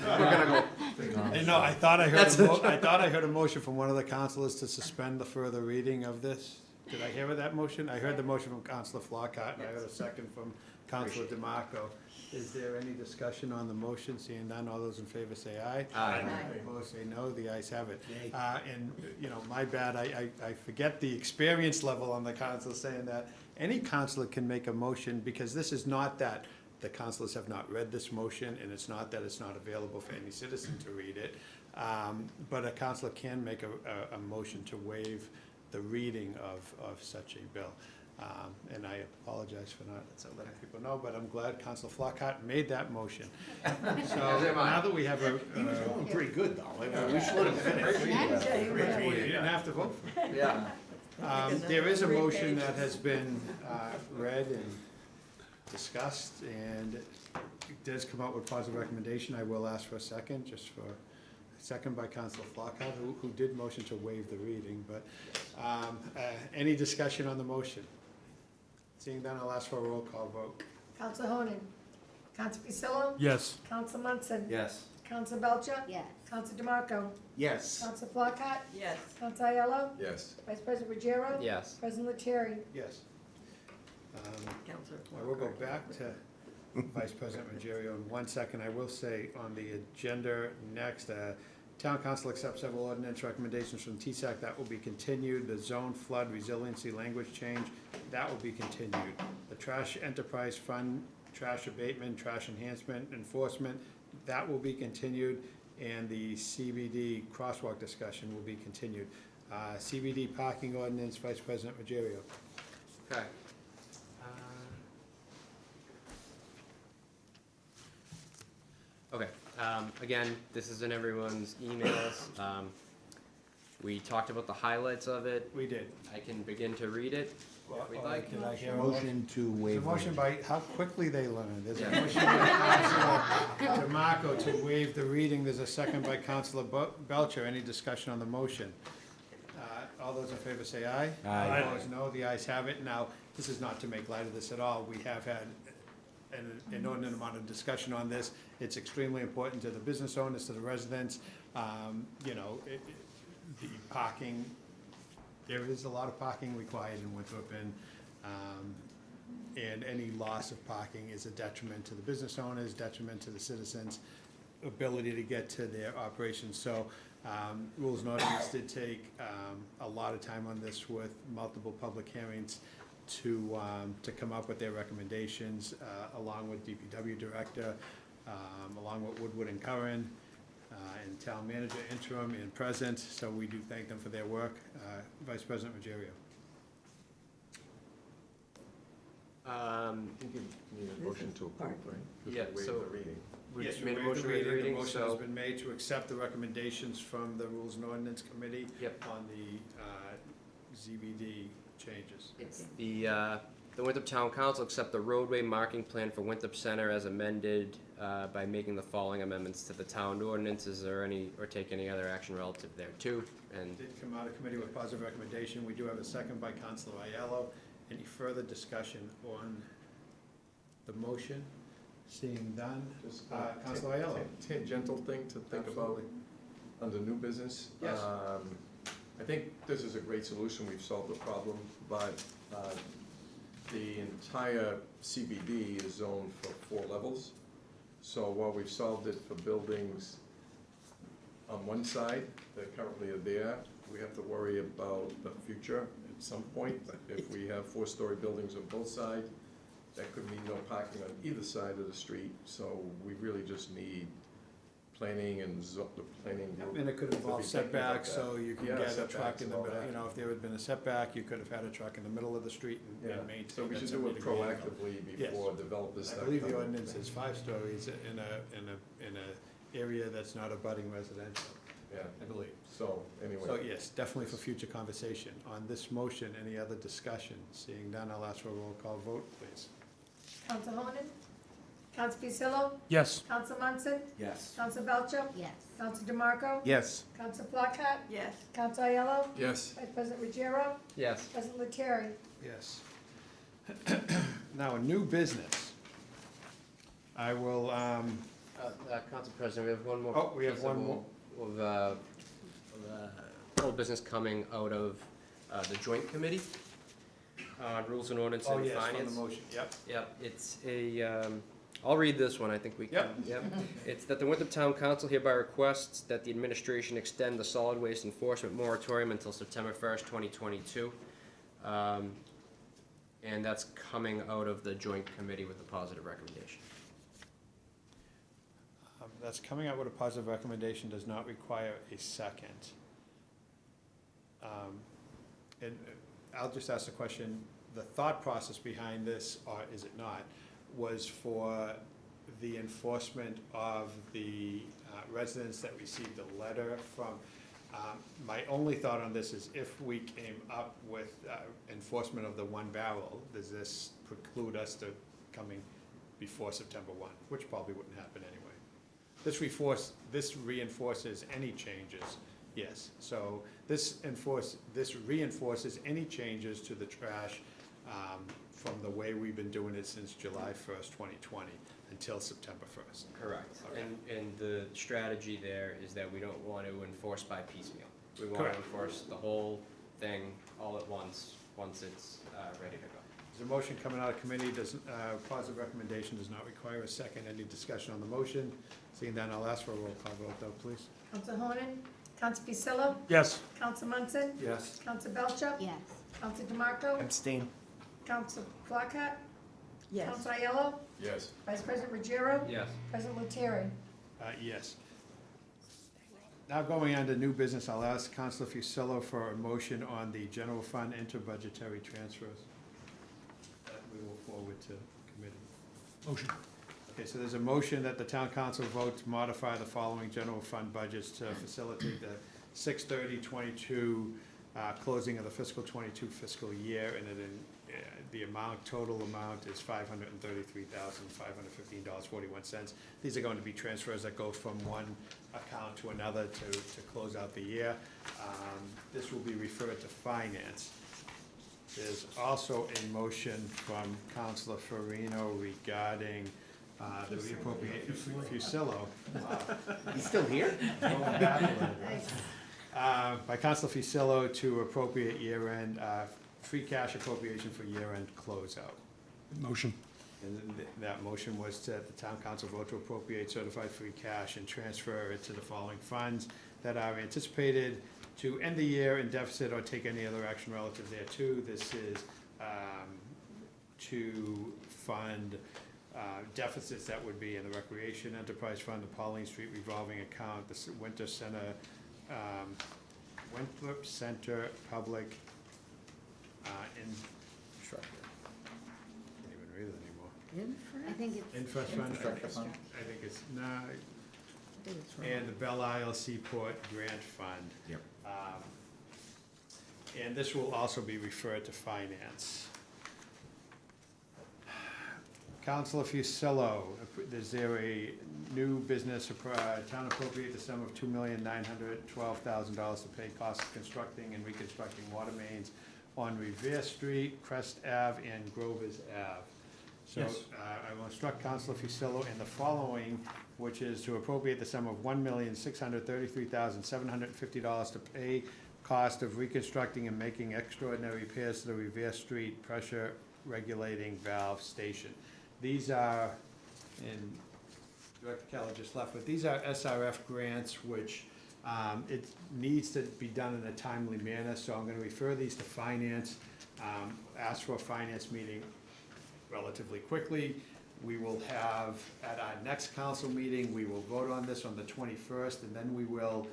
gonna go. You know, I thought I heard a motion from one of the councilors to suspend the further reading of this. Did I hear that motion? I heard the motion from Councilor Flockhart, and I heard a second from Councilor DeMarco. Is there any discussion on the motion? Seeing none, all those in favor say aye. Aye. Opposed say no, the ayes have it. And, you know, my bad, I forget the experience level on the council saying that any councilor can make a motion, because this is not that the councilors have not read this motion, and it's not that it's not available for any citizen to read it. But a councilor can make a motion to waive the reading of such a bill. And I apologize for not letting people know, but I'm glad Councilor Flockhart made that motion. So now that we have a. He was doing pretty good, though. We should let him finish. You didn't have to vote for it. Yeah. There is a motion that has been read and discussed, and it does come out with positive recommendation. I will ask for a second, just for second by Councilor Flockhart, who did motion to waive the reading, but any discussion on the motion? Seeing none, I'll ask for a roll call vote. Council Honan. Council Fusillo. Yes. Council Munson. Yes. Council Belcher. Yes. Council DeMarco. Yes. Council Flockhart. Yes. Council Aiello. Yes. Vice President Ruggiero. Yes. President Lettieri. Yes. Counselor I will go Flockhart. back to Vice President Ruggiero in 1 second. I will say on the agenda next, Town Council accepts several ordinance recommendations from TSAC. That will be continued. The zone flood resiliency language change, that will be continued. The trash enterprise fund, trash abatement, trash enhancement, enforcement, that will be continued. and the CBD crosswalk discussion will be continued. CBD parking ordinance, Vice President Ruggiero. Okay. Okay, again, this is in everyone's emails. We talked about the highlights of it. We did. I can begin to read it if we'd like. Did I hear a Motion to There's waive. a motion by, how quickly they learn. There's a Yeah. motion by Councilor DeMarco to waive the reading. There's a second by Councilor Belcher. Any discussion on the motion? All those in favor say aye. Aye. Opposed, no. The ayes have it. Now, this is not to make light of this at all. We have had an inordinate amount of discussion on this. It's extremely important to the business owners, to the residents. You know, the parking, there is a lot of parking required in Winthrop, and any loss of parking is a detriment to the business owners, detriment to the citizens' ability to get to their operations. So, Rules and Ordinance did take a lot of time on this with multiple public hearings to come up with their recommendations, along with DPW Director, along with Woodward and Curran, and Town Manager interim and present, so we do thank them for their work. Vice President Ruggiero. I think you need a motion to approve, right? 'Cause Yeah, we waived so- the reading. We Yes, you made a waived motion the to read the reading. reading, The motion has so, been made to accept the recommendations from the Rules and Ordinance Committee yep. on the ZBD changes. It's the Winthrop Town Council accept the roadway marking plan for Winthrop Center as amended by making the following amendments to the town ordinances or take any other action relative thereto. And Did come out of committee with positive recommendation. We do have a second by Councilor Aiello. Any further discussion on the motion? Seeing none. Just Councilor Aiello. tangential thing to think about Absolutely. under new business. Yes. I think this is a great solution, we've solved the problem, but the entire CBD is zoned for 4 levels. So while we've solved it for buildings on one side that currently are there, we have to worry about the future at some point. If we have 4-story buildings on both sides, that could mean no parking on either side of the street. So we really just need planning and the planning group. And it could to involve be thinking about setbacks, that. so you can Yeah, get a setbacks truck in and the all middle, that. you know, if there had been a setback, you could have had a truck in the middle of the street Yeah, and maintained. so we that should do it 70-degree angle. proactively Yes. before developers I start believe the coming. ordinance is 5 stories in a area that's not abutting residential, Yeah, I believe. so anyway. So yes, definitely for future conversation. On this motion, any other discussion? Seeing none, I'll ask for a roll call vote, please. Council Honan? Council Fusillo? Yes. Council Munson? Yes. Council Belcher? Yes. Council DeMarco? Yes. Council Flockhart? Yes. Council Aiello? Yes. Vice President Ruggiero? yes. President Lettieri? Yes. Now, a new business. I will, Council President, we have one more. Oh, we have piece of one more. Old business coming out of the joint committee on rules and ordinance oh and yes, finance. from the motion, yep. Yep, it's I'll read this one, I think we can. Yep. It's that the Winthrop Town Council hereby requests that the administration extend the solid waste enforcement moratorium until September 1st, 2022. And that's coming out of the joint committee with a positive recommendation. That's coming out with a positive recommendation, does not require a second. And I'll just ask the question, the thought process behind this, or is it not, was for the enforcement of the residents that received a letter from, my only thought on this is if we came up with enforcement of the 1 barrel, does this preclude us to coming before September 1, which probably wouldn't happen anyway. This reinforces any changes, yes. So this reinforces any changes to the trash from the way we've been doing it since July 1st, 2020 until September 1st. Correct. Okay. And the strategy there is that we don't want to enforce by piecemeal. We want Correct. to enforce the whole thing all at once it's ready to go. There's a motion coming out of committee, positive recommendation does not require a second. Any discussion on the motion? Seeing none, I'll ask for a roll call vote though, please. Council Honan? Council Fusillo? Yes. Council Munson? Yes. Council Belcher? Yes. Council DeMarco? Abstain. Council Flockhart? Yes. Council Aiello? Yes. Vice President Ruggiero? Yes. President Lettieri? Yes. Now going on to new business, I'll ask Councilor Fusillo for a motion on the general fund interbudgetary transfers that we will forward to committee. Motion. Okay, so there's a motion that the town council vote to modify the following general fund budgets to facilitate the 6/30/22 closing of the fiscal 22 fiscal year, and the total amount is $533,515.41. These are going to be transfers that go from one account to another to close out the year. This will be referred to finance. There's also a motion from Councilor Farino regarding the reappropriation, Fusillo. Wow. He's still here? Going back a little bit. By Councilor Fusillo to appropriate year-end, free cash appropriation for year-end closeout. Motion. And that motion was that the town council vote to appropriate certified free cash and transfer it to the following funds that are anticipated to end the year in deficit or take any other action relative thereto. This is to fund deficits that would be in the Recreation Enterprise Fund, the Pauline Street revolving account, the Winthrop Center Public Infrastructure. Can't even read it anymore. I think it's. Infrastructure Fund. I think it's, and the Belle Isle Seaport Grant Fund. Yep. And this will also be referred to finance. Councilor Fusillo, is there a new business, town appropriate the sum of $2,912,000 to pay costs of constructing and reconstructing water mains on Revere Street, Crest Ave, and Grover's Ave. So Yes. I will instruct Councilor Fusillo in the following, which is to appropriate the sum of $1,633,750 to pay cost of reconstructing and making extraordinary repairs to the Revere Street pressure regulating valve station. These are, and Director Keller just left, but these are SRF grants, which it needs to be done in a timely manner, so I'm gonna refer these to finance, ask for a finance meeting relatively quickly. We will have, at our next council meeting, we will vote on this on the 21st, and then we will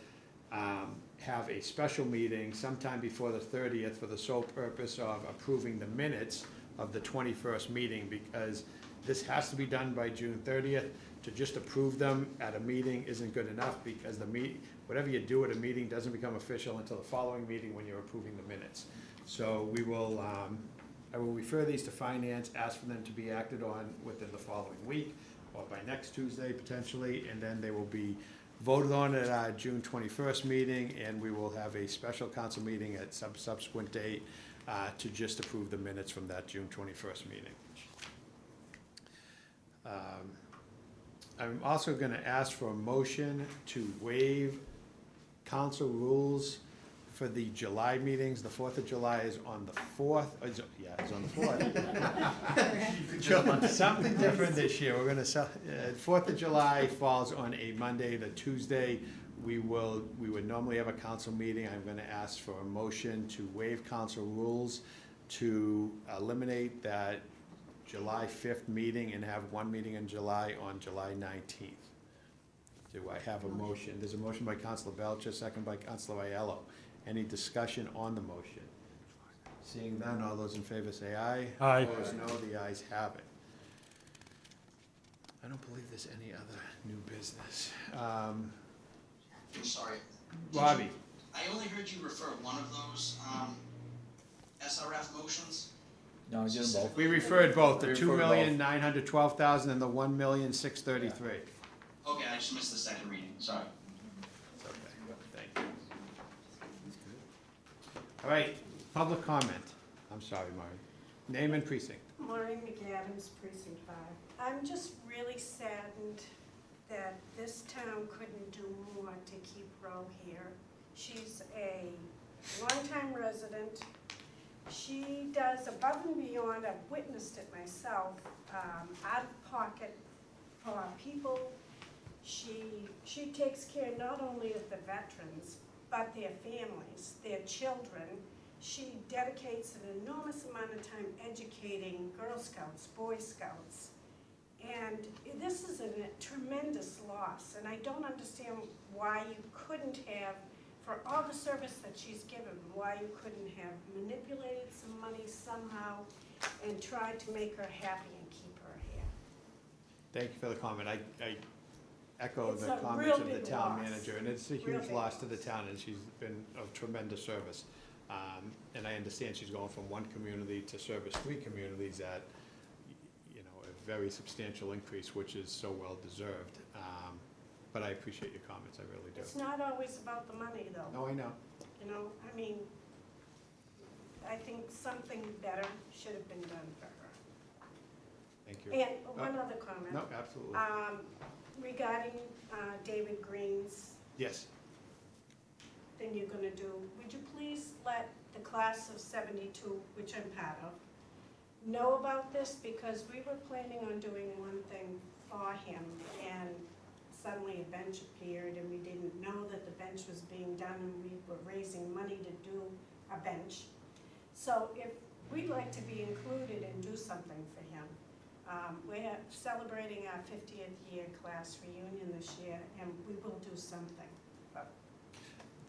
have a special meeting sometime before the 30th for the sole purpose of approving the minutes of the 21st meeting, because this has to be done by June 30th. To just approve them at a meeting isn't good enough, because whatever you do at a meeting doesn't become official until the following meeting when you're approving the minutes. So we will, I will refer these to finance, ask for them to be acted on within the following week, or by next Tuesday potentially, and then they will be voted on at our June 21st meeting, and we will have a special council meeting at some subsequent date to just approve the minutes from that June 21st meeting. I'm also going to ask for a motion to waive council rules for the July meetings. The 4th of July is on the 4th. It's on the 4th. Something different this year. We're going to, 4th of July falls on a Monday. The Tuesday, we would normally have a council meeting. I'm going to ask for a motion to waive council rules to eliminate that July 5th meeting and have one meeting in July on July 19th. Do I have a motion? There's a motion by Councilor Belcher, second by Councilor Aiello. Any discussion on the motion? Seeing none, all those in favor say aye. Aye. Opposed, no. The ayes have it. I don't believe there's any other new business. I'm sorry. Bobby? I only heard you refer one of those, SRF motions. No, I did them both. We referred both, the We referred both. $2,912,000 and the $1,633,000. Okay, I just missed the second reading, sorry. Okay, thank you. All right, public comment. I'm sorry, Marty. Name and precinct. Maureen McAdams, Precinct 5. I'm just really saddened that this town couldn't do more to keep Ro here. She's a longtime resident. She does above and beyond, I've witnessed it myself, out of pocket for people. She takes care not only of the veterans, but their families, their children. She dedicates an enormous amount of time educating Girl Scouts, Boy Scouts, And this is a tremendous loss, and I don't understand why you couldn't have, for all the service that she's given, why you couldn't have manipulated some money somehow and tried to make her happy and keep her here. Thank you for the comment. I echo It's the a comments real of the big town loss. manager, and it's a Real huge big loss to the loss. town, and she's been of tremendous service. And I understand she's going from one community to service 3 communities at, you know, a very substantial increase, which is so well deserved. But I appreciate your comments, I really do. It's not always about the money, though. No, I know. You know, I mean, I think something better should have been done for her. Thank you. And one other comment. No, absolutely. Regarding David Green's Yes. thing you're gonna do, would you please let the class of 72, which I'm part of, know about this? Because we were planning on doing one thing for him, and suddenly a bench appeared, and we didn't know that the bench was being done, and we were raising money to do a bench. So if we'd like to be included and do something for him, we're celebrating our 50th year class reunion this year, and we will do something.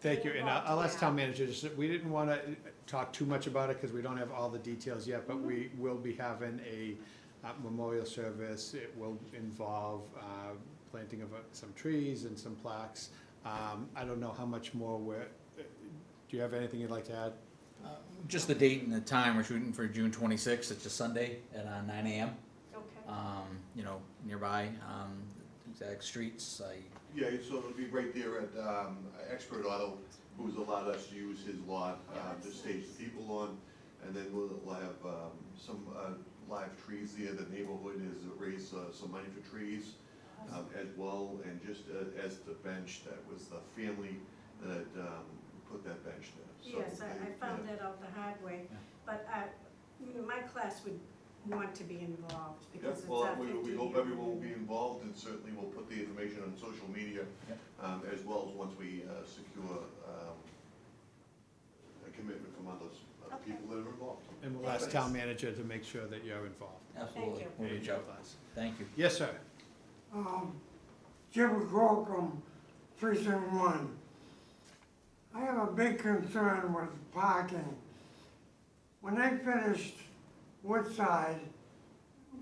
Thank you, and I'll ask town manager, just, we didn't want to talk too much about it because we don't have all the details yet, but we will be having a memorial service. It will involve planting of some trees and some plaques. I don't know how much more do you have anything you'd like to add? Just the date and the time, we're shooting for June 26th, it's a Sunday at 9 AM. Okay. You know, nearby, exact streets, Yeah, so it'll be right there at Expert Auto, who's allowed us to use his lot to stage the people on. And then we'll have some live trees there. The neighborhood has raised some money for trees as well. And just as the bench, that was the family that put that bench there. So Yes, I found that out the hard way, but my class would want to be involved Yeah, because it's well, our we 50 hope year everyone will be reunion. involved, and certainly we'll put the information on social media, as well as once we secure a commitment from other people that are involved. And we'll ask town manager to make sure that you're involved. absolutely, you. we'll reach out. Thank you. Yes, sir. Jim Grocum, Precinct 1. I have a big concern with parking. When they finished Woodside,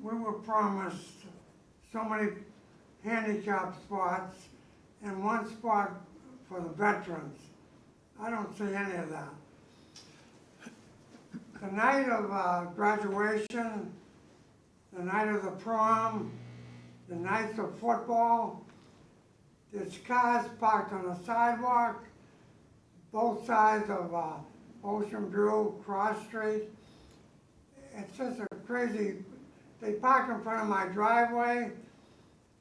we were promised so many handicap spots and one spot for the veterans. I don't see any of that. The night of graduation, the night of the prom, the nights of football, there's cars parked on the sidewalk, both sides of Ocean View, Cross Street. It's just a crazy, they park in front of my driveway,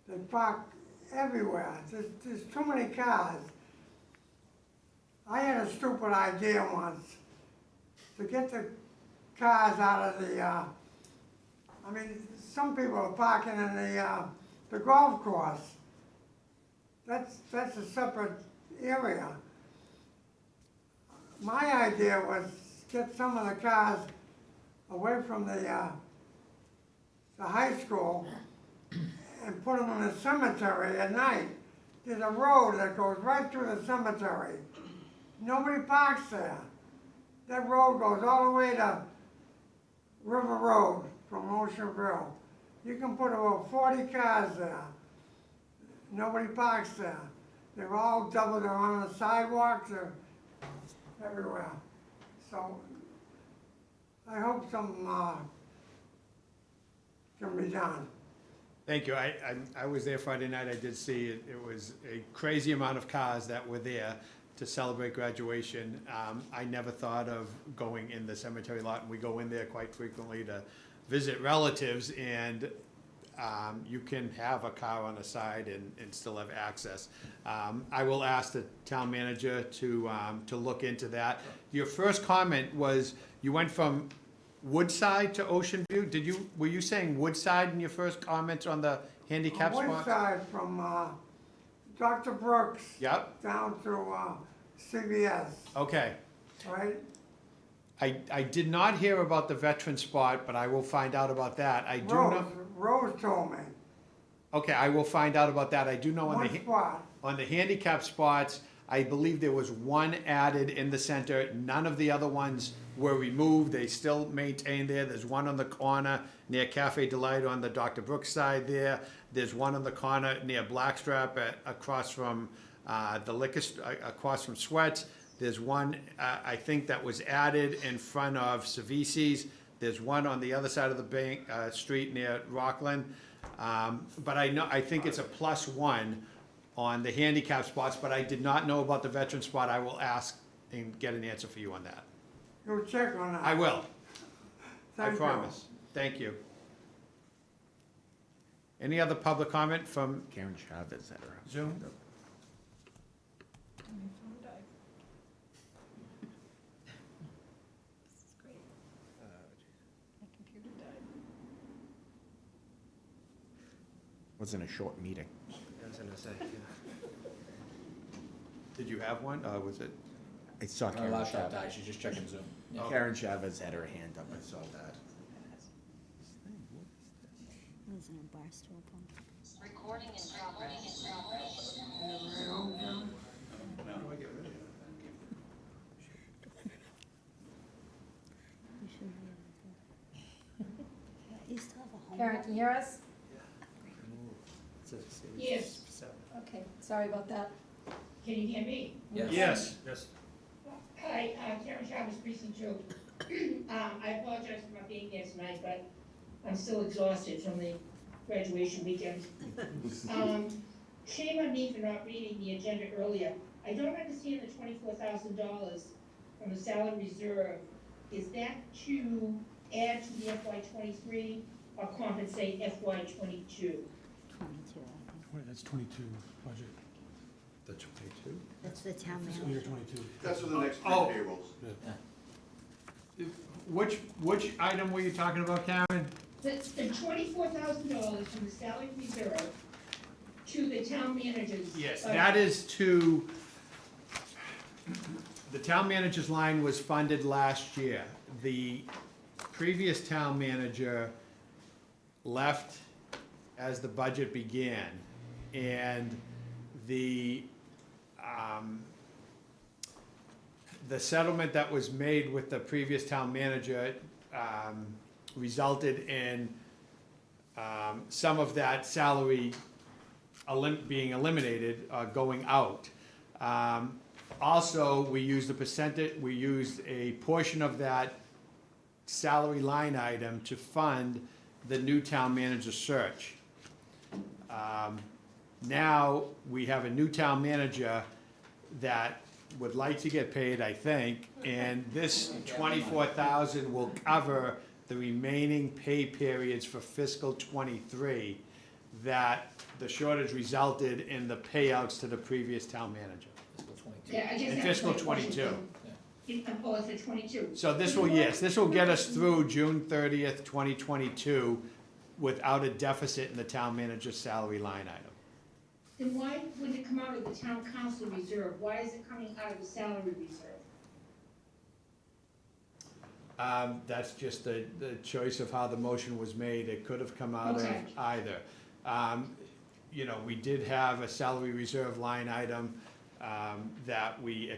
they park everywhere. There's too many cars. I had a stupid idea once to get the cars out of the, I mean, some people are parking in the golf course. That's a separate area. My idea was get some of the cars away from the high school and put them in the cemetery at night. There's a road that goes right through the cemetery. Nobody parks there. That road goes all the way to River Road from Oceanville. You can put about 40 cars there. Nobody parks there. They're all doubled, they're on the sidewalks, they're everywhere. So I hope some can be done. Thank you. I was there Friday night. I did see it. It was a crazy amount of cars that were there to celebrate graduation. I never thought of going in the cemetery lot, and we go in there quite frequently to visit relatives, and you can have a car on the side and still have access. I will ask the town manager to look into that. Your first comment was you went from Woodside to Ocean View. Were you saying Woodside in your first comments on the handicap spots? Woodside from Dr. Brooks. Yep. Down to CVS. Okay. Right? I did not hear about the veteran spot, but I will find out about that. I do know. Rose told me. Okay, I will find out about that. I do know One spot. on the handicap spots, I believe there was one added in the center. None of the other ones were removed. They still maintain there. There's one on the corner near Cafe Delight on the Dr. Brooks side there. There's one on the corner near Blackstrap across from the across from Sweats. There's one, I think, that was added in front of Savisi's. There's one on the other side of the street near Rockland. But I think it's a +1 on the handicap spots, but I did not know about the veteran spot. I will ask and get an answer for you on that. Go check on that. I will. I Thank you. promise. Thank you. Any other public comment from Karen Chavez at her house. Zoom? Wasn't a short meeting. I was gonna say, Did you have one? Was it? I saw Our Karen laptop Chavez. died, she's just checking Zoom. Yeah. Karen Chavez had her hand up, I saw that. Wasn't a bar stool pump. Recording in progress. You should be able to. You still have a home. Karen, can you hear us? Yes. Okay, sorry about that. Can you hear me? Yes. Yes. Hi, Karen Chavez, precinct 2. I apologize for not being here tonight, but I'm still exhausted from the graduation weekend. Shame on me for not reading the agenda earlier. I don't understand the $24,000 from the salary reserve. Is that to add to the FY '23 or compensate FY '22? 22, I think. Wait, that's 22 budget, The 22? That's the town fiscal year manager. 22. That's for the next three Oh. payrolls. Which item were you talking about, Karen? The $24,000 from the salary reserve to the town manager's. Yes, that is to, the town manager's line was funded last year. The previous town manager left as the budget began, and the settlement that was made with the previous town manager resulted in some of that salary being eliminated, going out. Also, we used a portion of that salary line item to fund the new town manager search. Now, we have a new town manager that would like to get paid, I think, and this 24,000 will cover the remaining pay periods for fiscal '23 that the shortage resulted in the payouts to the previous town manager. Fiscal 22. Yeah, I guess In that's fiscal my question. 22. Oh, it's a 22. So this will, yes, this will get us through June 30th, 2022 without a deficit in the town manager's salary line item. Then why wouldn't it come out of the town council reserve? Why is it coming out of the salary reserve? That's just the choice of how the motion was made. It could have come out of Okay. either. You know, we did have a salary reserve line item that we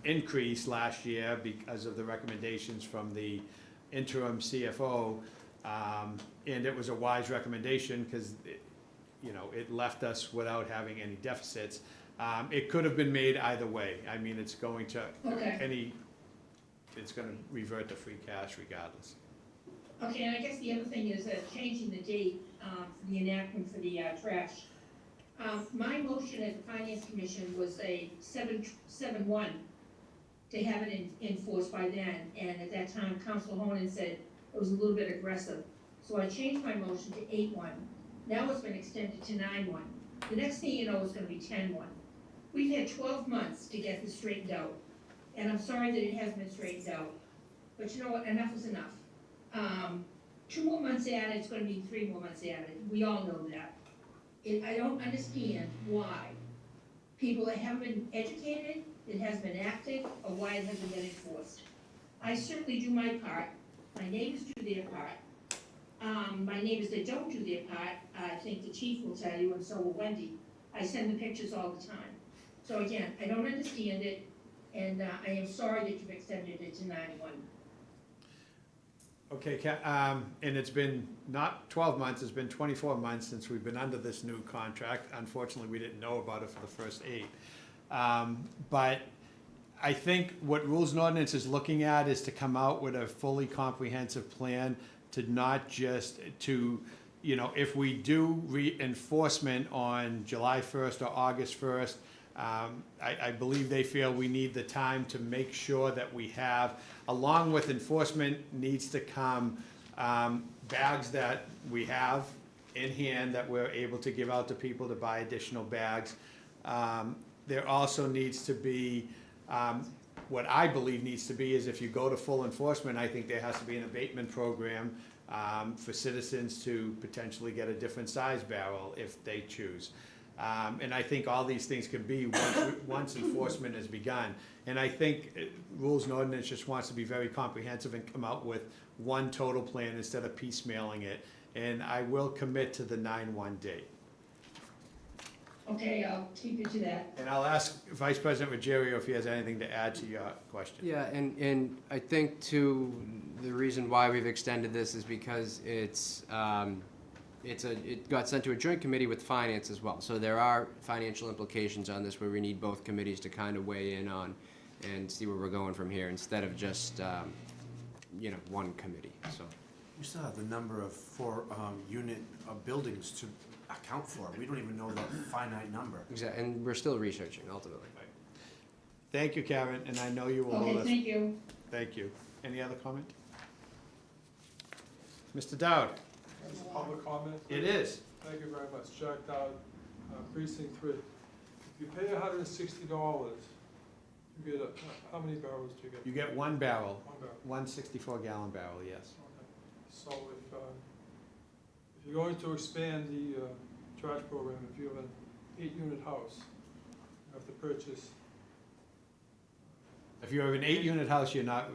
increased last year because of the recommendations from the interim CFO. And it was a wise recommendation because, you know, it left us without having any deficits. It could have been made either way. I mean, it's going to, Okay. it's gonna revert to free cash regardless. Okay, and I guess the other thing is changing the date for the enactment for the trash. My motion at the Finance Commission was a 7/1 to have it enforced by then, and at that time, Council Honan said it was a little bit aggressive. So I changed my motion to 8/1. Now it's been extended to 9/1. The next thing you know, it's gonna be 10/1. We've had 12 months to get this straightened out, and I'm sorry that it hasn't been straightened out. But you know what, enough is enough. 2 more months added, it's gonna be 3 more months added, we all know that. I don't understand why people that haven't been educated, it hasn't been acted, or why it hasn't been enforced. I certainly do my part, my neighbors do their part. My neighbors that don't do their part, I think the chief will tell you, and so will Wendy. I send the pictures all the time. So again, I don't understand it, and I am sorry that you've extended it to 91. Okay, and it's been not 12 months, it's been 24 months since we've been under this new contract. Unfortunately, we didn't know about it for the first 8. But I think what Rules and Ordinance is looking at is to come out with a fully comprehensive plan to not just to, you know, if we do reinforcement on July 1st or August 1st, I believe they feel we need the time to make sure that we have, along with enforcement needs to come, bags that we have in hand that we're able to give out to people to buy additional bags. There also needs to be, what I believe needs to be is if you go to full enforcement, I think there has to be an abatement program for citizens to potentially get a different size barrel if they choose. And I think all these things can be once enforcement has begun. And I think Rules and Ordinance just wants to be very comprehensive and come out with one total plan instead of piecemealing it. And I will commit to the 9/1 date. Okay, I'll keep you to that. And I'll ask Vice President Ruggiero if he has anything to add to your question. Yeah, and I think too, the reason why we've extended this is because it got sent to a joint committee with finance as well. So there are financial implications on this where we need both committees to kind of weigh in on and see where we're going from here instead of just, one committee, so. We still have the number of unit buildings to account for. We don't even know the finite number. Exactly, and we're still researching ultimately. Thank you, Karen, and I know you will hold Okay, us. thank you. Thank you. Any other comment? Mr. Dowd? Is it public comment? It is. Thank you very much. Jack Dowd, precinct 3. If you pay $160, you get how many barrels do you get? You get one barrel, One barrel. 164-gallon barrel, yes. Okay. So if you're going to expand the trash program, if you have an 8-unit house, you have to purchase. If you have an 8-unit house, you're not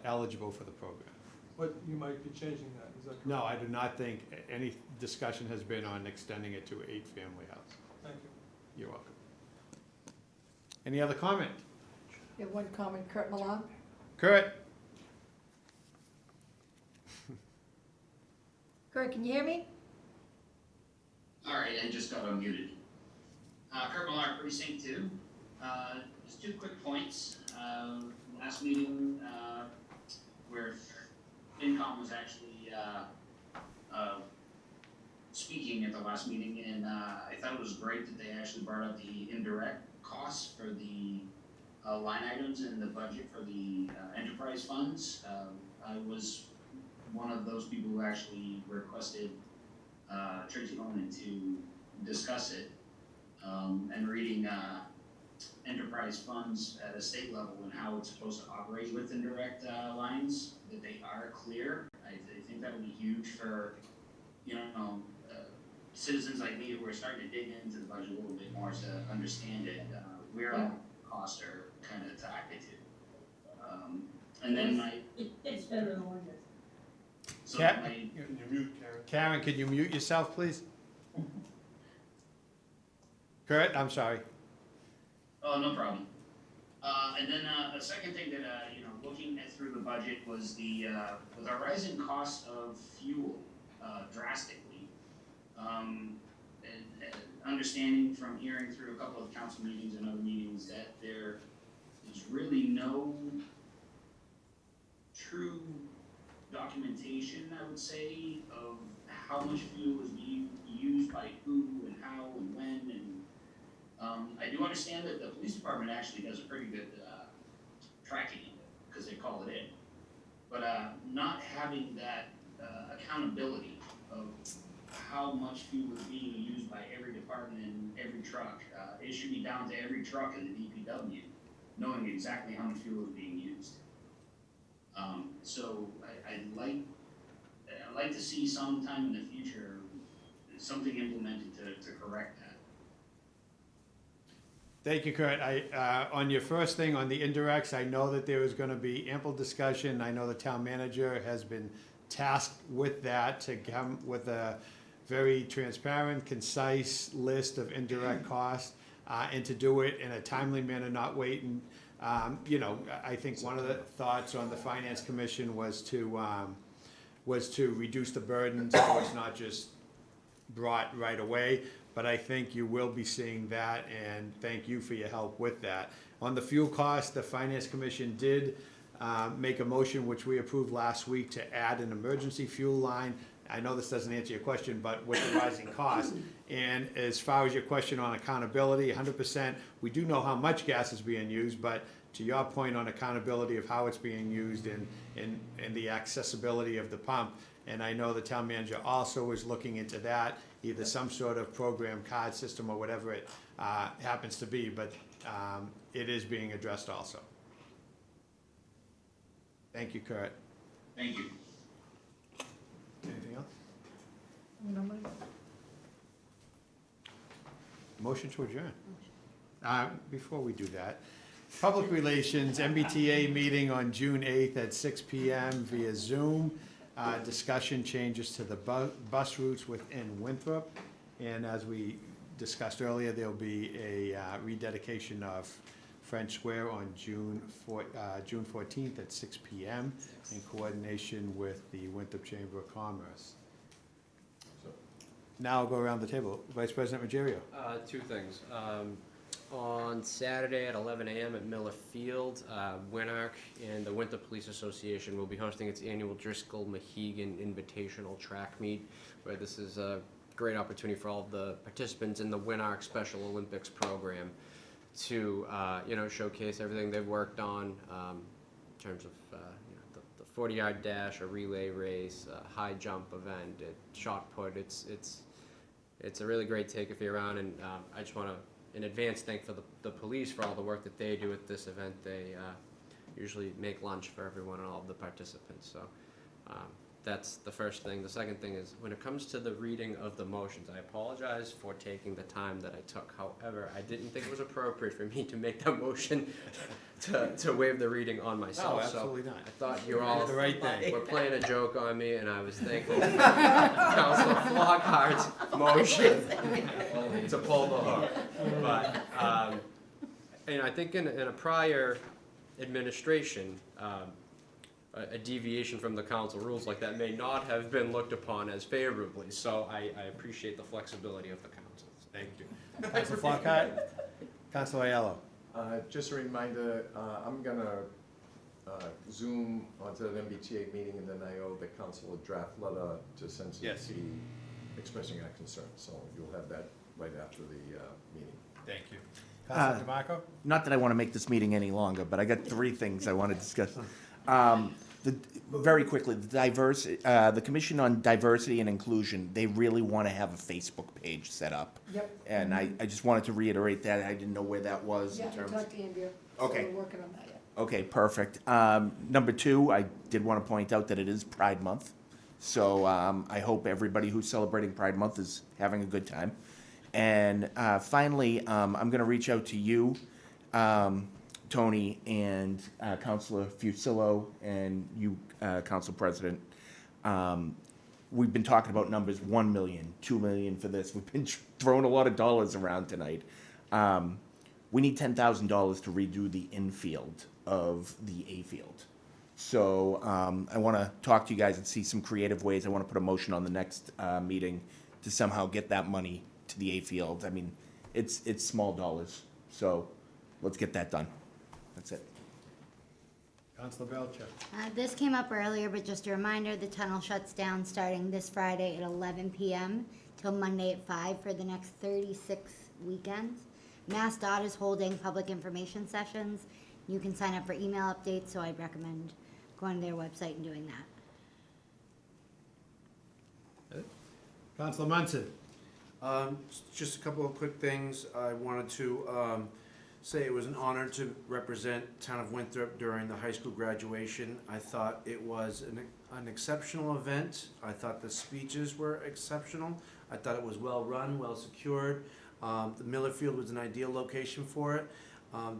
eligible for the program. But you might be changing that, is that correct? No, I do not think any discussion has been on extending it to an 8-family house. Thank you. You're welcome. Any other comment? You have one comment, Kurt Milan? Kurt? Kurt, can you hear me? Sorry, I just got unmuted. Kurt Millar, precinct 2. Just 2 quick points. Last meeting, where FinCom was actually speaking at the last meeting, and I thought it was great that they actually brought up the indirect costs for the line items in the budget for the enterprise funds. I was one of those people who actually requested Tracy Bowman to discuss it, and reading enterprise funds at a state level and how it's supposed to operate with indirect lines, that they are clear. I think that would be huge for, citizens like me who are starting to dig into the budget a little bit more to understand it, where all costs are kind of tied to. And then It's better than one. so Cat- my, Can you mute, Karen? Karen, can you mute yourself, please? Kurt, I'm sorry. oh, no problem. And then a second thing that, looking through the budget was with our rising cost of fuel drastically, and understanding from hearing through a couple of council meetings and other meetings that there is really no true documentation, I would say, of how much fuel is being used by who and how and when, and I do understand that the police department actually does a pretty good tracking of it, because they call it in. But not having that accountability of how much fuel is being used by every department and every truck, it should be down to every truck in the DPW, knowing exactly how much fuel is being used. So I'd like to see sometime in the future something implemented to correct that. Thank you, Kurt. On your first thing, on the indirects, I know that there is going to be ample discussion. I know the town manager has been tasked with that, to come with a very transparent, concise list of indirect costs, and to do it in a timely manner, not waiting. You know, I think one of the thoughts on the Finance Commission was to reduce the burden, so it's not just brought right away. But I think you will be seeing that, and thank you for your help with that. On the fuel cost, the Finance Commission did make a motion, which we approved last week, to add an emergency fuel line. I know this doesn't answer your question, but with the rising cost. And as far as your question on accountability, 100%, we do know how much gas is being used, but to your point on accountability of how it's being used and the accessibility of the pump, and I know the town manager also is looking into that, either some sort of program card system or whatever it happens to be, but it is being addressed also. Thank you, Kurt. Thank you. Anything else? No, no. Motion to adjourn. Before we do that, Public Relations, MBTA meeting on June 8th at 6 p.m. via Zoom. Discussion changes to the bus routes within Winthrop. And as we discussed earlier, there'll be a rededication of French Square on June 14th at 6 p.m. in coordination with the Winthrop Chamber of Commerce. Now I'll go around the table. Vice President Ruggiero. Two things. On Saturday at 11 a.m. at Miller Field, Winark and the Winthrop Police Association will be hosting its annual Driscoll-Mahegan Invitational Track Meet, where this is a great opportunity for all of the participants in the Winark Special Olympics program to showcase everything they've worked on in terms of the 40-yard dash, a relay race, a high jump event, shot put. It's a really great take if you're around, and I just want to in advance thank for the police for all the work that they do at this event. They usually make lunch for everyone and all of the participants. So that's the first thing. The second thing is when it comes to the reading of the motions, I apologize for taking the time that I took. However, I didn't think it was appropriate for me to make that motion to waive the reading on myself. No, absolutely not. I thought you all The right thing. were playing a joke on me, and I was thinking Councilor Flockhart's motion to pull the hook. But I think in a prior administration, a deviation from the council rules like that may not have been looked upon as favorably. So I appreciate the flexibility of the council. Thank you. Councilor Flockhart. Councilor Aiello. Just a reminder, I'm gonna Zoom onto the MBTA meeting, and then I owe the council a draft letter to send to Yes. the expressing our concern. So you'll have that right after the meeting. Thank you. Councilor DeMarco. Not that I want to make this meeting any longer, but I got 3 things I want to discuss. Very quickly, the Commission on Diversity and Inclusion, they really want to have a Facebook page set up. Yep. And I just wanted to reiterate that. I didn't know where that was Yeah, in we terms. talked to Andrea. So Okay. we're working on that, yeah. Okay, perfect. Number 2, I did want to point out that it is Pride Month. So I hope everybody who's celebrating Pride Month is having a good time. And finally, I'm going to reach out to you, Tony, and Councilor Fusillo, and you, Council President. We've been talking about numbers, 1 million, 2 million for this. We've been throwing a lot of dollars around tonight. We need $10,000 to redo the infield of the A field. So I want to talk to you guys and see some creative ways. I want to put a motion on the next meeting to somehow get that money to the A field. I mean, it's small dollars, so let's get that done. That's it. Councilor Belcher. This came up earlier, but just a reminder, the tunnel shuts down starting this Friday at 11 p.m. till Monday at 5 for the next 36 weekends. MassDOT is holding public information sessions. You can sign up for email updates, so I'd recommend going to their website and doing that. Councilor Munson. Just a couple of quick things. I wanted to say it was an honor to represent Town of Winthrop during the high school graduation. I thought it was an exceptional event. I thought the speeches were exceptional. I thought it was well run, well secured. The Miller Field was an ideal location for it.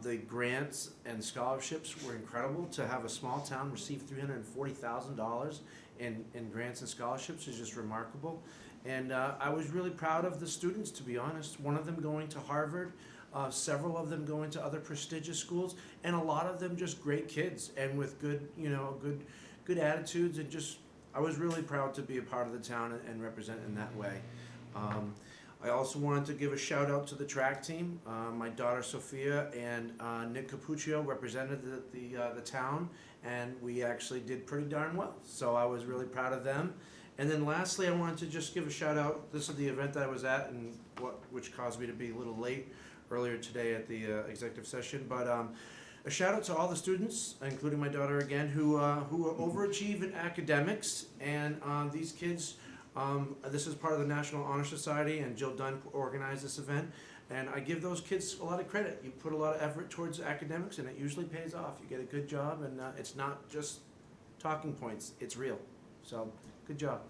The grants and scholarships were incredible. To have a small town receive $340,000 in grants and scholarships is just remarkable. And I was really proud of the students, to be honest. One of them going to Harvard, several of them going to other prestigious schools, and a lot of them just great kids and with good, good attitudes, and just, I was really proud to be a part of the town and represent in that way. I also wanted to give a shout out to the track team. My daughter Sophia and Nick Capuccio represented the town, and we actually did pretty darn well. So I was really proud of them. And then lastly, I wanted to just give a shout out. This is the event that I was at, and which caused me to be a little late earlier today at the executive session. But a shout out to all the students, including my daughter again, who overachieve in academics. And these kids, this is part of the National Honor Society, and Jill Dunn organized this event. And I give those kids a lot of credit. You put a lot of effort towards academics, and it usually pays off. You get a good job, and it's not just talking points. It's real. So, good job.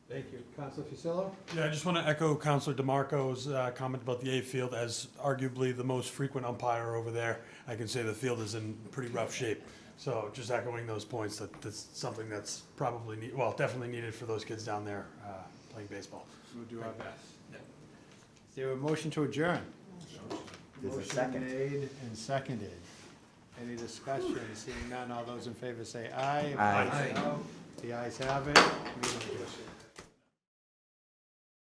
Thank you. Councilor Fusillo? Yeah, I just want to echo Councilor DeMarco's comment about the A field. As arguably the most frequent umpire over there, I can say the field is in pretty rough shape. So just echoing those points, that's something that's probably, definitely needed for those kids down there playing baseball. We'll do our best. Is there a motion to adjourn? There's a second. Motion made and seconded. Any discussion? Seeing none, all those in favor say aye. Aye. Opposed, no. The ayes have it. Meeting adjourned.